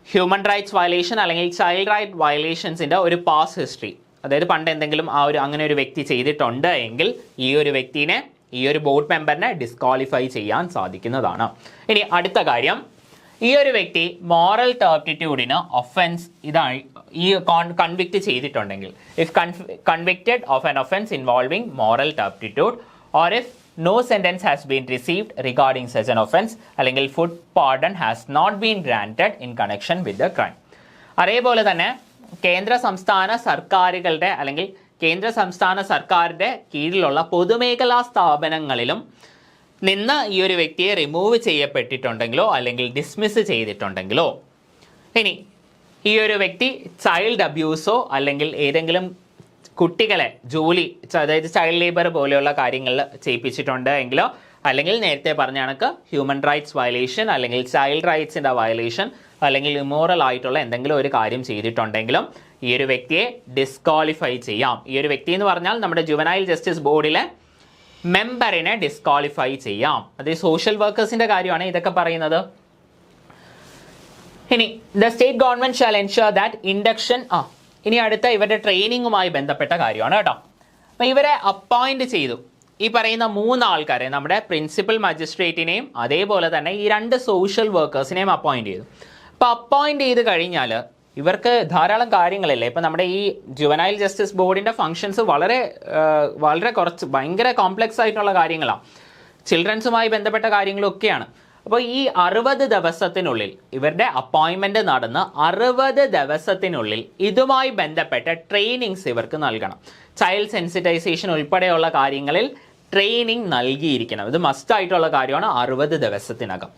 ഹ്യൂമൻ റൈറ്റ്സ് വയലേഷൻ അല്ലെങ്കിൽ ചൈൽഡ് റൈറ്റ് വയലേഷൻസിൻ്റെ ഒരു പാസ് ഹിസ്റ്ററി, അതായത് പണ്ട് എന്തെങ്കിലും അങ്ങനെ ഒരു വ്യക്തി ചെയ്തിട്ടുണ്ട് എങ്കിൽ ഈ ഒരു വ്യക്തിനെ, ഈ ഒരു ബോർഡ് മെമ്പറിനെ ഡിസ്ക്വാളിഫൈ ചെയ്യാൻ സാധിക്കുന്നതാണ്. ഇനി അടുത്ത കാര്യം, ഈ ഒരു വ്യക്തി മോറൽ ടർപ്റ്റിറ്റ്യൂഡിന് ഒഫൻസ് ഇതായി ഈ കൺവിക്റ്റ് ചെയ്തിട്ടുണ്ടെങ്കിൽ, if convicted of an offence involving moral turpitude or if no sentence has been received regarding such an offence അല്ലെങ്കിൽ full pardon has not been granted in connection with the crime. അതേപോലെ തന്നെ കേന്ദ്ര സംസ്ഥാന സർക്കാരുകളുടെ അല്ലെങ്കിൽ കേന്ദ്ര സംസ്ഥാന സർക്കാരിൻ്റെ കീഴിലുള്ള പൊതുമേഖലാ സ്ഥാപനങ്ങളിലും നിന്ന് ഈ ഒരു വ്യക്തിയെ റിമൂവ് ചെയ്യപ്പെട്ടിട്ടുണ്ടെങ്കിലോ അല്ലെങ്കിൽ ഡിസ്മിസ് ചെയ്തിട്ടുണ്ടെങ്കിലോ, ഇനി ഈ ഒരു വ്യക്തി ചൈൽഡ് അബ്യൂസോ അല്ലെങ്കിൽ ഏതെങ്കിലും കുട്ടികളെ ജോലി, അതായത് ചൈൽഡ് ലേബർ പോലെയുള്ള കാര്യങ്ങളിൽ ചെയ്യിപ്പിച്ചിട്ടുണ്ട് എങ്കിലോ, അല്ലെങ്കിൽ നേരത്തെ പറഞ്ഞ കണക്ക് ഹ്യൂമൻ റൈറ്റ്സ് വയലേഷൻ, അല്ലെങ്കിൽ ചൈൽഡ് റൈറ്റ്സിൻ്റെ വയലേഷൻ, അല്ലെങ്കിൽ ഇമോറൽ ആയിട്ടുള്ള എന്തെങ്കിലും ഒരു കാര്യം ചെയ്തിട്ടുണ്ടെങ്കിലും ഈ ഒരു വ്യക്തിയെ ഡിസ്ക്വാളിഫൈ ചെയ്യാം. ഈ ഒരു വ്യക്തി എന്ന് പറഞ്ഞാൽ നമ്മുടെ ജുവനൈൽ ജസ്റ്റിസ് ബോർഡിലെ മെമ്പറിനെ ഡിസ്ക്വാളിഫൈ ചെയ്യാം. അത് സോഷ്യൽ വർക്കേഴ്സിൻ്റെ കാര്യമാണ് ഇതൊക്കെ പറയുന്നത്. ഇനി the state government shall ensure that induction ഇനി അടുത്ത ഇവരുടെ ട്രെയിനിങ്ങുമായി ബന്ധപ്പെട്ട കാര്യമാണ് കേട്ടോ. അപ്പോൾ ഇവരെ അപ്പോയിന്റ് ചെയ്തു. ഈ പറയുന്ന 3 ആൾക്കാരെ, നമ്മുടെ പ്രിൻസിപ്പൽ മജിസ്ട്രേറ്റിനെയും അതേപോലെ തന്നെ ഈ 2 സോഷ്യൽ വർക്കേഴ്സിനെയും അപ്പോയിന്റ് ചെയ്തു. അപ്പോൾ അപ്പോയിന്റ് ചെയ്ത് കഴിഞ്ഞാൽ ഇവർക്ക് ധാരാളം കാര്യങ്ങളില്ലേ. ഇപ്പം നമ്മുടെ ഈ ജുവനൈൽ ജസ്റ്റിസ് ബോർഡിൻ്റെ ഫങ്ഷൻസ് വളരെ കുറച്ച് ഭയങ്കര കോംപ്ലക്സ് ആയിട്ടുള്ള കാര്യങ്ങളാണ്. ചിൽഡ്രൻസുമായി ബന്ധപ്പെട്ട കാര്യങ്ങളൊക്കെയാണ്. അപ്പോൾ ഈ 60 ദിവസത്തിനുള്ളിൽ ഇവരുടെ അപ്പോയിൻമെൻറ്റ് നടന്ന് 60 ദിവസത്തിനുള്ളിൽ ഇതുമായി ബന്ധപ്പെട്ട ട്രെയിനിങ്സ് ഇവർക്ക് നൽകണം. ചൈൽഡ് സെൻസിറ്റൈസേഷൻ ഉൾപ്പെടെയുള്ള കാര്യങ്ങളിൽ ട്രെയിനിങ് നൽകിയിരിക്കണം. ഇത് മസ്റ്റ് ആയിട്ടുള്ള കാര്യമാണ് 60 ദിവസത്തിനകം.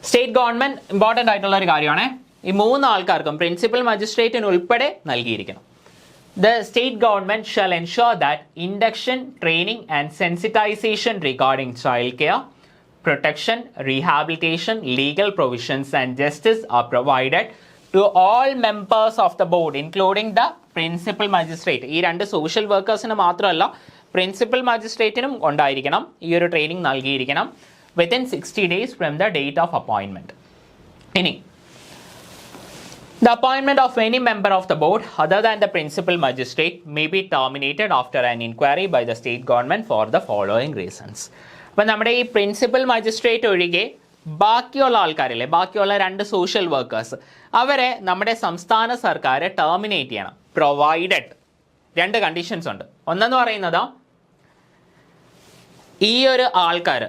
സ്റ്റേറ്റ് ഗവൺമെൻറ് ഇമ്പോർട്ടൻ്റ് ആയിട്ടുള്ള ഒരു കാര്യമാണ്. ഈ 3 ആൾക്കാർക്കും പ്രിൻസിപ്പൽ മജിസ്ട്രേറ്റിന് ഉൾപ്പെടെ നൽകിയിരിക്കണം. The state government shall ensure that induction, training and sensitization regarding child care, protection, rehabilitation, legal provisions and justice are provided to all members of the board, including the principal magistrate. ഈ 2 social വർക്കേഴ്സിന് മാത്രമല്ല principal മജിസ്ട്രേറ്റിനും ഉണ്ടായിരിക്കണം ഈ ഒരു training നൽകിയിരിക്കണം within 60 days from the date of appointment. ഇനി the appointment of any member of the board other than the principal magistrate may be terminated after an inquiry by the state government for the following reasons. അപ്പം നമ്മുടെ ഈ principal magistrate ഒഴികെ ബാക്കിയുള്ള ആൾക്കാരില്ലേ, ബാക്കിയുള്ള 2 social workers, അവരെ നമ്മുടെ സംസ്ഥാന സർക്കാർ ടെർമിനേറ്റ് ചെയ്യണം. പ്രൊവൈഡഡ് 2 കണ്ടീഷൻസ് ഉണ്ട്. ഒന്നെന്ന് പറയുന്നത് ഈ ഒരു ആൾക്കാർ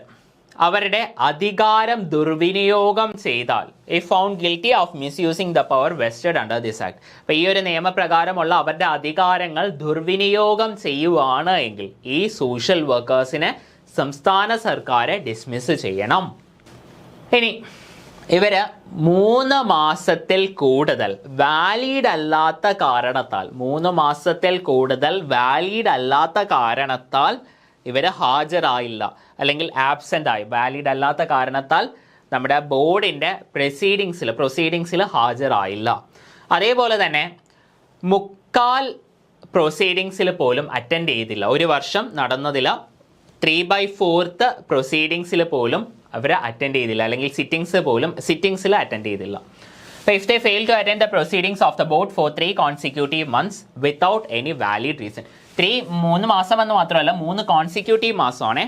അവരുടെ അധികാരം ദുർവിനിയോഗം ചെയ്താൽ found guilty of misusing the power vested under this act. അപ്പോൾ ഈ ഒരു നിയമപ്രകാരമുള്ള അവരുടെ അധികാരങ്ങൾ ദുർവിനിയോഗം ചെയ്യുവാണ് എങ്കിൽ ഈ സോഷ്യൽ വർക്കേഴ്സിനെ സംസ്ഥാന സർക്കാർ ഡിസ്മിസ് ചെയ്യണം. ഇനി ഇവർ 3 മാസത്തിൽ കൂടുതൽ വാലിഡ് അല്ലാത്ത കാരണത്താൽ 3 മാസത്തിൽ കൂടുതൽ വാലിഡ് അല്ലാത്ത കാരണത്താൽ ഇവർ ഹാജരായില്ല, അല്ലെങ്കിൽ ആബ്സെൻ്റ് ആയി, വാലിഡ് അല്ലാത്ത കാരണത്താൽ നമ്മുടെ ബോർഡിൻ്റെ പ്രൊസീഡിങ്സിൽ ഹാജരായില്ല. അതേപോലെ തന്നെ 3/4 പ്രൊസീഡിങ്സിൽ പോലും അറ്റൻഡ് ചെയ്തില്ല. 1 വർഷം നടന്നതിൽ 3/4 പ്രൊസീഡിങ്സിൽ പോലും അവർ അറ്റൻഡ് ചെയ്തില്ല, അല്ലെങ്കിൽ സിറ്റിങ്സിൽ അറ്റൻഡ് ചെയ്തില്ല. അപ്പോൾ if they fail to attend the proceedings of the board for 3 consecutive months without any valid reason. 3 മാസം എന്ന് മാത്രമല്ല 3 കോൺസിക്യൂട്ടീവ് മാസമാണ്.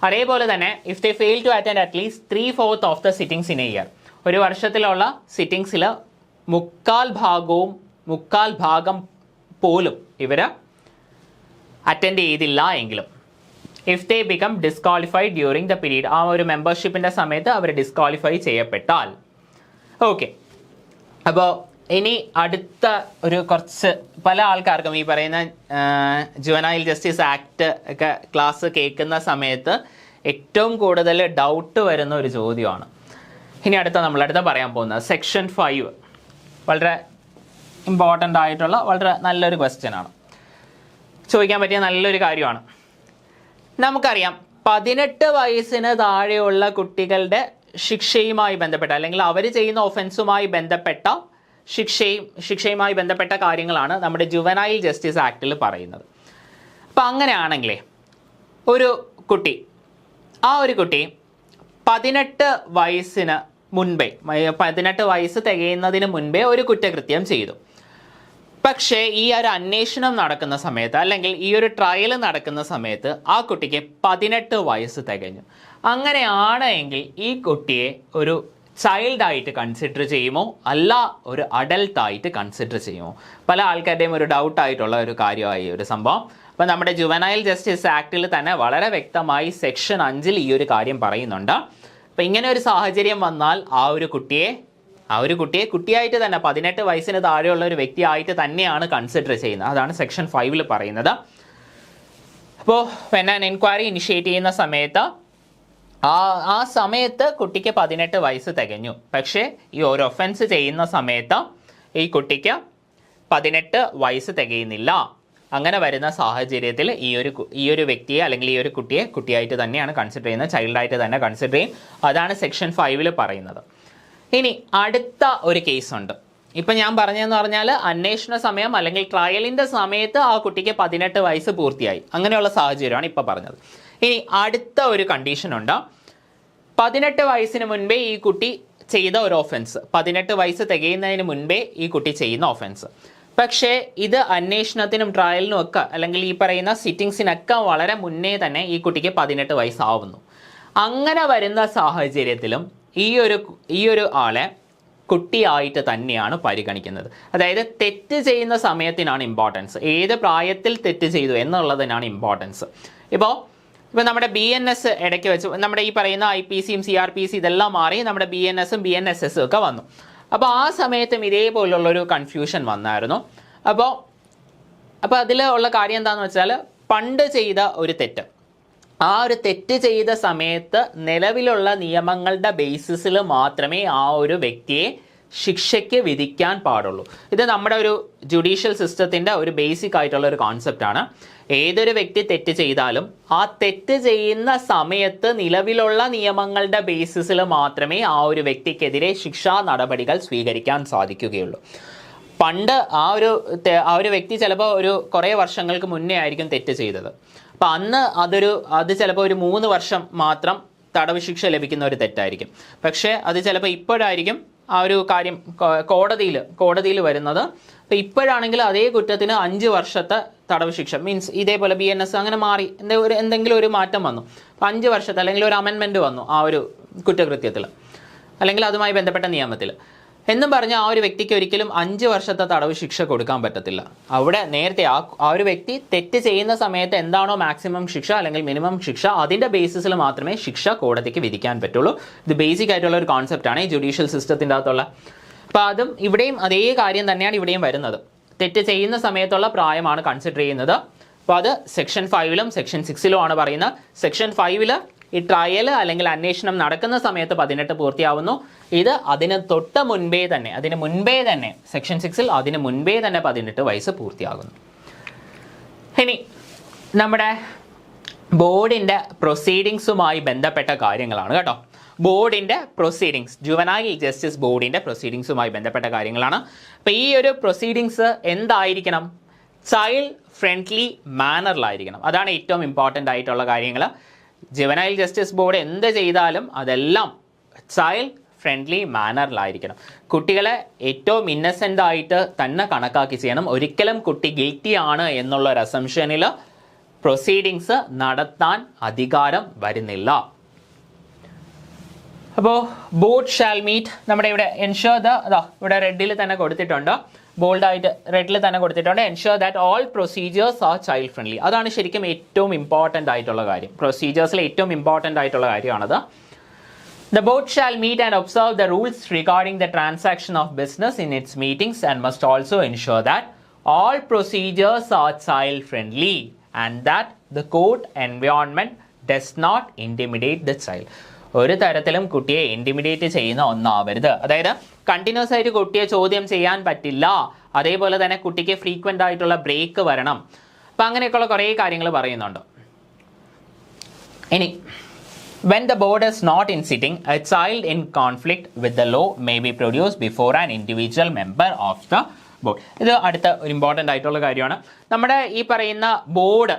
അതേപോലെ തന്നെ if they fail to attend at least 3/4 of the sittings in a year, 1 വർഷത്തിലുള്ള സിറ്റിങ്സിൽ 3/4 ഭാഗം പോലും ഇവർ അറ്റൻഡ് ചെയ്തില്ല എങ്കിലും, if they become disqualified during the period, ആ ഒരു മെമ്പർഷിപ്പിൻ്റെ സമയത്ത് അവർ ഡിസ്ക്വാളിഫൈ ചെയ്യപ്പെട്ടാൽ. ഓക്കെ, അപ്പോൾ ഇനി അടുത്ത ഒരു കുറച്ച് പല ആൾക്കാർക്കും ഈ പറയുന്ന ജുവനൈൽ ജസ്റ്റിസ് ആക്ട് ഒക്കെ ക്ലാസ് കേൾക്കുന്ന സമയത്ത് ഏറ്റവും കൂടുതൽ ഡൗട്ട് വരുന്ന ഒരു ചോദ്യമാണ്. ഇനി നമ്മളടുത്ത പറയാൻ പോകുന്നത് സെക്ഷൻ 5. വളരെ ഇമ്പോർട്ടൻ്റ് ആയിട്ടുള്ള വളരെ നല്ലൊരു ക്വസ്റ്റ്യൻ ആണ്, ചോദിക്കാൻ പറ്റിയ നല്ലൊരു കാര്യമാണ്. നമുക്കറിയാം 18 വയസ്സിന് താഴെയുള്ള കുട്ടികളുടെ ശിക്ഷയുമായി ബന്ധപ്പെട്ട, അല്ലെങ്കിൽ അവർ ചെയ്യുന്ന ഒഫൻസുമായി ബന്ധപ്പെട്ട ശിക്ഷയുമായി ബന്ധപ്പെട്ട കാര്യങ്ങളാണ് നമ്മുടെ ജുവനൈൽ ജസ്റ്റിസ് ആക്ടിൽ പറയുന്നത്. അപ്പം അങ്ങനെയാണെങ്കിലേ ഒരു കുട്ടി 18 വയസ്സിന് മുൻപേ, 18 വയസ്സ് തികയുന്നതിന് മുൻപേ ഒരു കുറ്റകൃത്യം ചെയ്തു. പക്ഷേ ഈ ഒരു അന്വേഷണം നടക്കുന്ന സമയത്ത്, അല്ലെങ്കിൽ ഈ ഒരു ട്രയൽ നടക്കുന്ന സമയത്ത് ആ കുട്ടിക്ക് 18 വയസ്സ് തികഞ്ഞു. അങ്ങനെയാണ് എങ്കിൽ ഈ കുട്ടിയെ ഒരു ചൈൽഡായിട്ട് കൺസിഡർ ചെയ്യുമോ, അല്ല ഒരു അഡൽട്ടായിട്ട് കൺസിഡർ ചെയ്യുമോ? പല ആൾക്കാരുടെയും ഒരു ഡൗട്ടായിട്ടുള്ള ഒരു കാര്യമായി ഒരു സംഭവം. അപ്പം നമ്മുടെ ജുവനൈൽ ജസ്റ്റിസ് ആക്ടിൽ തന്നെ വളരെ വ്യക്തമായി സെക്ഷൻ 5 ഈ ഒരു കാര്യം പറയുന്നുണ്ട്. അപ്പം ഇങ്ങനെ ഒരു സാഹചര്യം വന്നാൽ ആ ഒരു കുട്ടിയെ കുട്ടിയായിട്ട് തന്നെ 18 വയസ്സിന് താഴെയുള്ള ഒരു വ്യക്തിയായിട്ട് തന്നെയാണ് കൺസിഡർ ചെയ്യുന്നത്. അതാണ് സെക്ഷൻ 5 പറയുന്നത്. അപ്പോൾ വെൻ ആൻ എൻക്വയറി ഇനിഷ്യേറ്റ് ചെയ്യുന്ന സമയത്ത് ആ സമയത്ത് കുട്ടിക്ക് 18 വയസ്സ് തികഞ്ഞു. പക്ഷേ ഈ ഒരു ഒഫൻസ് ചെയ്യുന്ന സമയത്ത് ഈ കുട്ടിക്ക് 18 വയസ്സ് തികയുന്നില്ല. അങ്ങനെ വരുന്ന സാഹചര്യത്തിൽ ഈ ഒരു വ്യക്തിയെ അല്ലെങ്കിൽ ഈ ഒരു കുട്ടിയെ കുട്ടിയായിട്ട് തന്നെയാണ് കൺസിഡർ ചെയ്യുന്നത്, ചൈൽഡായിട്ട് തന്നെ കൺസിഡർ ചെയ്യും. അതാണ് സെക്ഷൻ 5 പറയുന്നത്. ഇനി അടുത്ത ഒരു കേസുണ്ട്. ഇപ്പം ഞാൻ പറഞ്ഞതെന്ന് പറഞ്ഞാൽ അന്വേഷണ സമയം അല്ലെങ്കിൽ ട്രയലിൻ്റെ സമയത്ത് ആ കുട്ടിക്ക് 18 വയസ്സ് പൂർത്തിയായി, അങ്ങനെയുള്ള സാഹചര്യമാണ് ഇപ്പോൾ പറഞ്ഞത്. ഇനി അടുത്ത ഒരു കണ്ടീഷനുണ്ട്. 18 വയസ്സിന് മുൻപേ ഈ കുട്ടി ചെയ്ത ഒരു ഓഫൻസ്, 18 വയസ്സ് തികയുന്നതിന് മുൻപേ ഈ കുട്ടി ചെയ്യുന്ന ഓഫൻസ്. പക്ഷേ ഇത് അന്വേഷണത്തിനും ട്രയലിനും ഒക്കെ അല്ലെങ്കിൽ ഈ പറയുന്ന സിറ്റിങ്സിനൊക്കെ വളരെ മുന്നേ തന്നെ ഈ കുട്ടിക്ക് 18 വയസ്സാവുന്നു. അങ്ങനെ വരുന്ന സാഹചര്യത്തിലും ഈ ഒരു ആളെ കുട്ടിയായിട്ട് തന്നെയാണ് പരിഗണിക്കുന്നത്. അതായത് തെറ്റ് ചെയ്യുന്ന സമയത്തിനാണ് ഇമ്പോർട്ടൻസ്, ഏത് പ്രായത്തിൽ തെറ്റ് ചെയ്തു എന്നുള്ളതിനാണ് ഇമ്പോർട്ടൻസ്. ഇപ്പോൾ നമ്മുടെ BNS ഇടയ്ക്ക് വെച്ച് നമ്മുടെ ഈ പറയുന്ന IPCയും CRPC ഇതെല്ലാം മാറി നമ്മുടെ BNSഉം BNSSഉം ഒക്കെ വന്നു. അപ്പോൾ ആ സമയത്തും ഇതേപോലുള്ളൊരു കൺഫ്യൂഷൻ വന്നായിരുന്നു. അപ്പോൾ അതിൽ ഉള്ള കാര്യം എന്താണെന്ന് വെച്ചാൽ, പണ്ട് ചെയ്ത ഒരു തെറ്റ്, ആ ഒരു തെറ്റ് ചെയ്ത സമയത്ത് നിലവിലുള്ള നിയമങ്ങളുടെ ബേസിസിൽ മാത്രമേ ആ ഒരു വ്യക്തിയെ ശിക്ഷയ്ക്ക് വിധിക്കാൻ പാടുള്ളൂ. ഇത് നമ്മുടെ ഒരു ജുഡീഷ്യൽ സിസ്റ്റത്തിൻ്റെ ഒരു ബേസിക് ആയിട്ടുള്ള ഒരു കോൺസെപ്റ്റാണ്. ഏതൊരു വ്യക്തി തെറ്റ് ചെയ്താലും ആ തെറ്റ് ചെയ്യുന്ന സമയത്ത് നിലവിലുള്ള നിയമങ്ങളുടെ ബേസിസിൽ മാത്രമേ ആ ഒരു വ്യക്തിക്കെതിരെ ശിക്ഷാ നടപടികൾ സ്വീകരിക്കാൻ സാധിക്കുകയുള്ളൂ. പണ്ട് ആ ഒരു വ്യക്തി ചിലപ്പോൾ കുറേ വർഷങ്ങൾക്ക് മുന്നേ ആയിരിക്കും തെറ്റ് ചെയ്തത്. അപ്പം അന്ന് അത് ചിലപ്പോൾ ഒരു 3 വർഷം മാത്രം തടവ് ശിക്ഷ ലഭിക്കുന്ന ഒരു തെറ്റായിരിക്കും. പക്ഷേ അത് ചിലപ്പോൾ ഇപ്പോഴായിരിക്കും ആ ഒരു കാര്യം കോടതിയിൽ വരുന്നത്. അപ്പോൾ ഇപ്പോഴാണെങ്കിൽ അതേ കുറ്റത്തിന് 5 വർഷത്തെ തടവ് ശിക്ഷ, മീൻസ് ഇതേപോലെ BNS അങ്ങനെ മാറി എന്തെങ്കിലും ഒരു മാറ്റം വന്നു. അപ്പോൾ 5 വർഷത്തെ അല്ലെങ്കിൽ ഒരു അമെൻമെൻറ്റ് വന്നു ആ ഒരു കുറ്റകൃത്യത്തിൽ അല്ലെങ്കിൽ അതുമായി ബന്ധപ്പെട്ട നിയമത്തിൽ എന്നും പറഞ്ഞ് ആ ഒരു വ്യക്തിക്ക് ഒരിക്കലും 5 വർഷത്തെ തടവ് ശിക്ഷ കൊടുക്കാൻ പറ്റത്തില്ല. അവിടെ നേരത്തെ ആ ഒരു വ്യക്തി തെറ്റ് ചെയ്യുന്ന സമയത്ത് എന്താണോ മാക്സിമം ശിക്ഷ അല്ലെങ്കിൽ മിനിമം ശിക്ഷ, അതിൻ്റെ ബേസിസിൽ മാത്രമേ ശിക്ഷ കോടതിക്ക് വിധിക്കാൻ പറ്റുള്ളൂ. ഇത് ബേസിക് ആയിട്ടുള്ള ഒരു കോൺസെപ്റ്റാണ് ഈ ജുഡീഷ്യൽ സിസ്റ്റത്തിൻ്റെ അകത്തുള്ള. അപ്പോൾ അതും ഇവിടെയും അതേ കാര്യം തന്നെയാണ് ഇവിടെയും വരുന്നത്. തെറ്റ് ചെയ്യുന്ന സമയത്തുള്ള പ്രായമാണ് കൺസിഡർ ചെയ്യുന്നത്. അപ്പോൾ അത് സെക്ഷൻ 5ലും സെക്ഷൻ 6ലും ആണ് പറയുന്നത്. സെക്ഷൻ 5 ഈ ട്രയൽ അല്ലെങ്കിൽ അന്വേഷണം നടക്കുന്ന സമയത്ത് 18 പൂർത്തിയാവുന്നു. ഇത് അതിന് മുൻപേ തന്നെ സെക്ഷൻ 6ൽ അതിന് മുൻപേ തന്നെ 18 വയസ്സ് പൂർത്തിയാകുന്നു. ഇനി നമ്മുടെ ബോർഡിൻ്റെ പ്രൊസീഡിങ്സുമായി ബന്ധപ്പെട്ട കാര്യങ്ങളാണ് കേട്ടോ. ബോർഡിൻ്റെ പ്രൊസീഡിങ്സ്, ജുവനൈൽ ജസ്റ്റിസ് ബോർഡിൻ്റെ പ്രൊസീഡിങ്സുമായി ബന്ധപ്പെട്ട കാര്യങ്ങളാണ്. അപ്പോൾ ഈ ഒരു പ്രൊസീഡിങ്സ് എന്തായിരിക്കണം? ചൈൽഡ് ഫ്രണ്ട്ലി മാനറിലായിരിക്കണം. അതാണ് ഏറ്റവും ഇമ്പോർട്ടൻ്റ് ആയിട്ടുള്ള കാര്യങ്ങൾ. ജുവനൈൽ ജസ്റ്റിസ് ബോർഡ് എന്ത് ചെയ്താലും അതെല്ലാം ചൈൽഡ് ഫ്രണ്ട്ലി മാനറിലായിരിക്കണം. കുട്ടികളെ ഏറ്റവും ഇന്നസെൻ്റ് ആയിട്ട് തന്നെ കണക്കാക്കി ചെയ്യണം. ഒരിക്കലും കുട്ടി ഗിൽറ്റി ആണ് എന്നുള്ള ഒരു അസംഷനിൽ പ്രൊസീഡിങ്സ് നടത്താൻ അധികാരം വരുന്നില്ല. അപ്പോൾ ബോർഡ് ഷാൽ മീറ്റ്, നമ്മുടെ ഇവിടെ എൻഷുർ ഇവിടെ റെഡിൽ തന്നെ കൊടുത്തിട്ടുണ്ട്, ബോൾഡായിട്ട് റെഡിൽ തന്നെ കൊടുത്തിട്ടുണ്ട്. Ensure that all procedures are child friendly. അതാണ് ശരിക്കും ഏറ്റവും ഇമ്പോർട്ടൻ്റ് ആയിട്ടുള്ള കാര്യം. പ്രൊസീജിയേഴ്സിൽ ഏറ്റവും ഇമ്പോർട്ടൻ്റ് ആയിട്ടുള്ള കാര്യമാണത്. The board shall meet and observe the rules regarding the transaction of business in its meetings and must also ensure that all procedures are child friendly and that the court environment does not intimidate the child. ഒരു തരത്തിലും കുട്ടിയെ intimidate ചെയ്യുന്ന ഒന്നാവരുത്. അതായത് continuous ആയിട്ട് കുട്ടിയെ ചോദ്യം ചെയ്യാൻ പറ്റില്ല, അതേപോലെ തന്നെ കുട്ടിക്ക് ഫ്രീക്വൻ്റ് ആയിട്ടുള്ള ബ്രേക്ക് വരണം. അപ്പം അങ്ങനെയൊക്കെയുള്ള കുറേ കാര്യങ്ങൾ പറയുന്നുണ്ട്. ഇനി when the board is not in sitting, a child in conflict with the law may be produced before an individual member of the board. ഇത് അടുത്ത ഒരു ഇമ്പോർട്ടൻ്റ് ആയിട്ടുള്ള കാര്യമാണ്. നമ്മുടെ ഈ പറയുന്ന ബോർഡ്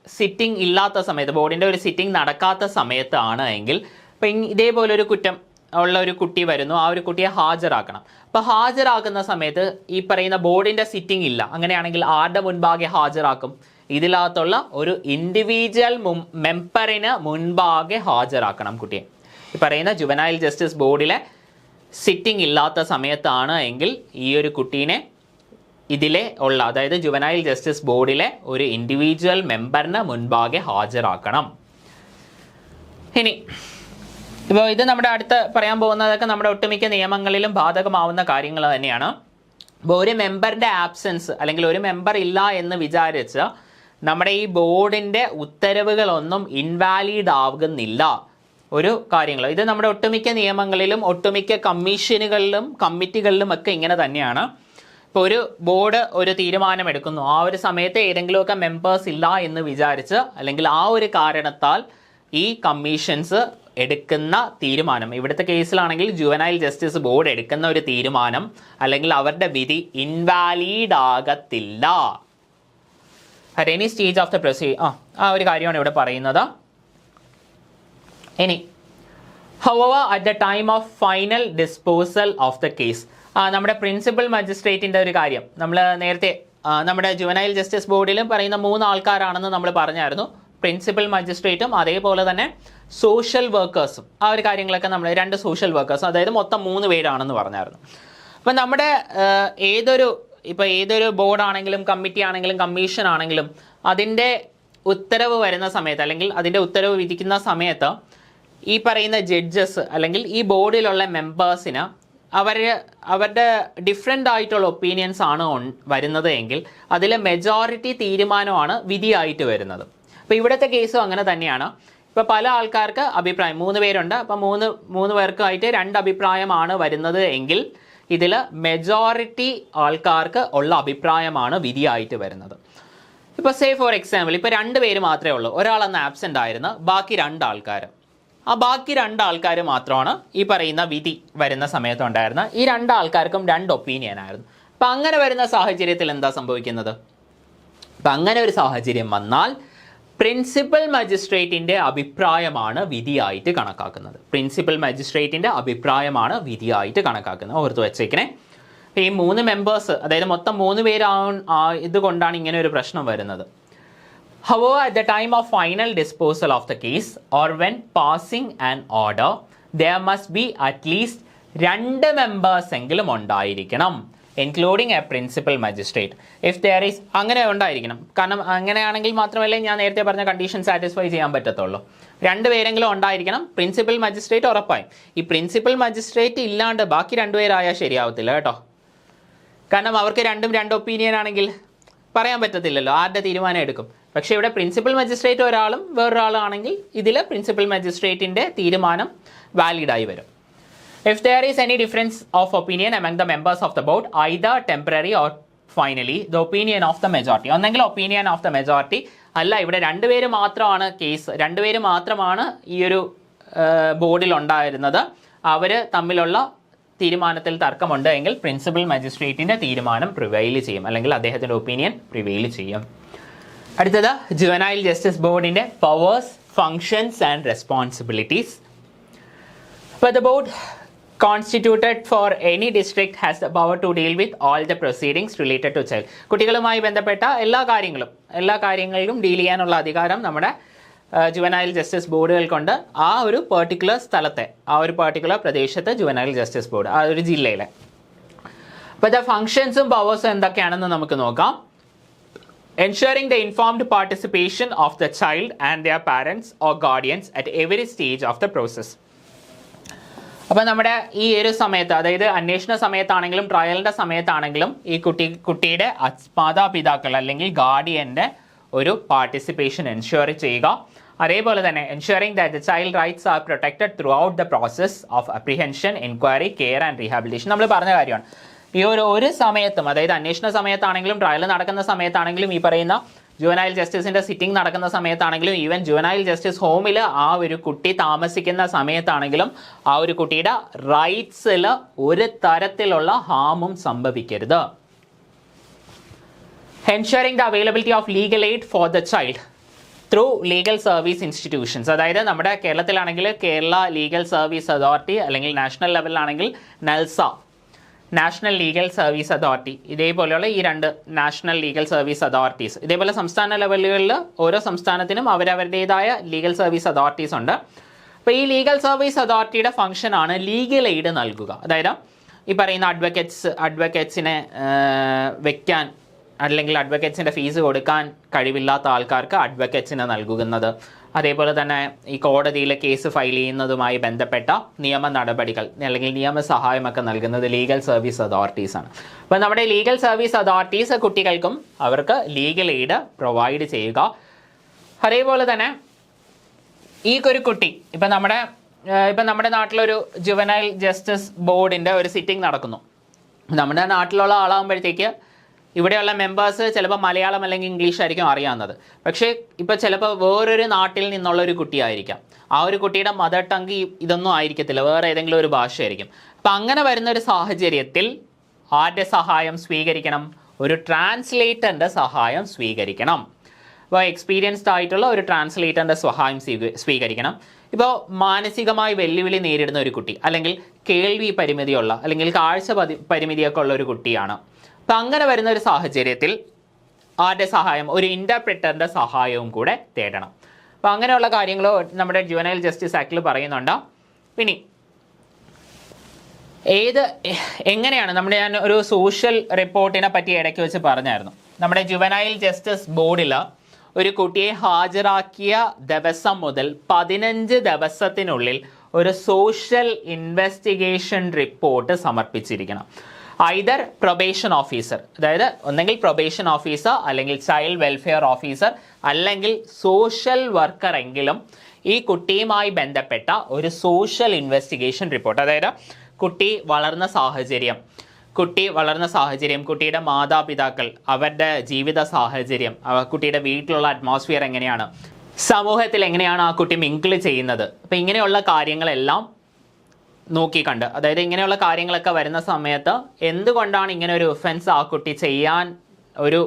സിറ്റിംഗ് ഇല്ലാത്ത സമയത്ത്, ബോർഡിൻ്റെ ഒരു സിറ്റിംഗ് നടക്കാത്ത സമയത്താണ് എങ്കിൽ, ഇപ്പം ഇതേപോലെ ഒരു കുറ്റം ഉള്ള ഒരു കുട്ടി വരുന്നു, ആ ഒരു കുട്ടിയെ ഹാജരാക്കണം. അപ്പോൾ ഹാജരാക്കുന്ന സമയത്ത് ഈ പറയുന്ന ബോർഡിൻ്റെ സിറ്റിംഗ് ഇല്ല, അങ്ങനെയാണെങ്കിൽ ആരുടെ മുൻപാകെ ഹാജരാക്കും? ഇതിനകത്തുള്ള ഒരു ഇൻഡിവിജ്വൽ മെമ്പറിന് മുൻപാകെ ഹാജരാക്കണം കുട്ടിയെ. ഈ പറയുന്ന ജുവനൈൽ ജസ്റ്റിസ് ബോർഡിലെ സിറ്റിംഗ് ഇല്ലാത്ത സമയത്താണ് എങ്കിൽ ഈ ഒരു കുട്ടീനെ അതായത് ജുവനൈൽ ജസ്റ്റിസ് ബോർഡിലെ ഒരു ഇൻഡിവിജ്വൽ മെമ്പറിന് മുൻപാകെ ഹാജരാക്കണം. ഇനി ഇപ്പോൾ ഇത് നമ്മുടെ അടുത്ത് പറയാൻ പോകുന്നതൊക്കെ നമ്മുടെ ഒട്ടുമിക്ക നിയമങ്ങളിലും ബാധകമാവുന്ന കാര്യങ്ങൾ തന്നെയാണ്. അപ്പോൾ ഒരു മെമ്പറിൻ്റെ ആബ്സെൻസ് അല്ലെങ്കിൽ ഒരു മെമ്പർ ഇല്ല എന്ന് വിചാരിച്ച് നമ്മുടെ ഈ ബോർഡിൻ്റെ ഉത്തരവുകളൊന്നും ഇൻവാലിഡ് ആകുന്നില്ല ഒരു കാര്യങ്ങൾ. ഇത് നമ്മുടെ ഒട്ടുമിക്ക നിയമങ്ങളിലും ഒട്ടുമിക്ക കമ്മീഷനുകളിലും കമ്മിറ്റികളിലും ഒക്കെ ഇങ്ങനെ തന്നെയാണ്. ഇപ്പോൾ ഒരു ബോർഡ് ഒരു തീരുമാനം എടുക്കുന്നു, ആ ഒരു സമയത്ത് ഏതെങ്കിലുമൊക്കെ മെമ്പേഴ്സ് ഇല്ല എന്ന് വിചാരിച്ച് അല്ലെങ്കിൽ ആ ഒരു കാരണത്താൽ ഈ കമ്മീഷൻസ് എടുക്കുന്ന തീരുമാനം, ഇവിടുത്തെ കേസിലാണെങ്കിൽ ജുവനൈൽ ജസ്റ്റിസ് ബോർഡ് എടുക്കുന്ന ഒരു തീരുമാനം അല്ലെങ്കിൽ അവരുടെ വിധി ഇൻവാലിഡ് ആകത്തില്ല. At any stage of the ആ ഒരു കാര്യമാണ് ഇവിടെ പറയുന്നത്. ഇനി however at the time of final disposal of the case, നമ്മുടെ പ്രിൻസിപ്പൽ മജിസ്ട്രേറ്റിൻ്റെ ഒരു കാര്യം നമ്മൾ നേരത്തെ നമ്മുടെ ജുവനൈൽ ജസ്റ്റിസ് ബോർഡിലും പറയുന്ന 3 ആൾക്കാരാണെന്ന് നമ്മൾ പറഞ്ഞായിരുന്നു. പ്രിൻസിപ്പൽ മജിസ്ട്രേറ്റും അതേപോലെ തന്നെ സോഷ്യൽ വർക്കേഴ്സും. ആ ഒരു കാര്യങ്ങളൊക്കെ നമ്മൾ 2 സോഷ്യൽ വർക്കേഴ്സും, അതായത് മൊത്തം 3 പേരാണെന്ന് പറഞ്ഞായിരുന്നു. അപ്പം നമ്മുടെ ഏതൊരു ബോർഡാണെങ്കിലും കമ്മിറ്റി ആണെങ്കിലും കമ്മീഷൻ ആണെങ്കിലും അതിൻ്റെ ഉത്തരവ് വരുന്ന സമയത്ത് അല്ലെങ്കിൽ അതിൻ്റെ ഉത്തരവ് വിധിക്കുന്ന സമയത്ത് ഈ പറയുന്ന ജഡ്ജസ് അല്ലെങ്കിൽ ഈ ബോർഡിലുള്ള മെമ്പേഴ്സിന് അവരുടെ ഡിഫറെൻ്റ് ആയിട്ടുള്ള ഒപ്പീനിയൻസ് ആണ് വരുന്നത് എങ്കിൽ അതിൽ മെജോറിറ്റി തീരുമാനമാണ് വിധിയായിട്ട് വരുന്നത്. അപ്പോൾ ഇവിടുത്തെ കേസും അങ്ങനെ തന്നെയാണ്. ഇപ്പോൾ പല ആൾക്കാർക്ക് അഭിപ്രായം 3 പേരുണ്ട്, അപ്പോൾ 3 പേർക്കായിട്ട് 2 അഭിപ്രായമാണ് വരുന്നത് എങ്കിൽ ഇതിൽ മെജോറിറ്റി ആൾക്കാർക്ക് ഉള്ള അഭിപ്രായമാണ് വിധിയായിട്ട് വരുന്നത്. ഇപ്പോൾ സേ ഫോർ എക്സാമ്പിൾ ഇപ്പോൾ 2 പേര് മാത്രമേ ഉള്ളൂ, ഒരാളന്ന് ആബ്സെൻ്റ് ആയിരുന്നു, ബാക്കി 2 ആൾക്കാർ. ആ ബാക്കി 2 ആൾക്കാർ മാത്രമാണ് ഈ പറയുന്ന വിധി വരുന്ന സമയത്ത് ഉണ്ടായിരുന്നത്. ഈ 2 ആൾക്കാർക്കും 2 ഒപ്പീനിയൻ ആയിരുന്നു. അപ്പം അങ്ങനെ വരുന്ന സാഹചര്യത്തിൽ എന്താ സംഭവിക്കുന്നത്? അപ്പം അങ്ങനെ ഒരു സാഹചര്യം വന്നാൽ പ്രിൻസിപ്പൽ മജിസ്ട്രേറ്റിൻ്റെ അഭിപ്രായമാണ് വിധിയായിട്ട് കണക്കാക്കുന്നത്. പ്രിൻസിപ്പൽ മജിസ്ട്രേറ്റിൻ്റെ അഭിപ്രായമാണ് വിധിയായിട്ട് കണക്കാക്കുന്നത്. ഓർത്ത് വെച്ചേക്കണേ. ഈ 3 മെമ്പേഴ്സ്, അതായത് മൊത്തം 3 ഇതുകൊണ്ടാണ് ഇങ്ങനെ ഒരു പ്രശ്നം വരുന്നത്. However, at the time of final disposal of the case or when passing an order, there must be at least 2 members എങ്കിലും ഉണ്ടായിരിക്കണം, including a principal magistrate. If there is, അങ്ങനെ ഉണ്ടായിരിക്കണം. കാരണം അങ്ങനെയാണെങ്കിൽ മാത്രമല്ലേ ഞാൻ നേരത്തെ പറഞ്ഞ കണ്ടീഷൻ സാറ്റിസ്ഫൈ ചെയ്യാൻ പറ്റത്തുള്ളൂ. 2 പേരെങ്കിലും ഉണ്ടായിരിക്കണം. പ്രിൻസിപ്പൽ മജിസ്ട്രേറ്റ് ഉറപ്പായും. ഈ പ്രിൻസിപ്പൽ മജിസ്ട്രേറ്റ് ഇല്ലാണ്ട് ബാക്കി 2 പേരായാൽ ശരിയാവത്തില്ല കേട്ടോ. കാരണം അവർക്ക് 2 ഒപ്പീനിയൻ ആണെങ്കിൽ പറയാൻ പറ്റത്തില്ലല്ലോ ആരുടെ തീരുമാനം എടുക്കും. പക്ഷേ ഇവിടെ പ്രിൻസിപ്പൽ മജിസ്ട്രേറ്റ് ഒരാളും വേറൊരാളാണെങ്കിൽ ഇതിൽ പ്രിൻസിപ്പൽ മജിസ്ട്രേറ്റിൻ്റെ തീരുമാനം വാലിഡായി വരും. If there is any difference of opinion among the members of the board, either temporary or finally, the opinion of the majority. ഒന്നെങ്കിൽ opinion of the majority, അല്ല ഇവിടെ 2 പേര് മാത്രമാണ് കേസ്, 2 പേര് മാത്രമാണ് ഈ ഒരു ബോർഡിൽ ഉണ്ടായിരുന്നത്, അവർ തമ്മിലുള്ള തീരുമാനത്തിൽ തർക്കമുണ്ട് എങ്കിൽ പ്രിൻസിപ്പൽ മജിസ്ട്രേറ്റിൻ്റെ തീരുമാനം പ്രിവെയിൽ ചെയ്യും, അല്ലെങ്കിൽ അദ്ദേഹത്തിൻ്റെ ഒപ്പീനിയൻ പ്രിവെയിൽ ചെയ്യും. അടുത്തത് ജുവനൈൽ ജസ്റ്റിസ് ബോർഡിൻ്റെ പവേഴ്സ്, ഫങ്ഷൻസ് ആൻഡ് റെസ്പോൺസിബിലിറ്റീസ്. അപ്പോൾ the board constituted for any district has the power to deal with all the proceedings related to child. കുട്ടികളുമായി ബന്ധപ്പെട്ട എല്ലാ കാര്യങ്ങളിലും ഡീൽ ചെയ്യാനുള്ള അധികാരം നമ്മുടെ ജുവനൈൽ ജസ്റ്റിസ് ബോർഡുകൾക്കുണ്ട്. ആ ഒരു പെർട്ടിക്കുലർ സ്ഥലത്തെ, ആ ഒരു പെർട്ടിക്കുലർ പ്രദേശത്തെ ജുവനൈൽ ജസ്റ്റിസ് ബോർഡ്, ആ ഒരു ജില്ലയിലെ. അപ്പോൾ ദ ഫങ്ഷൻസും പവേഴ്സും എന്തൊക്കെയാണെന്ന് നമുക്ക് നോക്കാം. Ensuring the informed participation of the child and their parents or guardians at every stage of the process. അപ്പോൾ നമ്മുടെ ഈ ഒരു സമയത്ത്, അതായത് അന്വേഷണ സമയത്താണെങ്കിലും ട്രയലിൻ്റെ സമയത്താണെങ്കിലും ഈ കുട്ടിയുടെ മാതാപിതാക്കൾ അല്ലെങ്കിൽ ഗാർഡിയൻ്റെ ഒരു പാർട്ടിസിപ്പേഷൻ എൻഷുർ ചെയ്യുക. അതേപോലെ തന്നെ ensuring that the child rights are protected through out the process of apprehension, enquiry, care and rehabilitation. നമ്മൾ പറഞ്ഞ കാര്യമാണ്. ഈ ഒരു സമയത്തും, അതായത് അന്വേഷണ സമയത്താണെങ്കിലും ട്രയൽ നടക്കുന്ന സമയത്താണെങ്കിലും ഈ പറയുന്ന ജുവനൈൽ ജസ്റ്റിസിൻ്റെ സിറ്റിംഗ് നടക്കുന്ന സമയത്താണെങ്കിലും ഈവൻ ജുവനൈൽ ജസ്റ്റിസ് ഹോമിൽ ആ ഒരു കുട്ടി താമസിക്കുന്ന സമയത്താണെങ്കിലും ആ ഒരു കുട്ടിയുടെ റൈറ്റ്സിൽ ഒരു തരത്തിലുള്ള ഹാമും സംഭവിക്കരുത്. Ensuring the availability of legal aid for the child through legal service institutions. അതായത് നമ്മുടെ കേരളത്തിലാണെങ്കിൽ കേരള ലീഗൽ സർവീസ് അതോറിറ്റി, അല്ലെങ്കിൽ നാഷണൽ ലെവലിലാണെങ്കിൽ NALSA, national legal service authority. ഇതേപോലെയുള്ള ഈ 2 നാഷണൽ ലീഗൽ സർവീസ് അതോറിറ്റീസ്. ഇതേപോലെ സംസ്ഥാന ലെവലുകളിൽ ഓരോ സംസ്ഥാനത്തിനും അവരവരുടേതായ ലീഗൽ സർവീസ് അതോറിറ്റീസ് ഉണ്ട്. അപ്പോൾ ഈ ലീഗൽ സർവീസ് അതോറിറ്റിയുടെ ഫംഗ്ഷനാണ് ലീഗൽ എയ്ഡ് നൽകുക. അതായത് ഈ പറയുന്ന അഡ്വക്കേറ്റ്സിനെ വെക്കാൻ അല്ലെങ്കിൽ അഡ്വക്കേറ്റ്സിൻ്റെ ഫീസ് കൊടുക്കാൻ കഴിവില്ലാത്ത ആൾക്കാർക്ക് അഡ്വക്കേറ്റ്സിനെ നൽകുന്നത്, അതേപോലെ തന്നെ ഈ കോടതിയിലെ കേസ് ഫയൽ ചെയ്യുന്നതുമായി ബന്ധപ്പെട്ട നിയമ നടപടികൾ അല്ലെങ്കിൽ നിയമസഹായമൊക്കെ നൽകുന്നത് ലീഗൽ സർവീസ് അതോറിറ്റീസാണ്. അപ്പോൾ നമ്മുടെ ലീഗൽ സർവീസ് അതോറിറ്റീസ് കുട്ടികൾക്കും അവർക്ക് ലീഗൽ എയ്ഡ് പ്രൊവൈഡ് ചെയ്യുക. അതേപോലെ തന്നെ ഈ ഒരു കുട്ടി ഇപ്പം നമ്മുടെ നാട്ടിലൊരു ജുവനൈൽ ജസ്റ്റിസ് ബോർഡിൻ്റെ ഒരു സിറ്റിംഗ് നടക്കുന്നു. നമ്മുടെ നാട്ടിലുള്ള ആളാകുമ്പോഴത്തേക്ക് ഇവിടെയുള്ള മെമ്പേഴ്സ് ചിലപ്പോൾ മലയാളം അല്ലെങ്കിൽ ഇംഗ്ലീഷ് ആയിരിക്കും അറിയാവുന്നത്. പക്ഷേ ഇപ്പോൾ ചിലപ്പോൾ വേറൊരു നാട്ടിൽ നിന്നുള്ള ഒരു കുട്ടിയായിരിക്കാം, ആ ഒരു കുട്ടിയുടെ മദർ ടങ്ക് ഇതൊന്നും ആയിരിക്കത്തില്ല, വേറെ ഏതെങ്കിലും ഒരു ഭാഷയായിരിക്കും. അപ്പം അങ്ങനെ വരുന്ന ഒരു സാഹചര്യത്തിൽ ആരുടെ സഹായം സ്വീകരിക്കണം? ഒരു ട്രാൻസ്ലേറ്ററിൻ്റെ സഹായം സ്വീകരിക്കണം. അപ്പോൾ എക്സ്പീരിയൻസ്ഡ് ആയിട്ടുള്ള ഒരു ട്രാൻസ്ലേറ്ററിൻ്റെ സഹായം സ്വീകരിക്കണം. ഇപ്പോൾ മാനസികമായി വെല്ലുവിളി നേരിടുന്ന ഒരു കുട്ടി, അല്ലെങ്കിൽ കേൾവി പരിമിതിയുള്ള അല്ലെങ്കിൽ കാഴ്ച പരിമിതിയൊക്കെ ഉള്ള ഒരു കുട്ടിയാണ്. അപ്പം അങ്ങനെ വരുന്ന ഒരു സാഹചര്യത്തിൽ ആരുടെ സഹായം? ഒരു ഇൻ്റർപ്രിറ്ററിൻ്റെ സഹായവും കൂടെ തേടണം. അപ്പോൾ അങ്ങനെയുള്ള കാര്യങ്ങൾ നമ്മുടെ ജുവനൈൽ ജസ്റ്റിസ് ആക്ടിൽ പറയുന്നുണ്ട്. ഇനി എങ്ങനെയാണ് ഞാൻ ഒരു സോഷ്യൽ റിപ്പോർട്ടിനെ പറ്റി ഇടയ്ക്ക് വെച്ച് പറഞ്ഞായിരുന്നു. നമ്മുടെ ജുവനൈൽ ജസ്റ്റിസ് ബോർഡിൽ ഒരു കുട്ടിയെ ഹാജരാക്കിയ ദിവസം മുതൽ 15 ദിവസത്തിനുള്ളിൽ ഒരു സോഷ്യൽ ഇൻവെസ്റ്റിഗേഷൻ റിപ്പോർട്ട് സമർപ്പിച്ചിരിക്കണം. ഐദർ പ്രൊബേഷൻ ഓഫീസർ, അതായത് ഒന്നെങ്കിൽ പ്രൊബേഷൻ ഓഫീസർ അല്ലെങ്കിൽ ചൈൽഡ് വെൽഫെയർ ഓഫീസർ അല്ലെങ്കിൽ സോഷ്യൽ വർക്കർ എങ്കിലും ഈ കുട്ടിയുമായി ബന്ധപ്പെട്ട ഒരു സോഷ്യൽ ഇൻവെസ്റ്റിഗേഷൻ റിപ്പോർട്ട്, അതായത് കുട്ടി വളർന്ന സാഹചര്യം, കുട്ടിയുടെ മാതാപിതാക്കൾ, അവരുടെ ജീവിത സാഹചര്യം, കുട്ടിയുടെ വീട്ടിലുള്ള അറ്റ്മോസ്ഫിയർ എങ്ങനെയാണ്, സമൂഹത്തിൽ എങ്ങനെയാണ് ആ കുട്ടി മിങ്കിൾ ചെയ്യുന്നത്, അപ്പം ഇങ്ങനെയുള്ള കാര്യങ്ങളെല്ലാം നോക്കിക്കണ്ട്, അതായത് ഇങ്ങനെയുള്ള കാര്യങ്ങളൊക്കെ വരുന്ന സമയത്ത് എന്തുകൊണ്ടാണ് ഇങ്ങനെ ഒരു ഒഫൻസ് ആ കുട്ടി ചെയ്യാൻ ഒരു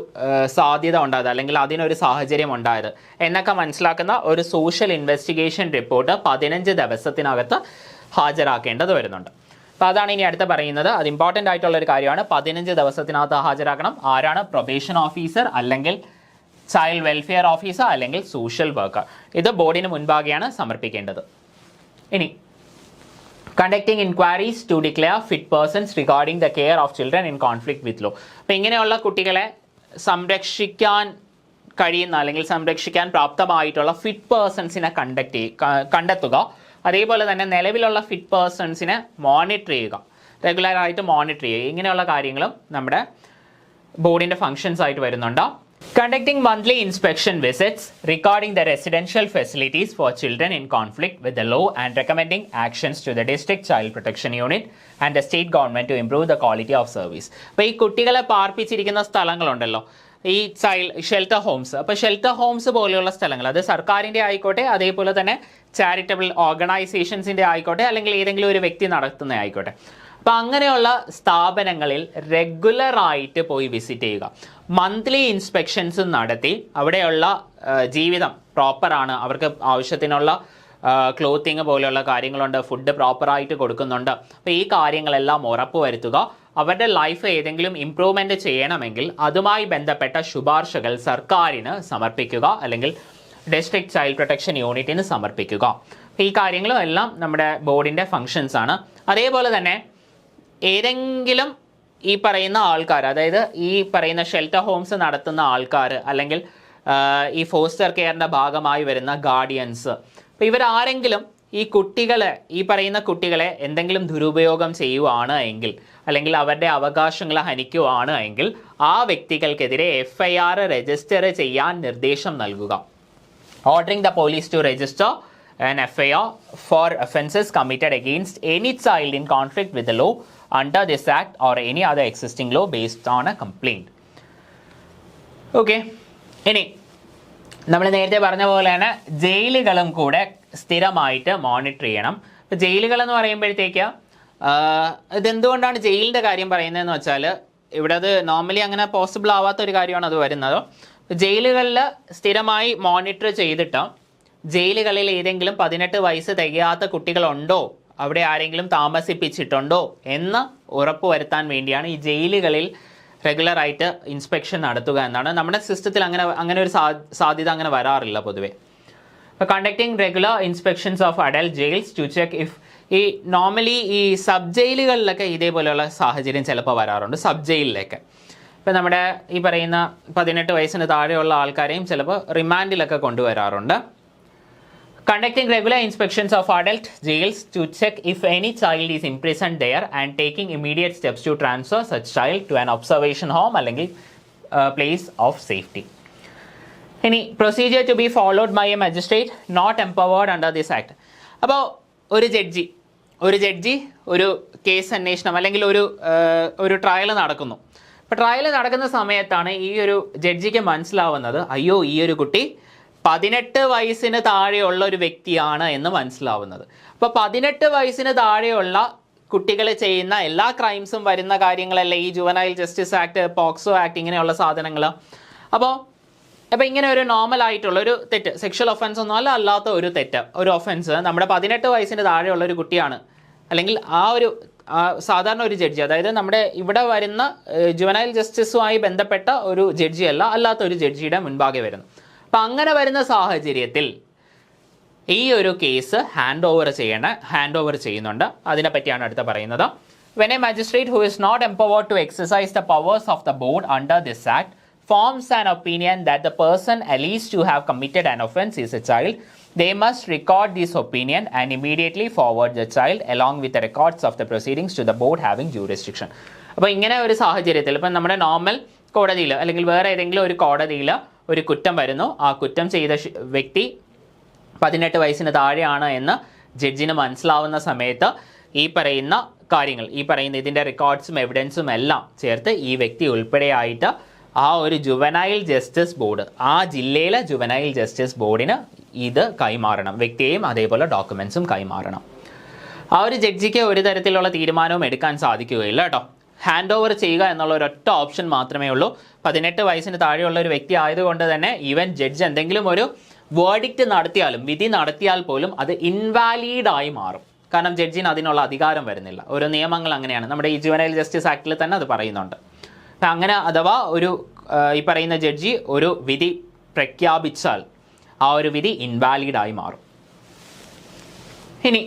സാധ്യത ഉണ്ടായത് അല്ലെങ്കിൽ അതിനൊരു സാഹചര്യം ഉണ്ടായത് എന്നൊക്കെ മനസ്സിലാക്കുന്ന ഒരു സോഷ്യൽ ഇൻവെസ്റ്റിഗേഷൻ റിപ്പോർട്ട് 15 ദിവസത്തിനകത്ത് ഹാജരാക്കേണ്ടത് വരുന്നുണ്ട്. അപ്പോൾ അതാണ് ഇനി അടുത്ത് പറയുന്നത്. അത് ഇമ്പോർട്ടൻ്റ് ആയിട്ടുള്ള ഒരു കാര്യമാണ്. 15 ദിവസത്തിനകത്ത് ഹാജരാക്കണം. ആരാണ്? പ്രൊബേഷൻ ഓഫീസർ അല്ലെങ്കിൽ ചൈൽഡ് വെൽഫെയർ ഓഫീസർ അല്ലെങ്കിൽ സോഷ്യൽ വർക്കർ. ഇത് ബോർഡിന് മുൻപാകെയാണ് സമർപ്പിക്കേണ്ടത്. ഇനി conducting inquiries to declare fit persons regarding the care of children in conflict with law. അപ്പോൾ ഇങ്ങനെയുള്ള കുട്ടികളെ സംരക്ഷിക്കാൻ കഴിയുന്ന അല്ലെങ്കിൽ സംരക്ഷിക്കാൻ പ്രാപ്തമായിട്ടുള്ള ഫിറ്റ് പേഴ്സൺസിനെ കണ്ടെത്തുക. അതേപോലെ തന്നെ നിലവിലുള്ള ഫിറ്റ് പേഴ്സൺസിനെ മോണിറ്റർ ചെയ്യുക, റെഗുലറായിട്ട് മോണിറ്റർ ചെയ്യുക. ഇങ്ങനെയുള്ള കാര്യങ്ങളും നമ്മുടെ ബോർഡിൻ്റെ ഫങ്ഷൻസ് ആയിട്ട് വരുന്നുണ്ട്. Conducting monthly inspection visits regarding the residential facilities for children in conflict with the law and recommending actions to the district child protection unit and the state government to improve the quality of service. അപ്പോൾ ഈ കുട്ടികളെ പാർപ്പിച്ചിരിക്കുന്ന സ്ഥലങ്ങളുണ്ടല്ലോ, ഈ shelter Holmes, അപ്പോൾ shelter Holmes പോലെയുള്ള സ്ഥലങ്ങൾ, അത് സർക്കാരിൻ്റെ ആയിക്കോട്ടെ, അതേപോലെ തന്നെ ചാരിറ്റബിൾ ഓർഗനൈസേഷൻസിൻ്റെ ആയിക്കോട്ടെ, അല്ലെങ്കിൽ ഏതെങ്കിലും ഒരു വ്യക്തി നടത്തുന്ന ആയിക്കോട്ടെ, അപ്പോൾ അങ്ങനെയുള്ള സ്ഥാപനങ്ങളിൽ റെഗുലറായിട്ട് പോയി വിസിറ്റ് ചെയ്യുക. മന്ത്ലി ഇൻസ്പെക്ഷൻസ് നടത്തി അവിടെയുള്ള ജീവിതം പ്രോപ്പറാണ്, അവർക്ക് ആവശ്യത്തിനുള്ള ക്ലോത്തിങ് പോലെയുള്ള കാര്യങ്ങളുണ്ട്, ഫുഡ് പ്രോപ്പറായിട്ട് കൊടുക്കുന്നുണ്ട്. അപ്പോൾ ഈ കാര്യങ്ങളെല്ലാം ഉറപ്പുവരുത്തുക. അവരുടെ ലൈഫ് ഏതെങ്കിലും ഇംപ്രൂവ്മെൻ്റ് ചെയ്യണമെങ്കിൽ അതുമായി ബന്ധപ്പെട്ട ശുപാർശകൾ സർക്കാരിന് സമർപ്പിക്കുക അല്ലെങ്കിൽ ഡിസ്ട്രിക്ട് ചൈൽഡ് പ്രൊട്ടക്ഷൻ യൂണിറ്റിന് സമർപ്പിക്കുക. ഈ കാര്യങ്ങളും എല്ലാം നമ്മുടെ ബോർഡിൻ്റെ ഫങ്ഷൻസ് ആണ്. അതേപോലെ തന്നെ ഏതെങ്കിലും ഈ പറയുന്ന ആൾക്കാർ, അതായത് ഈ പറയുന്ന ഷെൽട്ടർ ഹോംസ് നടത്തുന്ന ആൾക്കാർ അല്ലെങ്കിൽ ഈ ഫോസ്റ്റർ കെയറിൻ്റെ ഭാഗമായി വരുന്ന ഗാർഡിയൻസ്, അപ്പോൾ ഇവരാരെങ്കിലും ഈ പറയുന്ന കുട്ടികളെ എന്തെങ്കിലും ദുരുപയോഗം ചെയ്യുവാണ് എങ്കിൽ അല്ലെങ്കിൽ അവരുടെ അവകാശങ്ങൾ ഹനിക്കുവാണ് എങ്കിൽ ആ വ്യക്തികൾക്കെതിരെ FIR രജിസ്റ്റർ ചെയ്യാൻ നിർദ്ദേശം നൽകുക. Ordering the police to register an FIR for offences committed against any child in conflict with the law under this act or any other existing law based on a complaint. Okay, ഇനി നമ്മൾ നേരത്തെ പറഞ്ഞ പോലെ തന്നെ ജയിലുകളും കൂടെ സ്ഥിരമായിട്ട് monitor ചെയ്യണം. ഇപ്പോൾ ജയിലുകൾ എന്ന് പറയുമ്പോഴത്തേക്ക് ഇതെന്തുകൊണ്ടാണ് ജയിലിൻ്റെ കാര്യം പറയുന്നതെന്ന് വെച്ചാൽ ഇവിടെ അത് നോർമലി അങ്ങനെ പോസിബിൾ ആവാത്തൊരു കാര്യമാണ് അത് വരുന്നത്. ജയിലുകളിൽ സ്ഥിരമായി മോണിറ്റർ ചെയ്തിട്ട് ജയിലുകളിൽ ഏതെങ്കിലും 18 വയസ്സ് തികയാത്ത കുട്ടികളുണ്ടോ, അവിടെ ആരെങ്കിലും താമസിപ്പിച്ചിട്ടുണ്ടോ എന്ന് ഉറപ്പുവരുത്താൻ വേണ്ടിയാണ് ഈ ജയിലുകളിൽ റെഗുലറായിട്ട് ഇൻസ്പെക്ഷൻ നടത്തുക എന്നാണ്. നമ്മുടെ സിസ്റ്റത്തിൽ അങ്ങനെ ഒരു സാധ്യത അങ്ങനെ വരാറില്ല പൊതുവേ. അപ്പോൾ conducting regular inspections of adult jails to check if, ഈ നോർമലി ഈ സബ് ജയിലുകളിലൊക്കെ ഇതേപോലെയുള്ള സാഹചര്യം ചിലപ്പോൾ വരാറുണ്ട്. സബ് ജയിലിലൊക്കെ ഇപ്പം നമ്മുടെ ഈ പറയുന്ന 18 വയസ്സിന് താഴെയുള്ള ആൾക്കാരെയും ചിലപ്പോൾ റിമാൻഡിലൊക്കെ കൊണ്ടുവരാറുണ്ട്. Conducting regular inspections of adult jails to check if any child is imprisoned there and taking immediate steps to transfer such child to an observation home അല്ലെങ്കിൽ place of safety. ഇനി procedure to be followed by a magistrate not empowered under this act. അപ്പോൾ ഒരു judge ഒരു judge ഒരു case അന്വേഷണം അല്ലെങ്കിൽ ഒരു trial നടക്കുന്നു. അപ്പോൾ ട്രയൽ നടക്കുന്ന സമയത്താണ് ഈ ഒരു ജഡ്ജിക്ക് മനസ്സിലാവുന്നത്, അയ്യോ ഈ ഒരു കുട്ടി 18 വയസ്സിന് താഴെയുള്ള ഒരു വ്യക്തിയാണ് എന്ന് മനസ്സിലാവുന്നത്. അപ്പോൾ 18 വയസ്സിന് താഴെയുള്ള കുട്ടികൾ ചെയ്യുന്ന എല്ലാ ക്രൈംസും വരുന്ന കാര്യങ്ങളല്ല ഈ juvenile justice act, POCSO act, ഇങ്ങനെയുള്ള സാധനങ്ങൾ. അപ്പോൾ ഇങ്ങനെ ഒരു നോർമൽ ആയിട്ടുള്ള ഒരു തെറ്റ്, സെക്ഷൽ ഒഫൻസ് ഒന്നും അല്ലാത്ത ഒരു തെറ്റ്, ഒരു ഒഫൻസ് നമ്മുടെ 18 വയസ്സിന് താഴെയുള്ള ഒരു കുട്ടിയാണ്, അല്ലെങ്കിൽ സാധാരണ ഒരു ജഡ്ജി, അതായത് നമ്മുടെ ഇവിടെ വരുന്ന ജുവനൈൽ ജസ്റ്റിസുമായി ബന്ധപ്പെട്ട ഒരു ജഡ്ജിയല്ല, അല്ലാത്ത ഒരു ജഡ്ജിയുടെ മുൻപാകെ വരുന്നു. അപ്പം അങ്ങനെ വരുന്ന സാഹചര്യത്തിൽ ഈ ഒരു കേസ് ഹാൻഡ് ഓവർ ചെയ്യുന്നുണ്ട്. അതിനെപ്പറ്റിയാണ് അടുത്ത പറയുന്നത്. When a magistrate who is not empowered to exercise the powers of the board under this act forms an opinion that the person alleged to have committed an offence is a child, they must record this opinion and immediately forward the child along with the records of the proceedings to the board having jurisdiction. അപ്പോൾ ഇങ്ങനെ ഒരു സാഹചര്യത്തിൽ ഇപ്പം നമ്മുടെ normal കോടതിയിൽ അല്ലെങ്കിൽ വേറെ ഏതെങ്കിലും ഒരു കോടതിയിൽ ഒരു കുറ്റം വരുന്നു, ആ കുറ്റം ചെയ്ത വ്യക്തി 18 വയസ്സിന് താഴെയാണ് എന്ന് ജഡ്ജിന് മനസ്സിലാവുന്ന സമയത്ത് ഈ പറയുന്ന കാര്യങ്ങൾ, ഇതിൻ്റെ റെക്കോർഡ്സും എവിഡൻസും എല്ലാം ചേർത്ത് ഈ വ്യക്തി ഉൾപ്പെടെയായിട്ട് ആ ഒരു ജുവനൈൽ ജസ്റ്റിസ് ബോർഡ്, ആ ജില്ലയിലെ ജുവനൈൽ ജസ്റ്റിസ് ബോർഡിന് ഇത് കൈമാറണം, വ്യക്തിയെയും അതേപോലെ ഡോക്യുമെൻസും കൈമാറണം. ആ ഒരു ജഡ്ജിക്ക് ഒരു തരത്തിലുള്ള തീരുമാനവും എടുക്കാൻ സാധിക്കുകയില്ല കേട്ടോ. ഹാൻഡ് ഓവർ ചെയ്യുക എന്നുള്ള ഒരൊറ്റ ഓപ്ഷൻ മാത്രമേ ഉള്ളൂ. 18 വയസ്സിന് താഴെയുള്ള ഒരു വ്യക്തി ആയതുകൊണ്ട് തന്നെ ഈവൻ ജഡ്ജ് എന്തെങ്കിലും ഒരു വേർഡിക്റ്റ് നടത്തിയാലും, വിധി നടത്തിയാൽ പോലും അത് ഇൻവാലിഡായി മാറും. കാരണം ജഡ്ജിന് അതിനുള്ള അധികാരം വരുന്നില്ല. ഓരോ നിയമങ്ങൾ അങ്ങനെയാണ്, നമ്മുടെ ഈ ജുവനൈൽ ജസ്റ്റിസ് ആക്ടിൽ തന്നെ അത് പറയുന്നുണ്ട്. അങ്ങനെ അഥവാ ഈ പറയുന്ന ജഡ്ജി ഒരു വിധി പ്രഖ്യാപിച്ചാൽ ആ ഒരു വിധി ഇൻവാലിഡായി മാറും. ഇനി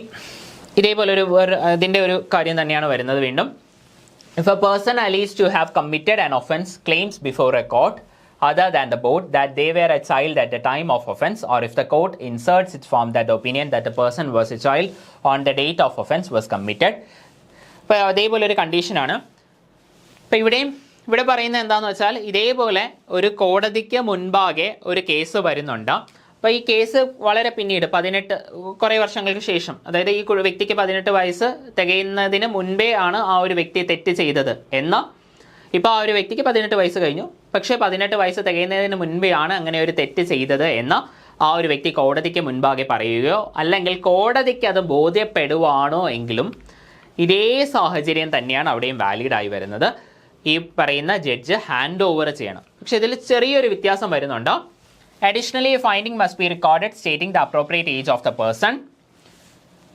ഇതേപോലെ ഇതിൻ്റെ ഒരു കാര്യം തന്നെയാണ് വരുന്നത് വീണ്ടും. If a person alleged to have committed an offence claims before a court other than the board that they were a child at the time of offence, or if the court inserts its form that the opinion that the person was a child on the date of offence was committed. അപ്പോൾ അതേപോലെ ഒരു കണ്ടീഷനാണ്. അപ്പോൾ ഇവിടെ പറയുന്നത് എന്താണെന്ന് വെച്ചാൽ, ഇതേപോലെ ഒരു കോടതിക്ക് മുൻപാകെ ഒരു കേസ് വരുന്നുണ്ട്. അപ്പോൾ ഈ കേസ് വളരെ പിന്നീട് കുറേ വർഷങ്ങൾക്ക് ശേഷം, അതായത് ഈ വ്യക്തിക്ക് 18 വയസ്സ് തികയുന്നതിന് മുൻപേ ആണ് ആ ഒരു വ്യക്തി തെറ്റ് ചെയ്തത് എന്നാൽ ഇപ്പോൾ ആ ഒരു വ്യക്തിക്ക് 18 വയസ്സ് കഴിഞ്ഞു, പക്ഷേ 18 വയസ്സ് തികയുന്നതിന് മുൻപേ ആണ് അങ്ങനെ ഒരു തെറ്റ് ചെയ്തത് എന്ന ആ ഒരു വ്യക്തി കോടതിക്ക് മുൻപാകെ പറയുകയോ അല്ലെങ്കിൽ കോടതിക്ക് അത് ബോധ്യപ്പെടുവാണോ എങ്കിലും ഇതേ സാഹചര്യം തന്നെയാണ് അവിടെയും വാലിഡായി വരുന്നത്. ഈ പറയുന്ന ജഡ്ജ് ഹാൻഡ് ഓവർ ചെയ്യണം. പക്ഷെ ഇതിൽ ചെറിയൊരു വ്യത്യാസം വരുന്നുണ്ട്. Additionally, a finding must be recorded stating the appropriate age of the person.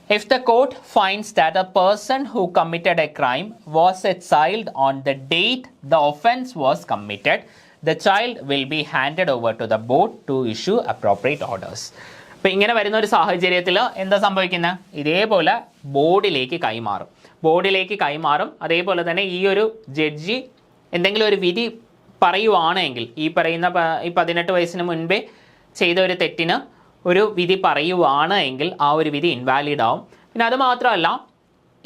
If the court finds that a person who committed a crime was a child on the date the offence was committed, the child will be handed over to the board to issue appropriate orders. അപ്പോൾ ഇങ്ങനെ വരുന്ന ഒരു സാഹചര്യത്തിൽ എന്താ സംഭവിക്കുന്നത്? ഇതേപോലെ ബോർഡിലേക്ക് കൈമാറും. അതേപോലെ തന്നെ ഈ ഒരു ജഡ്ജി എന്തെങ്കിലും ഒരു വിധി പറയുവാണെങ്കിൽ, ഈ 18 വയസ്സിന് മുൻപേ ചെയ്ത ഒരു തെറ്റിന് ഒരു വിധി പറയുവാണ് എങ്കിൽ ആ ഒരു വിധി ഇൻവാലിഡ് ആവും. പിന്നെ അത് മാത്രമല്ല,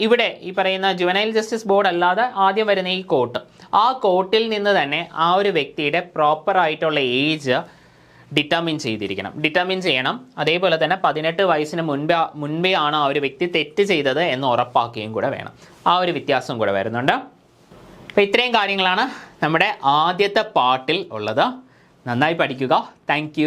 ഇവിടെ ഈ പറയുന്ന ജുവനൈൽ ജസ്റ്റിസ് ബോർഡ് അല്ലാതെ ആദ്യം വരുന്ന ഈ കോർട്ട്, ആ കോർട്ടിൽ നിന്ന് തന്നെ ആ ഒരു വ്യക്തിയുടെ പ്രോപ്പറായിട്ടുള്ള ഏജ് ഡിറ്റർമിൻ ചെയ്യണം. അതേപോലെ തന്നെ 18 വയസ്സിന് മുൻപേ ആണ് ആ ഒരു വ്യക്തി തെറ്റ് ചെയ്തത് എന്ന് ഉറപ്പാക്കുകയും കൂടെ വേണം. ആ ഒരു വ്യത്യാസം കൂടെ വരുന്നുണ്ട്. അപ്പോൾ ഇത്രയും കാര്യങ്ങളാണ് നമ്മുടെ ആദ്യത്തെ പാർട്ടിൽ ഉള്ളത്. നന്നായി പഠിക്കുക. താങ്ക്